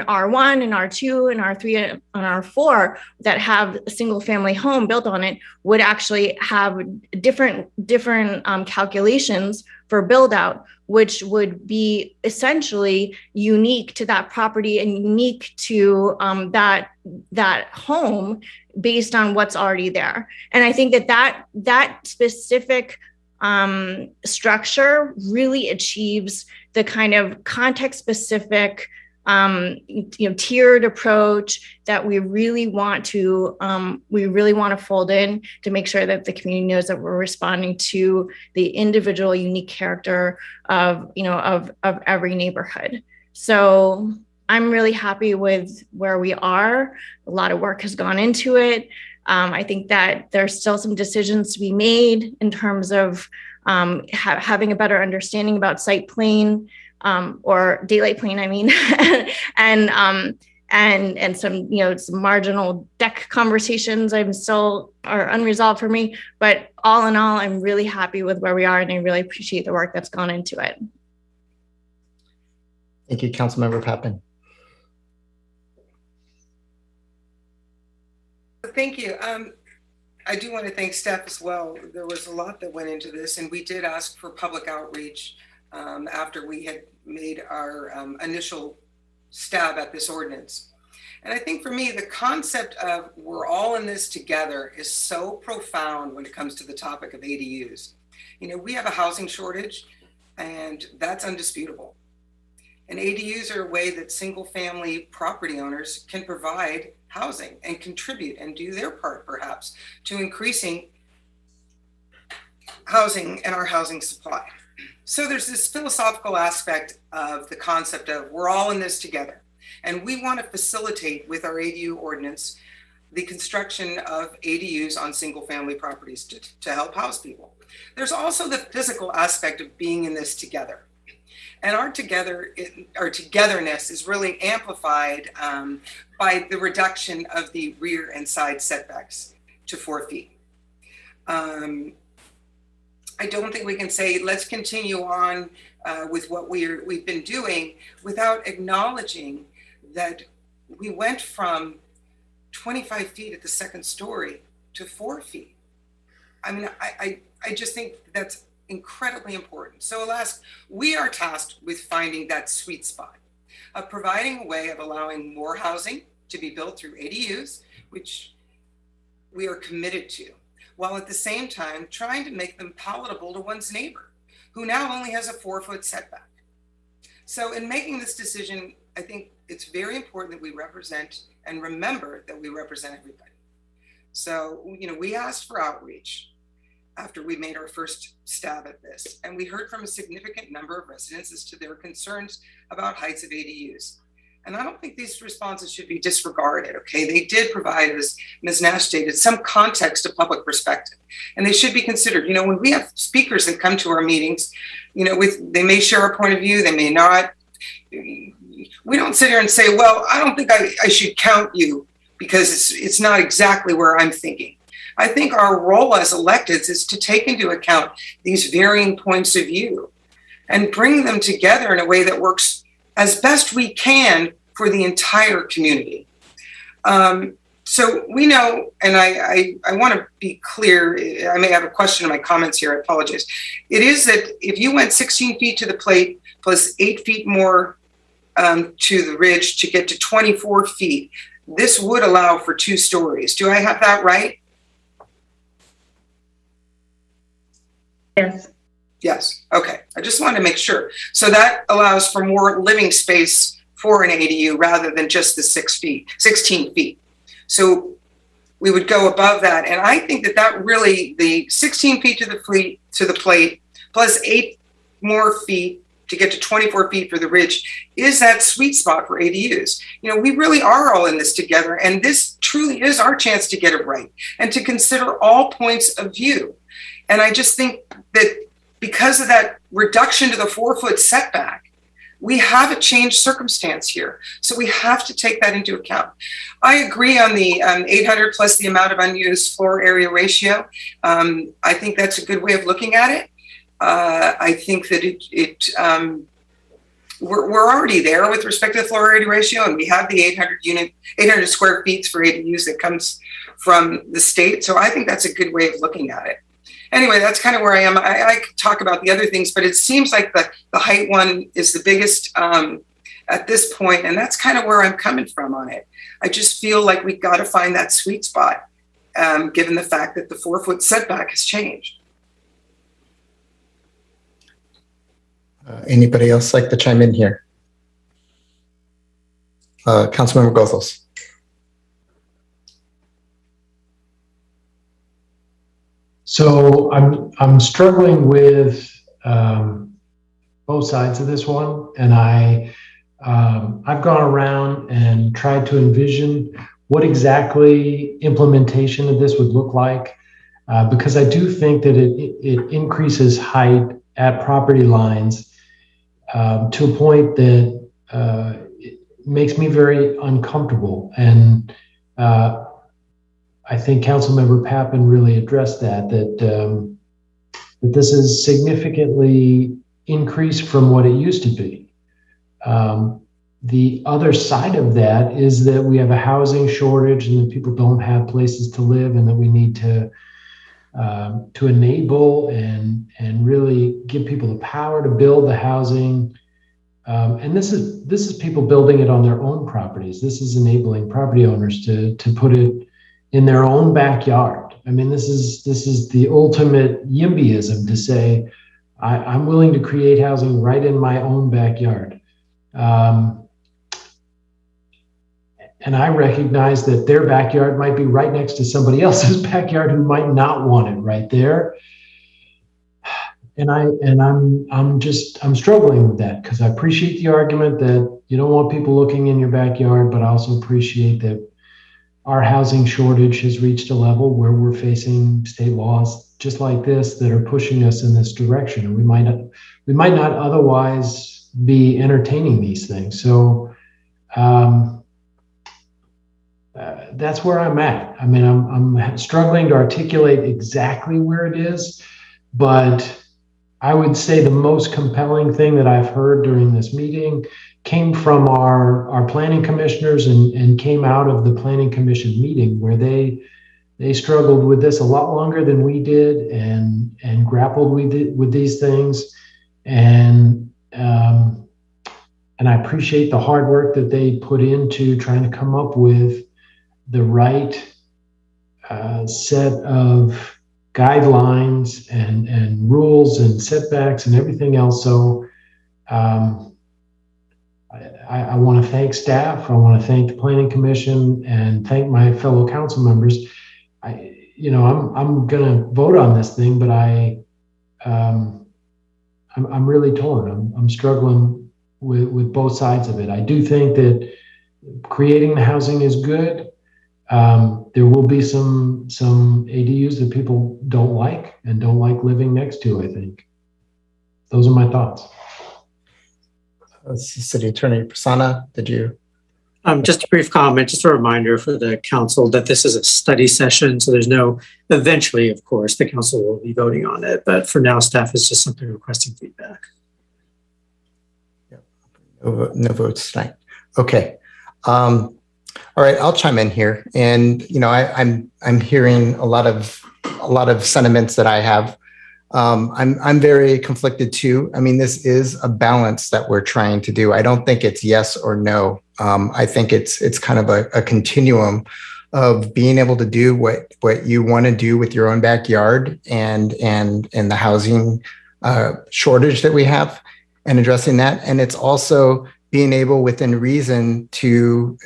R1 and R2 and R3 and R4 that have a single family home built on it would actually have different calculations for build out, which would be essentially unique to that property and unique to that home based on what's already there. And I think that specific structure really achieves the kind of context specific tiered approach that we really want to fold in to make sure that the community knows that we're responding to the individual unique character of every neighborhood. So I'm really happy with where we are. A lot of work has gone into it. I think that there's still some decisions to be made in terms of having a better understanding about site plane, or daylight plane, I mean, and some, some marginal deck conversations are unresolved for me. But all in all, I'm really happy with where we are, and I really appreciate the work that's gone into it. Thank you, Councilmember Pappen. Thank you. I do want to thank staff as well. There was a lot that went into this, and we did ask for public outreach after we had made our initial stab at this ordinance. And I think for me, the concept of we're all in this together is so profound when it comes to the topic of ADUs. We have a housing shortage. and that's undisputable. And ADUs are a way that single-family property owners can provide housing and contribute and do their part, perhaps, to increasing housing and our housing supply. So there's this philosophical aspect of the concept of we're all in this together. And we want to facilitate with our ADU ordinance the construction of ADUs on single-family properties to help house people. There's also the physical aspect of being in this together. And our togetherness is really amplified by the reduction of the rear and side setbacks to 4 feet. I don't think we can say, let's continue on with what we've been doing without acknowledging that we went from 25 feet at the second story to 4 feet. I mean, I just think that's incredibly important. So alas, we are tasked with finding that sweet spot of providing a way of allowing more housing to be built through ADUs, which we are committed to, while at the same time trying to make them palatable to one's neighbor, who now only has a 4-foot setback. So in making this decision, I think it's very important that we represent and remember that we represent everybody. So, we asked for outreach after we made our first stab at this, and we heard from a significant number of residents as to their concerns about heights of ADUs. And I don't think these responses should be disregarded, okay? They did provide, as Ms. Nash stated, some context to public perspective, and they should be considered. When we have speakers that come to our meetings, they may share a point of view, they may not. We don't sit here and say, well, I don't think I should count you because it's not exactly where I'm thinking. I think our role as electeds is to take into account these varying points of view and bring them together in a way that works as best we can for the entire community. So we know, and I want to be clear, I may have a question in my comments here, I apologize. It is that if you went 16 feet to the plate plus 8 feet more to the ridge to get to 24 feet, this would allow for 2 stories. Do I have that right? Yes. Yes. Okay. I just wanted to make sure. So that allows for more living space for an ADU rather than just the 16 feet. So we would go above that. And I think that really, the 16 feet to the plate plus 8 more feet to get to 24 feet for the ridge is that sweet spot for ADUs. We really are all in this together, and this truly is our chance to get it right and to consider all points of view. And I just think that because of that reduction to the 4-foot setback, we have a changed circumstance here. So we have to take that into account. I agree on the 800 plus the amount of unused floor area ratio. I think that's a good way of looking at it. I think that we're already there with respect to the floor area ratio, and we have the 800 square feet for ADUs that comes from the state. So I think that's a good way of looking at it. Anyway, that's kind of where I am. I could talk about the other things, but it seems like the height one is the biggest at this point, and that's kind of where I'm coming from on it. I just feel like we've got to find that sweet spot, given the fact that the 4-foot setback has changed. Anybody else like to chime in here? Councilmember Gozos. So I'm struggling with both sides of this one, and I've gone around and tried to envision what exactly implementation of this would look like, because I do think that it increases height at property lines to a point that it makes me very uncomfortable. And I think Councilmember Pappen really addressed that this is significantly increased from what it used to be. The other side of that is that we have a housing shortage and that people don't have places to live, and that we need to enable and really give people the power to build the housing. And this is people building it on their own properties. This is enabling property owners to put it in their own backyard. I mean, this is the ultimate YIMBYism to say, I'm willing to create housing right in my own backyard. And I recognize that their backyard might be right next to somebody else's backyard who might not want it right there. And I'm struggling with that, because I appreciate the argument that you don't want people looking in your backyard, but I also appreciate that our housing shortage has reached a level where we're facing state laws just like this that are pushing us in this direction, and we might not otherwise be entertaining these things. So that's where I'm at. I mean, I'm struggling to articulate exactly where it is, but I would say the most compelling thing that I've heard during this meeting came from our planning commissioners and came out of the planning commission meeting, where they struggled with this a lot longer than we did and grappled with these things. And I appreciate the hard work that they put into trying to come up with the right set of guidelines and rules and setbacks and everything else. So I want to thank staff. I want to thank the Planning Commission and thank my fellow council members. I'm going to vote on this thing, but I'm really torn. I'm struggling with both sides of it. I do think that creating the housing is good. There will be some ADUs that people don't like and don't like living next to, I think. Those are my thoughts. City Attorney Prasanna, did you? Just a brief comment, just a reminder for the council that this is a study session, so eventually, of course, the council will be voting on it, but for now, staff is just simply requesting feedback. No votes tonight. Okay. All right, I'll chime in here. And, I'm hearing a lot of sentiments that I have. I'm very conflicted too. I mean, this is a balance that we're trying to do. I don't think it's yes or no. I think it's kind of a continuum of being able to do what you want to do with your own backyard and the housing shortage that we have and addressing that. And it's also being able within reason to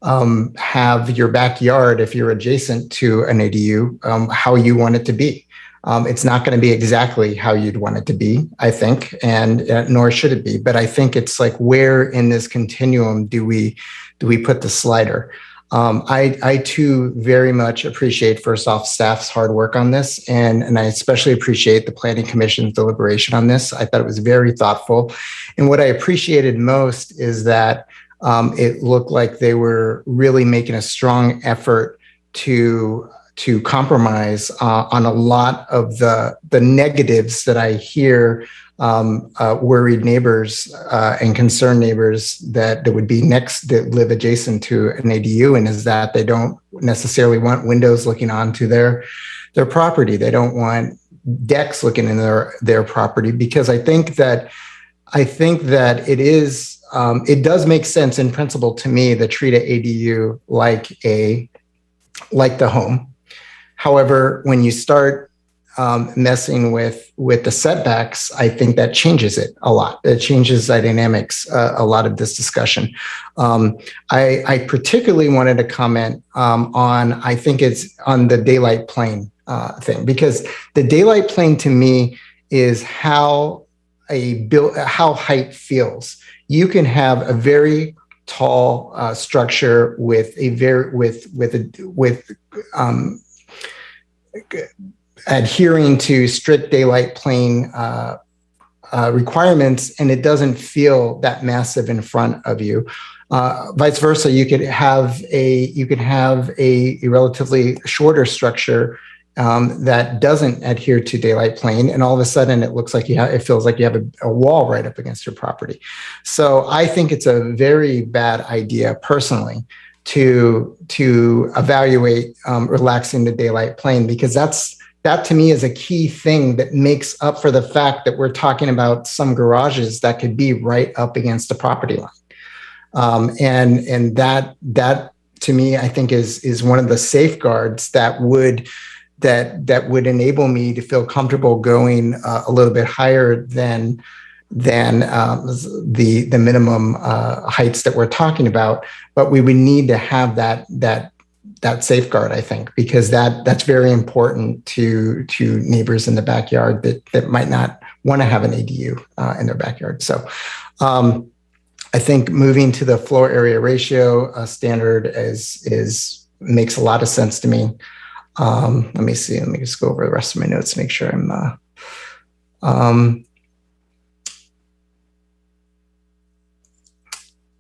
have your backyard, if you're adjacent to an ADU, how you want it to be. It's not going to be exactly how you'd want it to be, I think, and nor should it be. But I think it's like, where in this continuum do we put the slider? I too very much appreciate, first off, staff's hard work on this, and I especially appreciate the Planning Commission's deliberation on this. I thought it was very thoughtful, and what I appreciated most is that it looked like they were really making a strong effort to compromise on a lot of the negatives that I hear worried neighbors and concerned neighbors that would be that live adjacent to an ADU, and is that they don't necessarily want windows looking onto their property. They don't want decks looking in their property, because I think that it does make sense in principle to me to treat an ADU like the home. However, when you start messing with the setbacks, I think that changes it a lot. It changes the dynamics a lot of this discussion. I particularly wanted to comment I think it's on the daylight plane thing, because the daylight plane to me is how height feels. You can have a very tall structure with adhering to strict daylight plane requirements, and it doesn't feel that massive in front of you. Vice versa, you could have a relatively shorter structure that doesn't adhere to daylight plane, and all of a sudden it looks like it feels like you have a wall right up against your property. So I think it's a very bad idea, personally, to evaluate relaxing the daylight plane, because that to me is a key thing that makes up for the fact that we're talking about some garages that could be right up against the property line. And that to me, I think is one of the safeguards that would that would enable me to feel comfortable going a little bit higher than the minimum heights that we're talking about. But we would need to have that safeguard, I think, because that's very important to neighbors in the backyard that might not want to have an ADU in their backyard. So I think moving to the floor area ratio standard makes a lot of sense to me. Let me see. Let me just go over the rest of my notes to make sure I'm.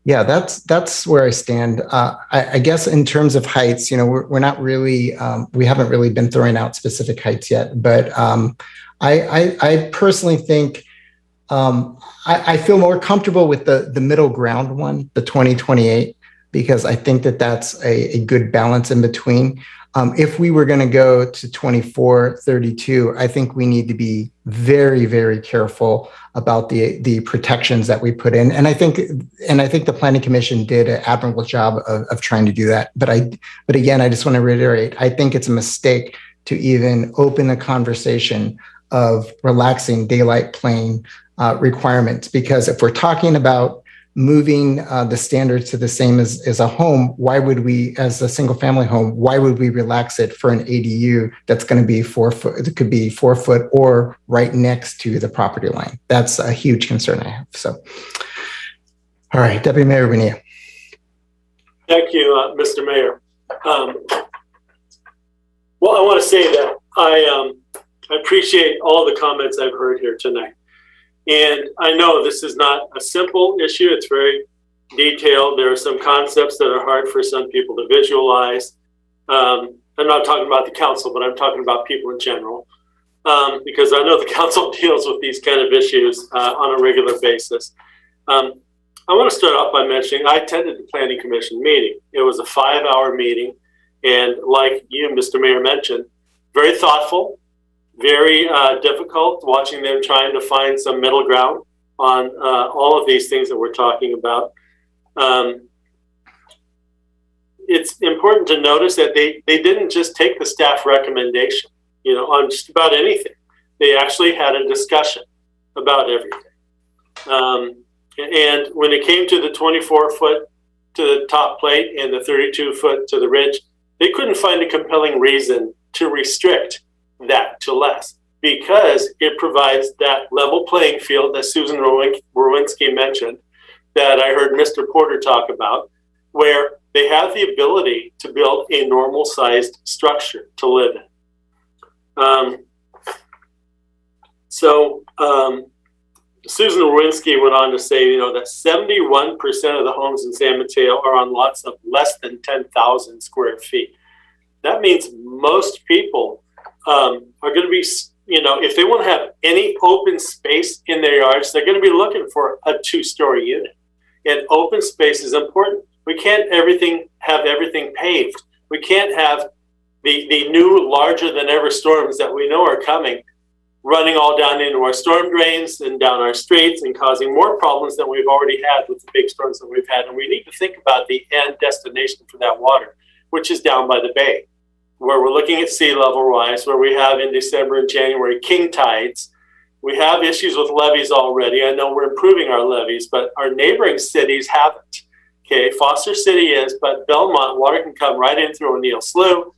Yeah, that's where I stand. I guess in terms of heights, we're not really, we haven't really been throwing out specific heights yet. But I personally think I feel more comfortable with the middle ground one, the 2028, because I think that's a good balance in between. If we were going to go to 2432, I think we need to be very, very careful about the protections that we put in. And I think the Planning Commission did an admirable job of trying to do that. But again, I just want to reiterate, I think it's a mistake to even open a conversation of relaxing daylight plane requirements, because if we're talking about moving the standards to the same as a home, why would we, as a single family home, why would we relax it for an ADU that's going to be 4 foot? It could be 4 foot or right next to the property line. That's a huge concern I have. So, all right, Deputy Mayor Bonilla. Thank you, Mr. Mayor. Well, I want to say that I appreciate all the comments I've heard here tonight. And I know this is not a simple issue. It's very detailed. There are some concepts that are hard for some people to visualize. I'm not talking about the council, but I'm talking about people in general, because I know the council deals with these kind of issues on a regular basis. I want to start off by mentioning I attended the Planning Commission meeting. It was a 5-hour meeting. And like you, Mr. Mayor, mentioned, very thoughtful, very difficult, watching them trying to find some middle ground on all of these things that we're talking about. It's important to notice that they didn't just take the staff recommendation, on just about anything. They actually had a discussion about everything. And when it came to the 24 foot to the top plate and the 32 foot to the ridge, they couldn't find a compelling reason to restrict that to less, because it provides that level playing field that Susan Rowinski mentioned, that I heard Mr. Porter talk about, where they have the ability to build a normal sized structure to live in. Susan Rowinski went on to say, that 71% of the homes in San Mateo are on lots of less than 10,000 square feet. That means most people are going to be, if they want to have any open space in their yards, they're going to be looking for a 2-story unit. And open space is important. We can't have everything paved. We can't have the new larger than ever storms that we know are coming running all down into our storm drains and down our streets and causing more problems than we've already had with the big storms that we've had. And we need to think about the end destination for that water, which is down by the bay, where we're looking at sea level rise, where we have in December and January king tides. We have issues with levees already. I know we're improving our levees, but our neighboring cities haven't. Okay, Foster City is, but Belmont, water can come right in through O'Neill Slough.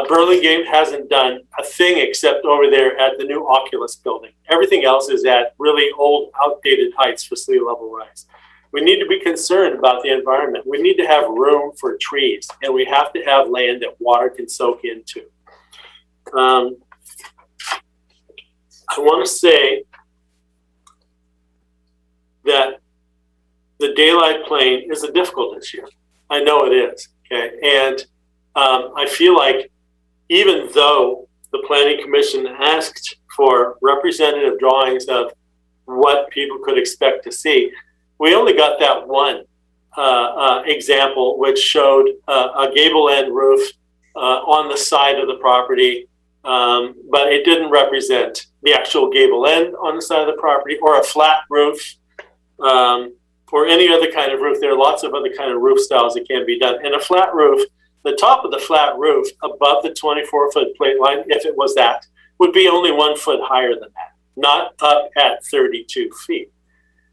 Burlingame hasn't done a thing except over there at the new Oculus building. Everything else is at really old, outdated heights for sea level rise. We need to be concerned about the environment. We need to have room for trees, and we have to have land that water can soak into. I want to say that the daylight plane is a difficult issue. I know it is, okay? And I feel like even though the Planning Commission asked for representative drawings of what people could expect to see, we only got that one example, which showed a gable end roof on the side of the property, but it didn't represent the actual gable end on the side of the property, or a flat roof, or any other kind of roof. There are lots of other kind of roof styles that can be done. And a flat roof, the top of the flat roof above the 24-foot plate line, if it was that, would be only 1 foot higher than that, not up at 32 feet.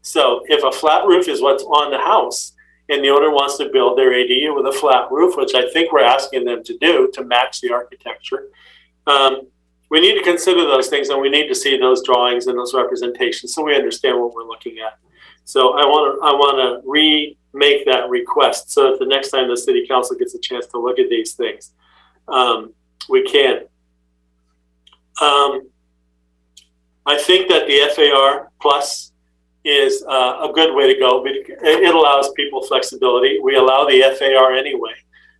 So if a flat roof is what's on the house and the owner wants to build their ADU with a flat roof, which I think we're asking them to do to match the architecture, we need to consider those things, and we need to see those drawings and those representations so we understand what we're looking at. So I want to remake that request so that the next time the city council gets a chance to look at these things, we can. I think that the FAR plus is a good way to go. It allows people flexibility. We allow the FAR anyway.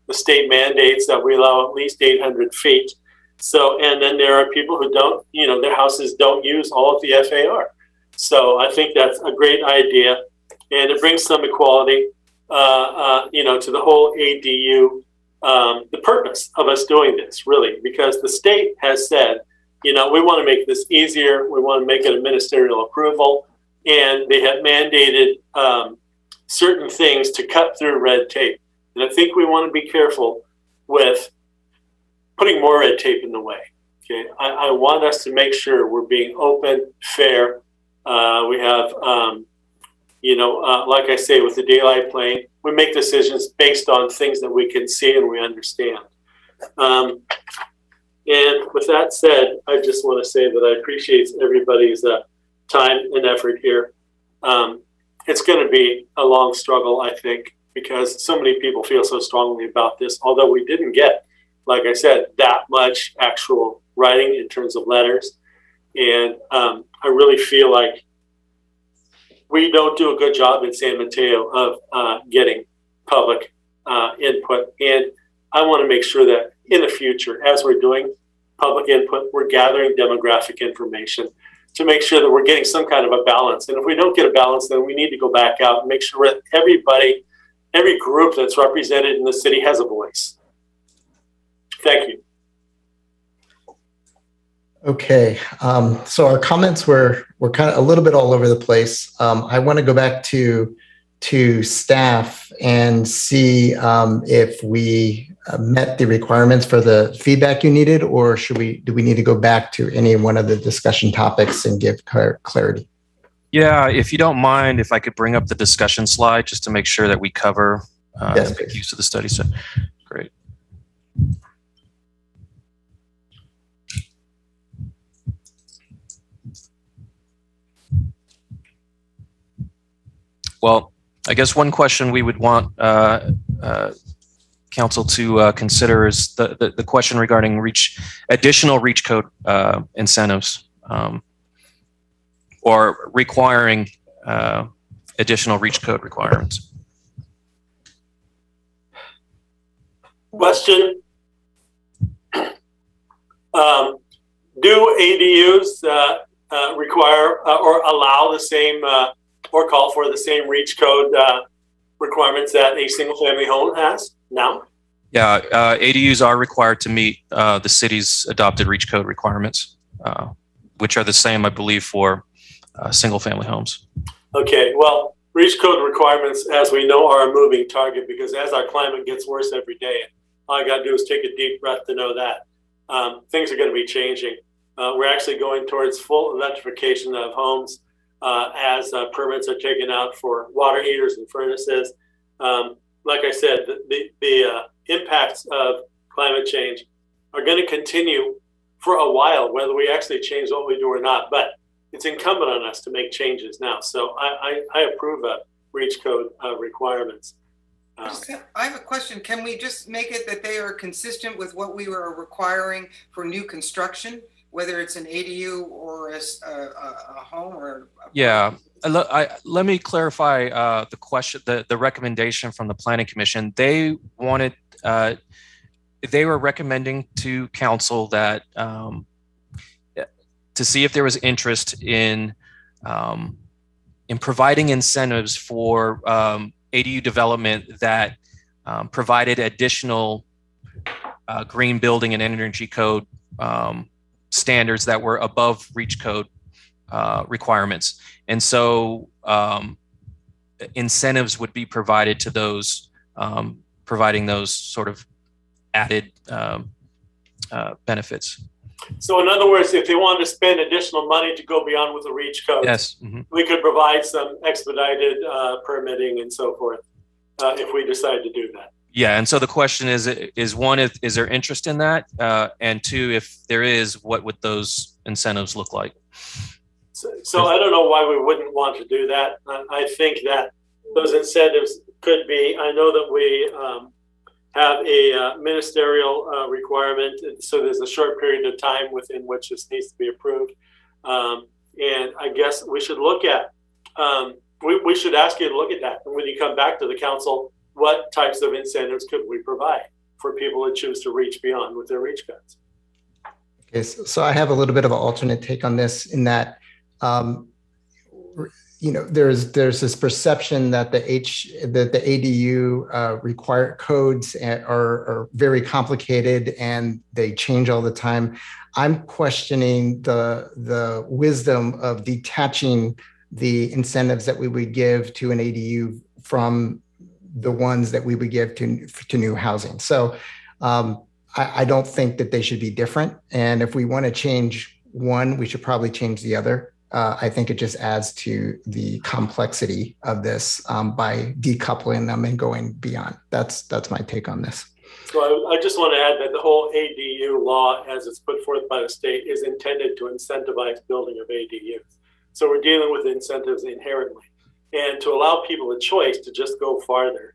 The state mandates that we allow at least 800 feet. So, and then there are people who don't, their houses don't use all of the FAR. So I think that's a great idea, and it brings some equality, to the whole ADU. The purpose of us doing this, really, because the state has said, we want to make this easier. We want to make it a ministerial approval, and they have mandated certain things to cut through red tape. And I think we want to be careful with putting more red tape in the way. Okay, I want us to make sure we're being open, fair. We have, like I say, with the daylight plane, we make decisions based on things that we can see and we understand. And with that said, I just want to say that I appreciate everybody's time and effort here. It's going to be a long struggle, I think, because so many people feel so strongly about this, although we didn't get, like I said, that much actual writing in terms of letters. And I really feel like we don't do a good job in San Mateo of getting public input. And I want to make sure that in the future, as we're doing public input, we're gathering demographic information to make sure that we're getting some kind of a balance. And if we don't get a balance, then we need to go back out and make sure that everybody, every group that's represented in the city has a voice. Thank you. Okay, so our comments were kind of a little bit all over the place. I want to go back to staff and see if we met the requirements for the feedback you needed, or do we need to go back to any one of the discussion topics and give clarity? Yeah, if you don't mind, if I could bring up the discussion slide just to make sure that we cover yes, make use of the study set. Great. Well, I guess one question we would want council to consider is the question regarding additional reach code incentives or requiring additional reach code requirements. Question. Do ADUs require or allow the same or call for the same reach code requirements that a single family home has now? Yeah, ADUs are required to meet the city's adopted reach code requirements, which are the same, I believe, for single family homes. Okay, well, reach code requirements, as we know, are a moving target because as our climate gets worse every day, all I got to do is take a deep breath to know that things are going to be changing. We're actually going towards full electrification of homes as permits are taken out for water heaters and furnaces. Like I said, the impacts of climate change are going to continue for a while, whether we actually change what we do or not. But it's incumbent on us to make changes now. So I approve of reach code requirements. I have a question. Can we just make it that they are consistent with what we were requiring for new construction, whether it's an ADU or a home or? Yeah, let me clarify the question, the recommendation from the Planning Commission. They wanted, they were recommending to council that to see if there was interest in providing incentives for ADU development that provided additional green building and energy code standards that were above reach code requirements. And so incentives would be provided to those providing those sort of added benefits. So in other words, if they wanted to spend additional money to go beyond with the REACH code, Yes. we could provide some expedited permitting and so forth if we decide to do that. Yeah, and so the question is one, is there interest in that? And two, if there is, what would those incentives look like? So I don't know why we wouldn't want to do that. I think that those incentives could be, I know that we have a ministerial requirement, so there's a short period of time within which this needs to be approved. And I guess we should look at, we should ask you to look at that. And when you come back to the council, what types of incentives could we provide for people that choose to reach beyond with their REACH codes? Okay, so I have a little bit of an alternate take on this in that, you know, there's this perception that the ADU required codes are very complicated and they change all the time. I'm questioning the wisdom of detaching the incentives that we would give to an ADU from the ones that we would give to new housing. So I don't think that they should be different. And if we want to change one, we should probably change the other. I think it just adds to the complexity of this by decoupling them and going beyond. That's my take on this. So I just want to add that the whole ADU law, as it's put forth by the state, is intended to incentivize building of ADUs. So we're dealing with incentives inherently. And to allow people a choice to just go farther,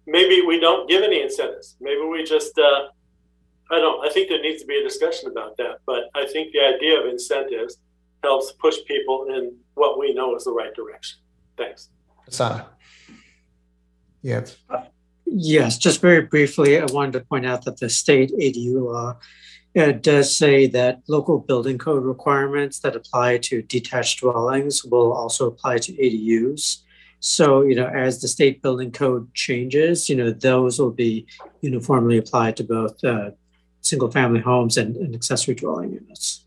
maybe we don't give any incentives. Maybe we just, I think there needs to be a discussion about that. But I think the idea of incentives helps push people in what we know is the right direction. Thanks. Sana. Yes. Yes, just very briefly, I wanted to point out that the state ADU law does say that local building code requirements that apply to detached dwellings will also apply to ADUs. So, you know, as the state building code changes, you know, those will be uniformly applied to both single family homes and accessory dwelling units.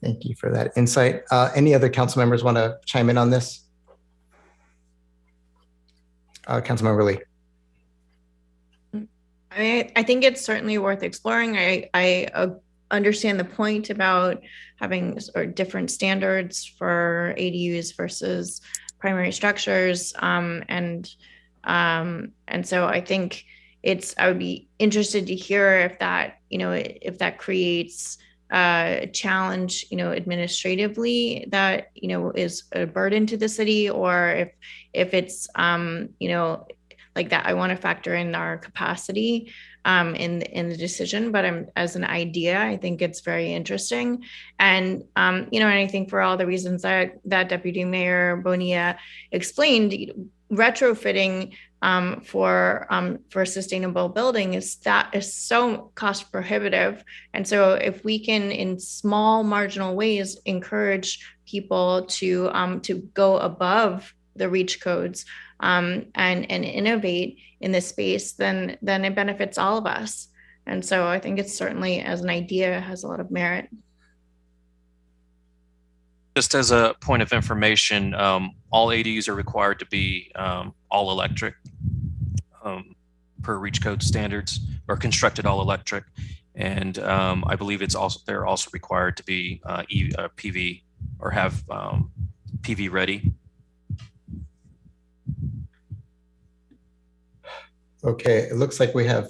Thank you for that insight. Any other council members want to chime in on this? Councilmember Lee. I think it's certainly worth exploring. I understand the point about having sort of different standards for ADUs versus primary structures, and so I think I would be interested to hear if that, you know, if that creates a challenge, you know, administratively that, you know, is a burden to the city, or if it's, you know, like that. I want to factor in our capacity in the decision, but as an idea, I think it's very interesting. And, you know, and I think for all the reasons that Deputy Mayor Bonilla explained, retrofitting for sustainable building is so cost prohibitive. And so if we can, in small marginal ways, encourage people to go above the REACH codes and innovate in this space, then it benefits all of us. And so I think it's certainly, as an idea, has a lot of merit. Just as a point of information, all ADUs are required to be all electric per REACH code standards, or constructed all electric. And I believe they're also required to be PV or have PV ready. Okay, it looks like we have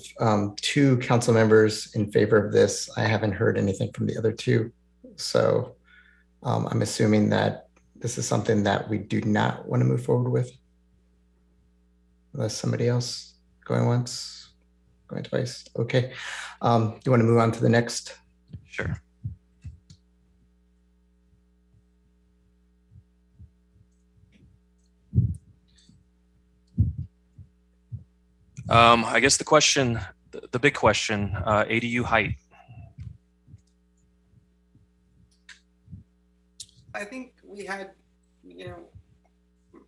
2 council members in favor of this. I haven't heard anything from the other 2. So I'm assuming that this is something that we do not want to move forward with. Unless somebody else going once, going twice. Okay. Do you want to move on to the next? Sure. I guess the question, the big question, ADU height. I think we had, you know,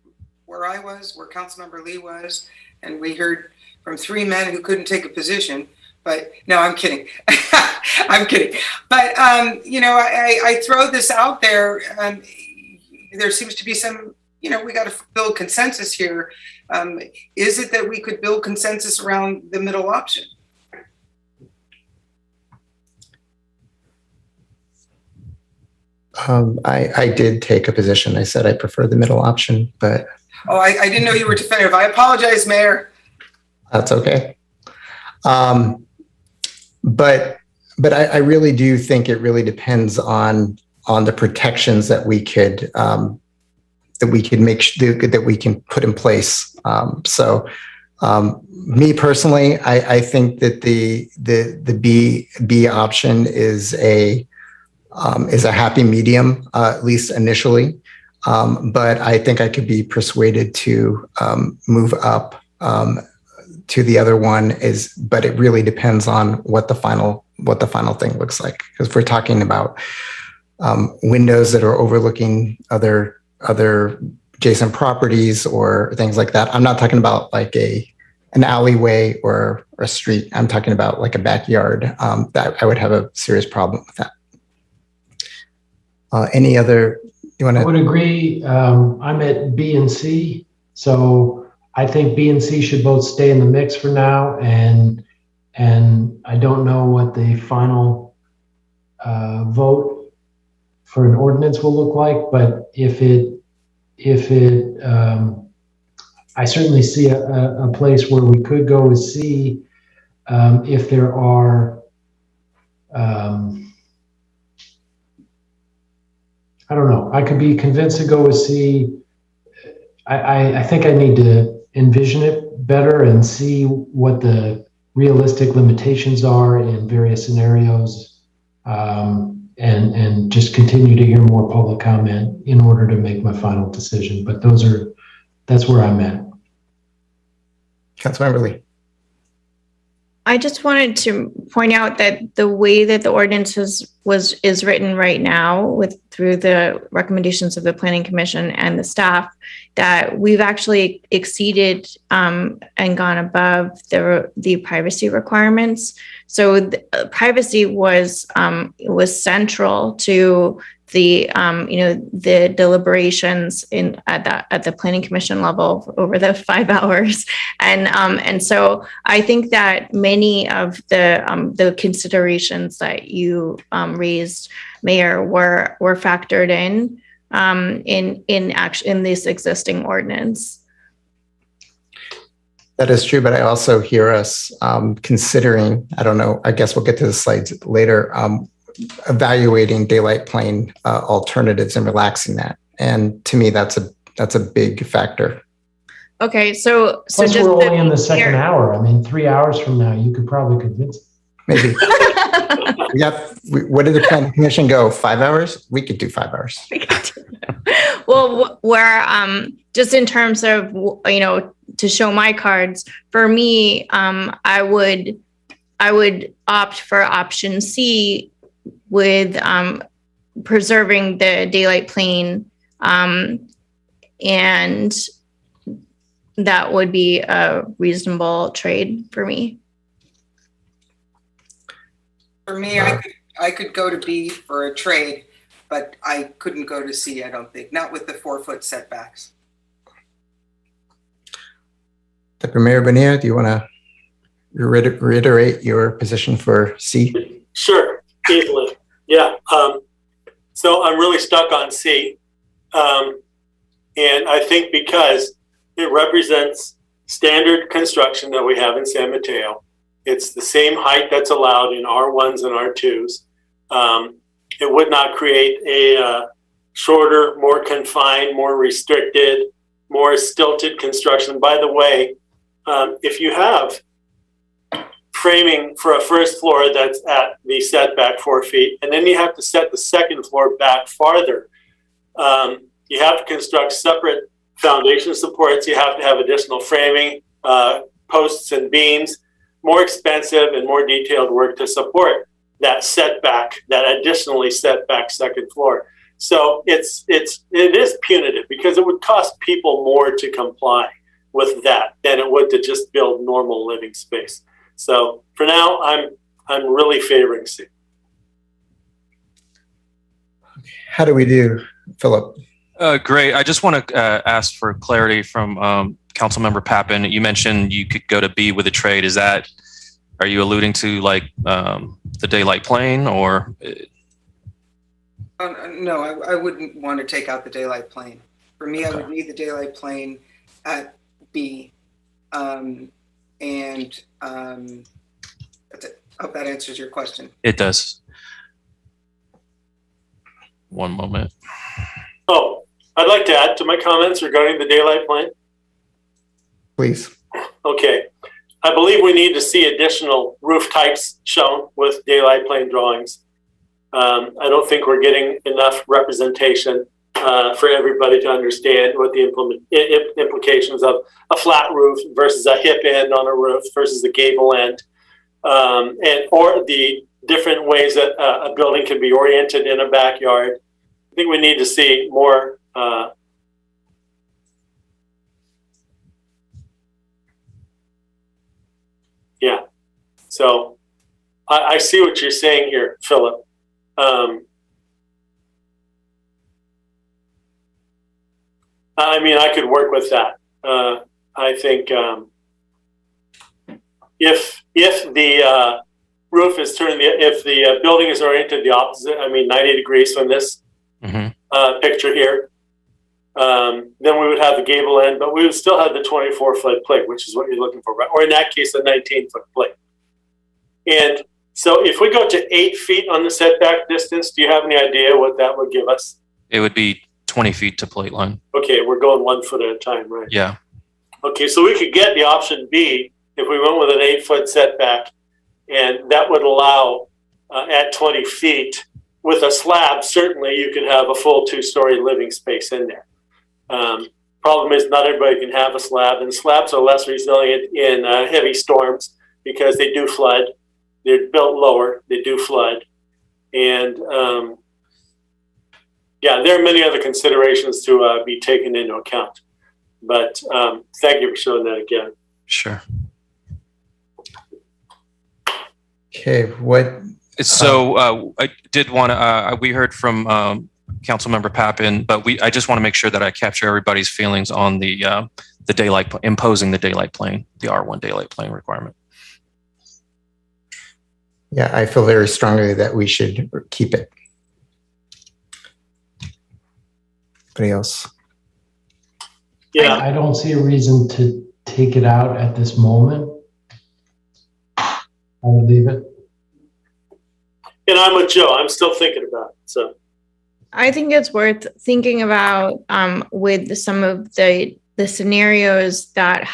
where I was, where Councilmember Lee was, and we heard from 3 men who couldn't take a position. But no, I'm kidding. I'm kidding. But, you know, I throw this out there. There seems to be some, you know, we got to build consensus here. Is it that we could build consensus around the middle option? I did take a position. I said I prefer the middle option, but. Oh, I didn't know you were definitive. I apologize, Mayor. That's okay. But I really do think it really depends on the protections that we could that we can put in place. Me personally, I think that the B option is a happy medium, at least initially. But I think I could be persuaded to move up to the other one but it really depends on what the final thing looks like. Because if we're talking about windows that are overlooking other adjacent properties or things like that, I'm not talking about like an alleyway or a street. I'm talking about like a backyard. That I would have a serious problem with that. Any other? You want to? I would agree. I'm at B and C, so I think B and C should both stay in the mix for now, and I don't know what the final vote for an ordinance will look like, but if it I certainly see a place where we could go with C if there are I don't know. I could be convinced to go with C. I think I need to envision it better and see what the realistic limitations are in various scenarios, and just continue to hear more public comment in order to make my final decision. But that's where I'm at. Councilmember Lee. I just wanted to point out that the way that the ordinance is written right now through the recommendations of the Planning Commission and the staff, that we've actually exceeded and gone above the privacy requirements. So privacy was central to the the deliberations at the Planning Commission level over the 5 hours, and so I think that many of the considerations that you raised, Mayor, were factored in this existing ordinance. That is true, but I also hear us considering, I don't know, I guess we'll get to the slides later, evaluating daylight plane alternatives and relaxing that. And to me, that's a big factor. Okay, so Plus just we're only in the second hour. I mean, 3 hours from now, you could probably convince them. Maybe. What did the Planning Commission go? 5 hours? We could do 5 hours. Well, where just in terms of to show my cards, for me, I would opt for option C with preserving the daylight plane, and that would be a reasonable trade for me. For me, I could go to B for a trade, but I couldn't go to C, I don't think, not with the 4-foot setbacks. Dr. Mayor Bonilla, do you want to reiterate your position for C? Sure, easily. Yeah. So I'm really stuck on C. And I think because it represents standard construction that we have in San Mateo, it's the same height that's allowed in R1s and R2s. It would not create a shorter, more confined, more restricted, more stilted construction. By the way, if you have framing for a first floor that's at the setback 4 feet, and then you have to set the second floor back farther, you have to construct separate foundation supports. You have to have additional framing, posts and beams, more expensive and more detailed work to support that setback, that additionally setback second floor. So it is punitive because it would cost people more to comply with that than it would to just build normal living space. So for now, I'm really favoring C. How do we do, Philip? Great. I just want to ask for clarity from Councilmember Pappen, you mentioned you could go to B with a trade. Are you alluding to like the daylight plane or? No, I wouldn't want to take out the daylight plane. For me, I would need the daylight plane at B. That's it. I hope that answers your question. It does. One moment. Oh, I'd like to add to my comments regarding the daylight plane. Please. Okay. I believe we need to see additional roof types shown with daylight plane drawings. I don't think we're getting enough representation for everybody to understand what the implications of a flat roof versus a hip end on a roof versus a gable end, or the different ways that a building can be oriented in a backyard. I think we need to see more. Yeah. So I see what you're saying here, Philip. I mean, I could work with that. I think if the roof is turned, if the building is oriented the opposite, I mean 90 degrees from this picture here, then we would have the gable end, but we would still have the 24-foot plate, which is what you're looking for, right? Or in that case, a 19-foot plate. And so if we go to 8 feet on the setback distance, do you have any idea what that would give us? It would be 20 feet to plate line. Okay, we're going 1 foot at a time, right? Yeah. Okay, so we could get the option B if we went with an 8-foot setback, and that would allow at 20 feet with a slab, certainly you could have a full 2-story living space in there. Problem is not everybody can have a slab, and slabs are less resilient in heavy storms because they do flood. They're built lower, they do flood. And yeah, there are many other considerations to be taken into account. But thank you for showing that again. Sure. Okay, what? So I did want to, we heard from Councilmember Pappen, but I just want to make sure that I capture everybody's feelings on the daylight, imposing the daylight plane, the R1 daylight plane requirement. Yeah, I feel very strongly that we should keep it. Anybody else? Yeah, I don't see a reason to take it out at this moment. I would leave it. And I'm with Joe. I'm still thinking about it. So I think it's worth thinking about with some of the scenarios that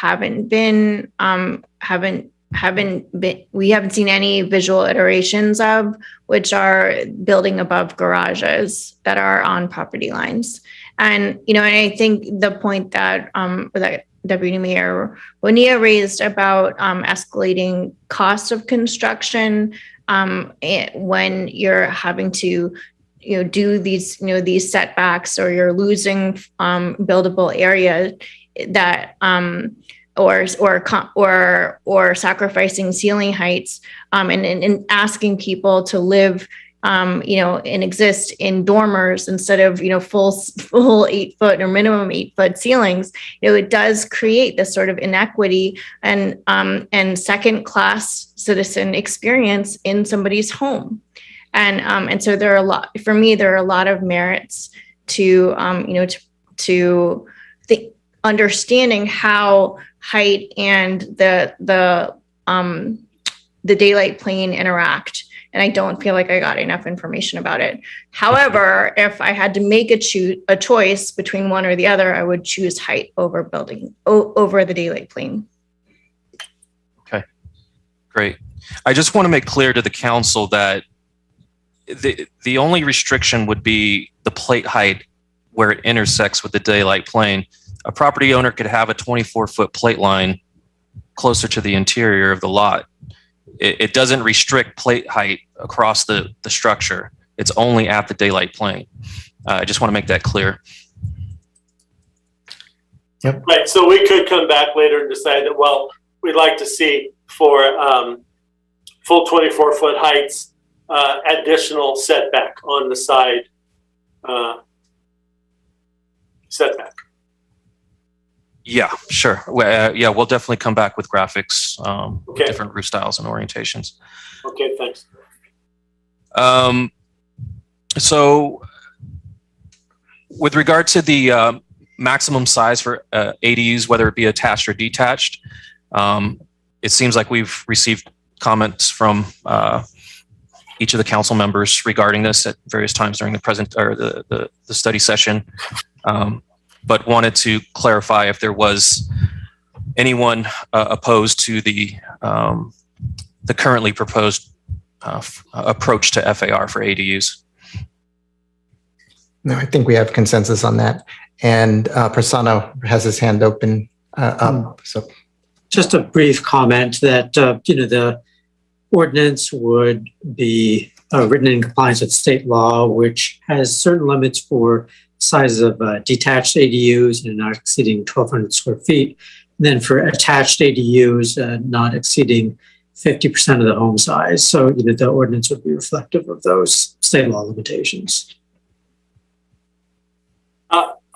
we haven't seen any visual iterations of, which are building above garages that are on property lines. And, and I think the point that that Deputy Mayor Bonilla raised about escalating cost of construction when you're having to do these setbacks, or you're losing buildable area that or sacrificing ceiling heights and asking people to live and exist in dormers instead of full 8 foot or minimum 8 foot ceilings. It does create this sort of inequity and second class citizen experience in somebody's home. And so there are a lot of merits to understanding how height and the daylight plane interact. And I don't feel like I got enough information about it. However, if I had to make a choice between one or the other, I would choose height over the daylight plane. Okay, great. I just want to make clear to the council that the only restriction would be the plate height where it intersects with the daylight plane. A property owner could have a 24-foot plate line closer to the interior of the lot. It doesn't restrict plate height across the structure. It's only at the daylight plane. I just want to make that clear. Yep. Right. So we could come back later and decide that, well, we'd like to see for full 24-foot heights, additional setback on the side setback. Yeah, sure. Yeah, we'll definitely come back with graphics, Okay. different roof styles and orientations. Okay, thanks. So with regard to the maximum size for ADUs, whether it be attached or detached, it seems like we've received comments from each of the council members regarding this at various times during the study session, but wanted to clarify if there was anyone opposed to the currently proposed approach to FAR for ADUs. No, I think we have consensus on that. And Prasanna has his hand open up. So, just a brief comment that the ordinance would be written in compliance with state law, which has certain limits for size of detached ADUs, not exceeding 1,200 square feet. And then for attached ADUs, not exceeding 50% of the home size. So the ordinance would be reflective of those state law limitations.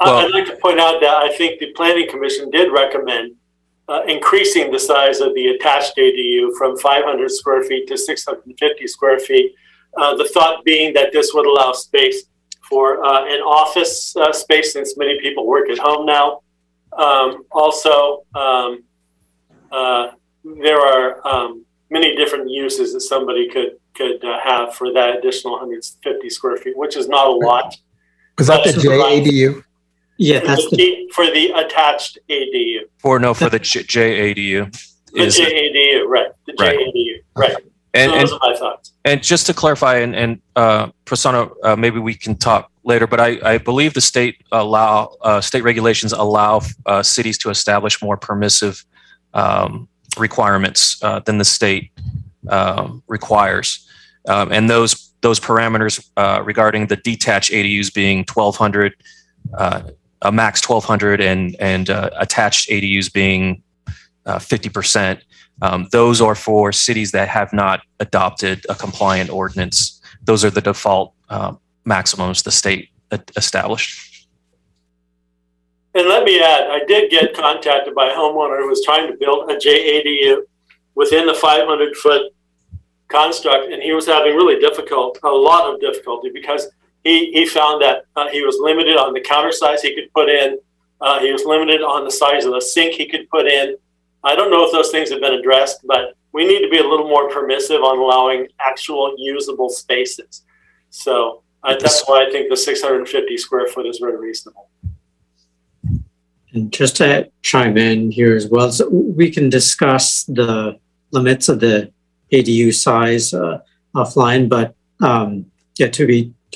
I'd like to point out that I think the Planning Commission did recommend increasing the size of the attached ADU from 500 square feet to 650 square feet. The thought being that this would allow space for an office space, since many people work at home now. Also, there are many different uses that somebody could have for that additional 150 square feet, which is not a lot. Was that the JADU? Yeah, that's for the attached ADU. For the JADU. The JADU, right. The JADU, right. And, those are my thoughts. And just to clarify, and Prasanna, maybe we can talk later, but I believe the state regulations allow cities to establish more permissive requirements than the state requires. And those parameters regarding the detached ADUs being 1,200, a max 1,200, and attached ADUs being 50%. Those are for cities that have not adopted a compliant ordinance. Those are the default maximums the state established. And let me add, I did get contacted by a homeowner who was trying to build a JADU within the 500-foot construct, and he was having a lot of difficulty because he found that he was limited on the counter size he could put in. He was limited on the size of the sink he could put in. I don't know if those things have been addressed, but we need to be a little more permissive on allowing actual usable spaces. So that's why I think the 650 square foot is very reasonable. And just to chime in here as well, so we can discuss the limits of the ADU size offline, but to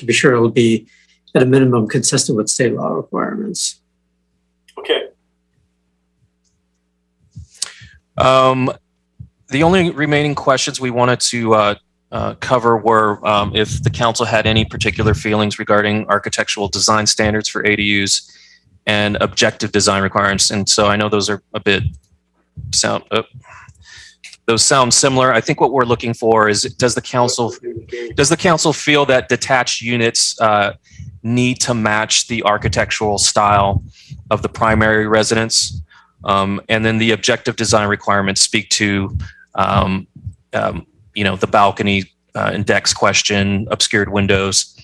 be sure, it'll be at a minimum consistent with state law requirements. Okay. The only remaining questions we wanted to cover were if the council had any particular feelings regarding architectural design standards for ADUs and objective design requirements. And so I know those are a bit those sound similar. I think what we're looking for is, does the council feel that detached units need to match the architectural style of the primary residence? And then the objective design requirements speak to, the balcony and decks question, obscured windows,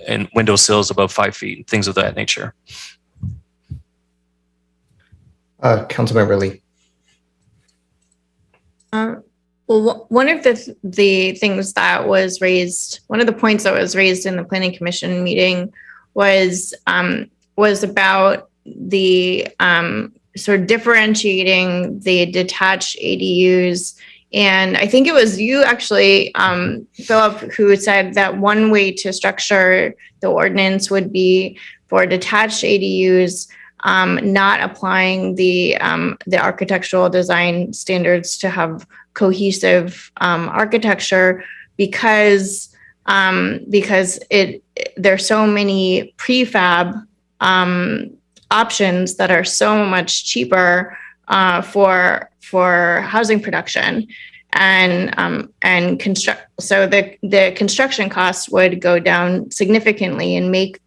and window sills above 5 feet, things of that nature. Councilmember Lee. Well, one of the things that was raised, one of the points that was raised in the Planning Commission meeting was about the sort of differentiating the detached ADUs. And I think it was you actually, Philip, who said that one way to structure the ordinance would be for detached ADUs, not applying the architectural design standards to have cohesive architecture because there's so many prefab options that are so much cheaper for housing production and construct. So the construction costs would go down significantly and make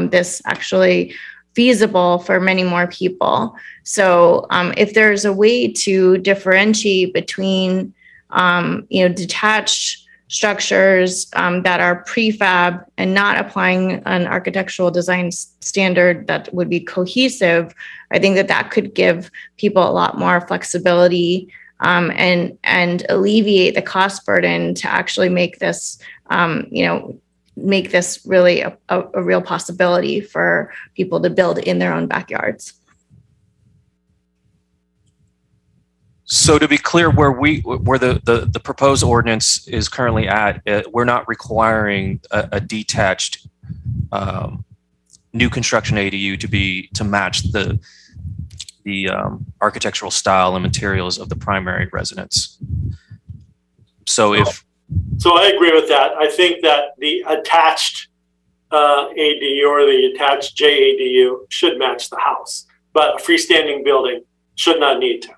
this actually feasible for many more people. So if there's a way to differentiate between, detached structures that are prefab and not applying an architectural design standard that would be cohesive, I think that could give people a lot more flexibility and alleviate the cost burden to actually make this, make this really a real possibility for people to build in their own backyards. So to be clear, where the proposed ordinance is currently at, we're not requiring a detached new construction ADU to match the architectural style and materials of the primary residence. So I agree with that. I think that the attached ADU or the attached JADU should match the house, but a freestanding building should not need to.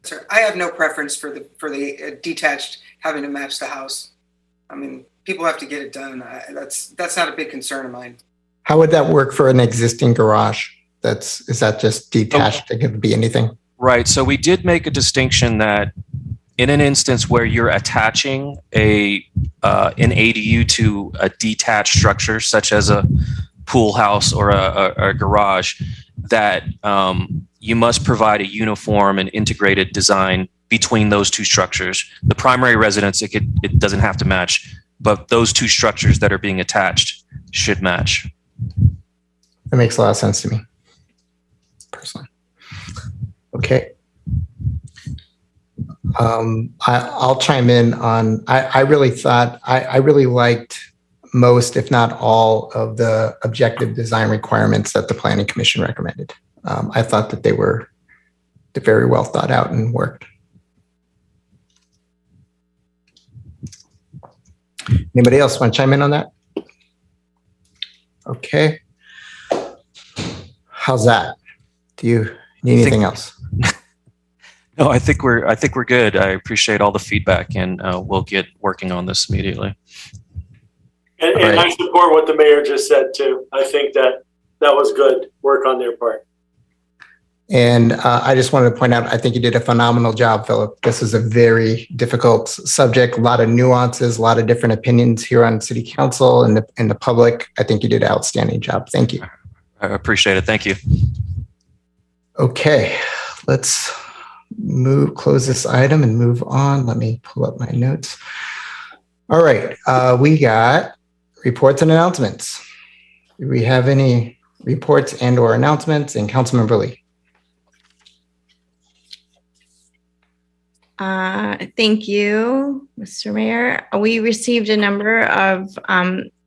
Sir, I have no preference for the detached having to match the house. I mean, people have to get it done. That's not a big concern of mine. How would that work for an existing garage? Is that just detached? It could be anything. Right. So we did make a distinction that in an instance where you're attaching an ADU to a detached structure, such as a pool house or a garage, that you must provide a uniform and integrated design between those two structures. The primary residence, it doesn't have to match, but those two structures that are being attached should match. That makes a lot of sense to me, personally. Okay. I'll chime in on, I really liked most, if not all, of the objective design requirements that the Planning Commission recommended. I thought that they were very well thought out and worked. Anybody else want to chime in on that? Okay. How's that? Do you need anything else? No, I think we're good. I appreciate all the feedback, and we'll get working on this immediately. And I support what the mayor just said too. I think that was good work on their part. And I just wanted to point out, I think you did a phenomenal job, Philip. This is a very difficult subject, a lot of nuances, a lot of different opinions here on City Council and the public. I think you did an outstanding job. Thank you. I appreciate it. Thank you. Okay, let's close this item and move on. Let me pull up my notes. All right, we got reports and announcements. Do we have any reports and or announcements? And Councilmember Lee. Thank you, Mr. Mayor. We received a number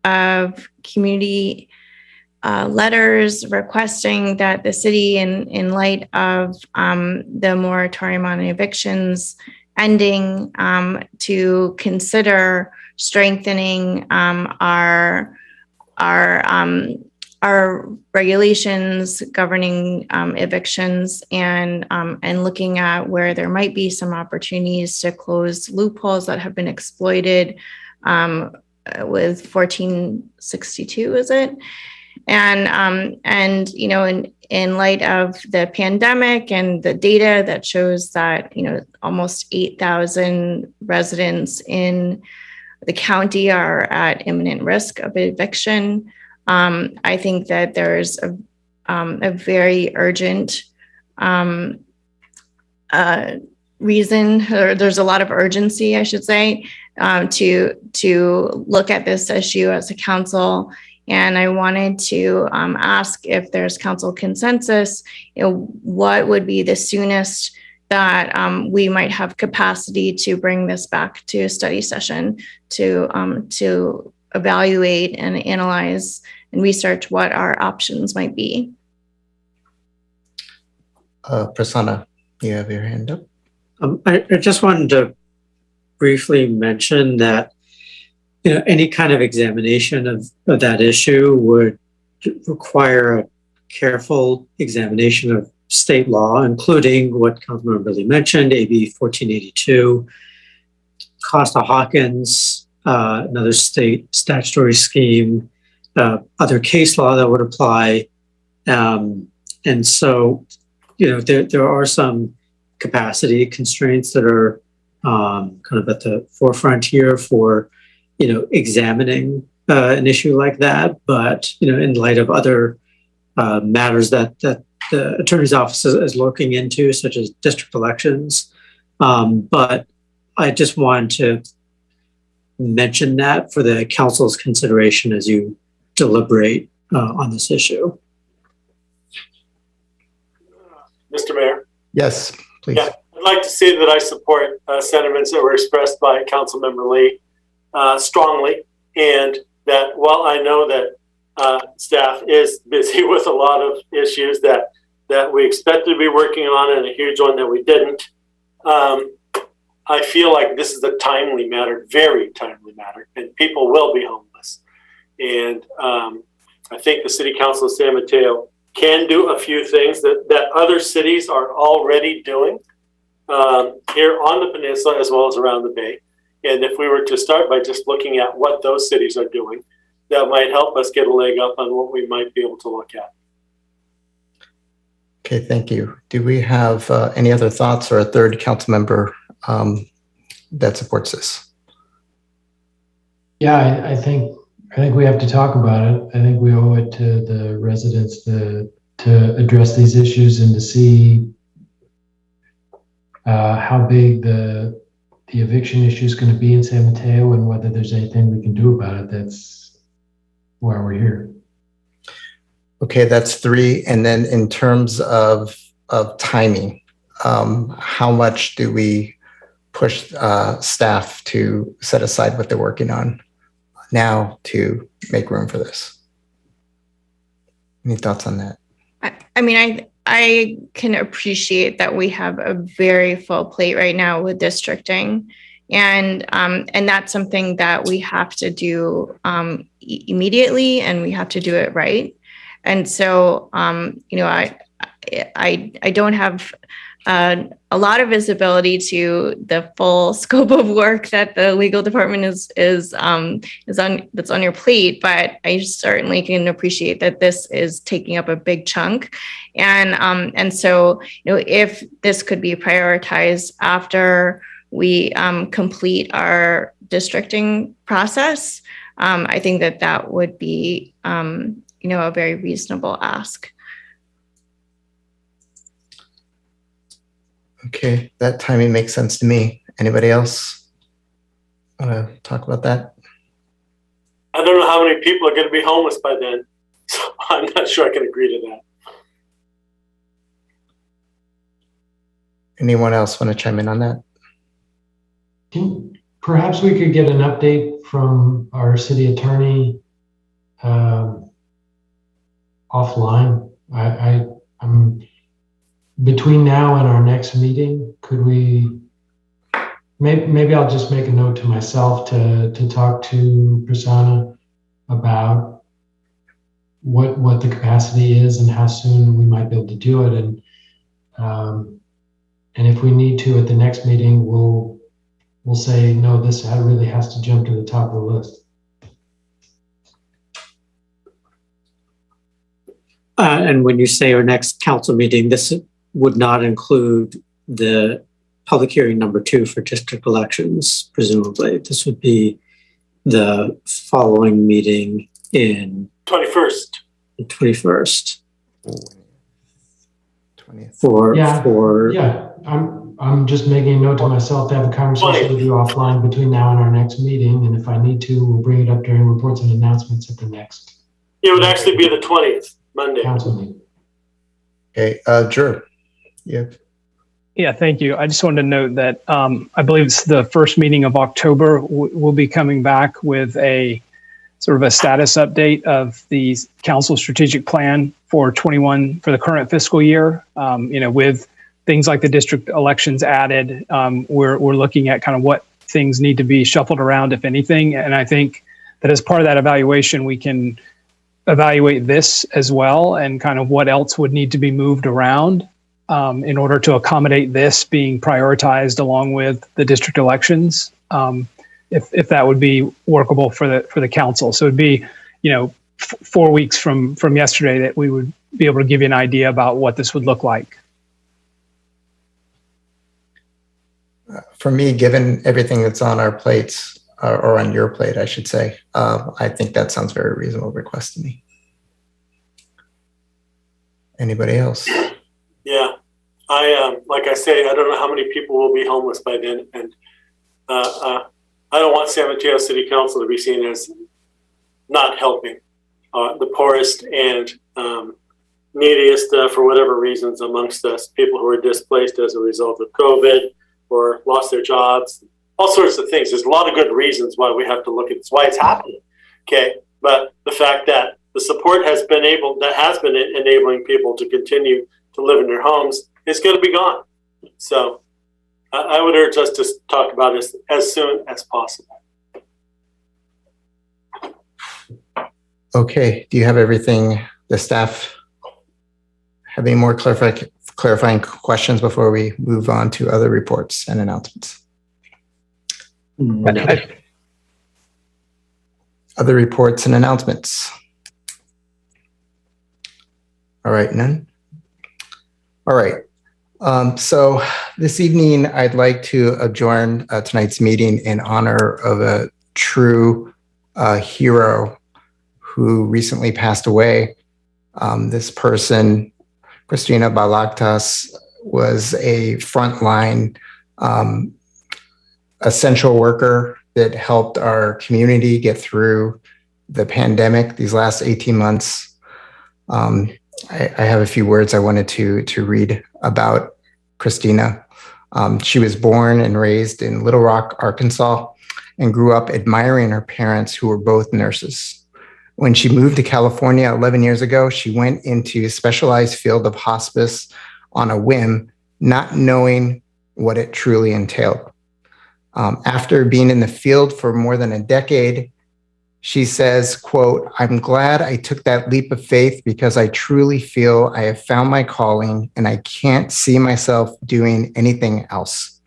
of community letters requesting that the city, in light of the moratorium on evictions ending, to consider strengthening our regulations governing evictions and looking at where there might be some opportunities to close loopholes that have been exploited with 1462, is it? And you know, in light of the pandemic and the data that shows that, you know, almost 8,000 residents in the county are at imminent risk of eviction, I think that there's a very urgent reason, or there's a lot of urgency, I should say, to look at this issue as a council. And I wanted to ask if there's council consensus, you know, what would be the soonest that we might have capacity to bring this back to a study session to evaluate and analyze and research what our options might be. Prasanna, you have your hand up. I just wanted to briefly mention that, you know, any kind of examination of that issue would require a careful examination of state law, including what Councilmember Lee mentioned, AB 1482, Costa-Hawkins, another state statutory scheme, other case law that would apply, And so, there are some capacity constraints that are kind of at the forefront here for, examining an issue like that. But, in light of other matters that the attorney's office is looking into, such as district elections. But I just wanted to mention that for the council's consideration as you deliberate on this issue. Mr. Mayor? Yes, please. Yeah, I'd like to say that I support sentiments that were expressed by Councilmember Lee strongly, and that while I know that staff is busy with a lot of issues that we expected to be working on and a huge one that we didn't, I feel like this is a timely matter, very timely matter, and people will be homeless. And I think the City Council of San Mateo can do a few things that other cities are already doing here on the peninsula as well as around the bay. And if we were to start by just looking at what those cities are doing, that might help us get a leg up on what we might be able to look at. Okay, thank you. Do we have any other thoughts or a third council member that supports this? Yeah, I think we have to talk about it. I think we owe it to the residents to address these issues and to see how big the eviction issue is going to be in San Mateo and whether there's anything we can do about it. That's why we're here. Okay, that's 3. And then in terms of timing, how much do we push staff to set aside what they're working on now to make room for this? Any thoughts on that? I mean, I can appreciate that we have a very full plate right now with districting, and that's something that we have to do immediately, and we have to do it right. And so, I don't have a lot of visibility to the full scope of work that the legal department is on that's on your plate, but I certainly can appreciate that this is taking up a big chunk, and so if this could be prioritized after we complete our districting process, I think that would be a very reasonable ask. Okay, that timing makes sense to me. Anybody else want to talk about that? I don't know how many people are going to be homeless by then, so I'm not sure I can agree to that. Anyone else want to chime in on that? Perhaps we could get an update from our city attorney offline. I'm between now and our next meeting. Could we? Maybe I'll just make a note to myself to talk to Prasanna about what the capacity is and how soon we might be able to do it, and if we need to at the next meeting, we'll say no. This really has to jump to the top of the list. And when you say our next council meeting, this would not include the public hearing number 2 for district elections, presumably. This would be the following meeting in 21st. 21st. 20th. I'm just making a note to myself to have a conversation with you offline between now and our next meeting, and if I need to, we'll bring it up during reports and announcements at the next. It would actually be the 20th, Monday. Council meeting. Okay, Drew. Yeah. Yeah, thank you. I just wanted to note that I believe it's the first meeting of October. We'll be coming back with a sort of a status update of the council strategic plan for 21 for the current fiscal year. With things like the district elections added, we're looking at kind of what things need to be shuffled around, if anything. And I think that as part of that evaluation, we can evaluate this as well and kind of what else would need to be moved around in order to accommodate this being prioritized along with the district elections, if that would be workable for the council. So it'd be, 4 weeks from yesterday that we would be able to give you an idea about what this would look like. For me, given everything that's on our plates, or on your plate, I should say, I think that sounds very reasonable request to me. Anybody else? Yeah, like I say, I don't know how many people will be homeless by then, and I don't want San Mateo City Council to be seen as not helping the poorest and neediest for whatever reasons amongst us, people who are displaced as a result of COVID or lost their jobs, all sorts of things. There's a lot of good reasons why we have to look at this, why it's happening. Okay, but the fact that the support has been enabling people to continue to live in their homes is going to be gone. So I would urge us to talk about it as soon as possible. Okay, do you have everything, the staff have any more clarifying questions before we move on to other reports and announcements? No. Other reports and announcements? All right, none? All right. So this evening, I'd like to adjourn tonight's meeting in honor of a true hero who recently passed away. This person, Christina Balagtas, was a frontline essential worker that helped our community get through the pandemic these last 18 months. I have a few words I wanted to read about Christina. She was born and raised in Little Rock, Arkansas, and grew up admiring her parents, who were both nurses. When she moved to California 11 years ago, she went into a specialized field of hospice on a whim, not knowing what it truly entailed. After being in the field for more than a decade, she says, quote, "I'm glad I took that leap of faith because I truly feel I have found my calling and I can't see myself doing anything else."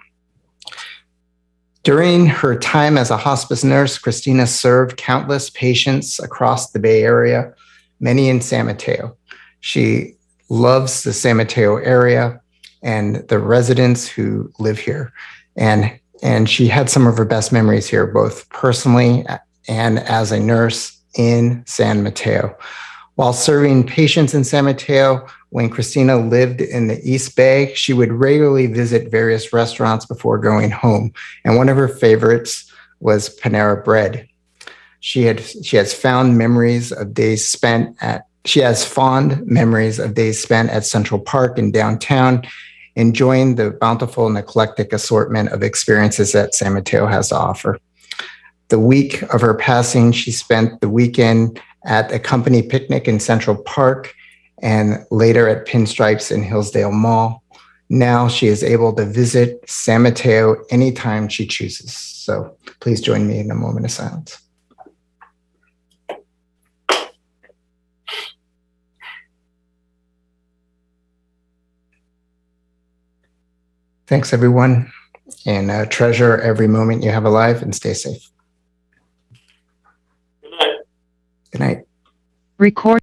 During her time as a hospice nurse, Christina served countless patients across the Bay Area, many in San Mateo. She loves the San Mateo area and the residents who live here. And she had some of her best memories here, both personally and as a nurse in San Mateo. While serving patients in San Mateo, when Christina lived in the East Bay, she would regularly visit various restaurants before going home. And one of her favorites was Panera Bread. She has fond memories of days spent at Central Park in downtown, enjoying the bountiful and eclectic assortment of experiences that San Mateo has to offer. The week of her passing, she spent the weekend at a company picnic in Central Park and later at Pinstripes in Hillsdale Mall. Now she is able to visit San Mateo anytime she chooses. So please join me in a moment of silence. Thanks, everyone, and treasure every moment you have alive and stay safe. Good night. Good night. Record.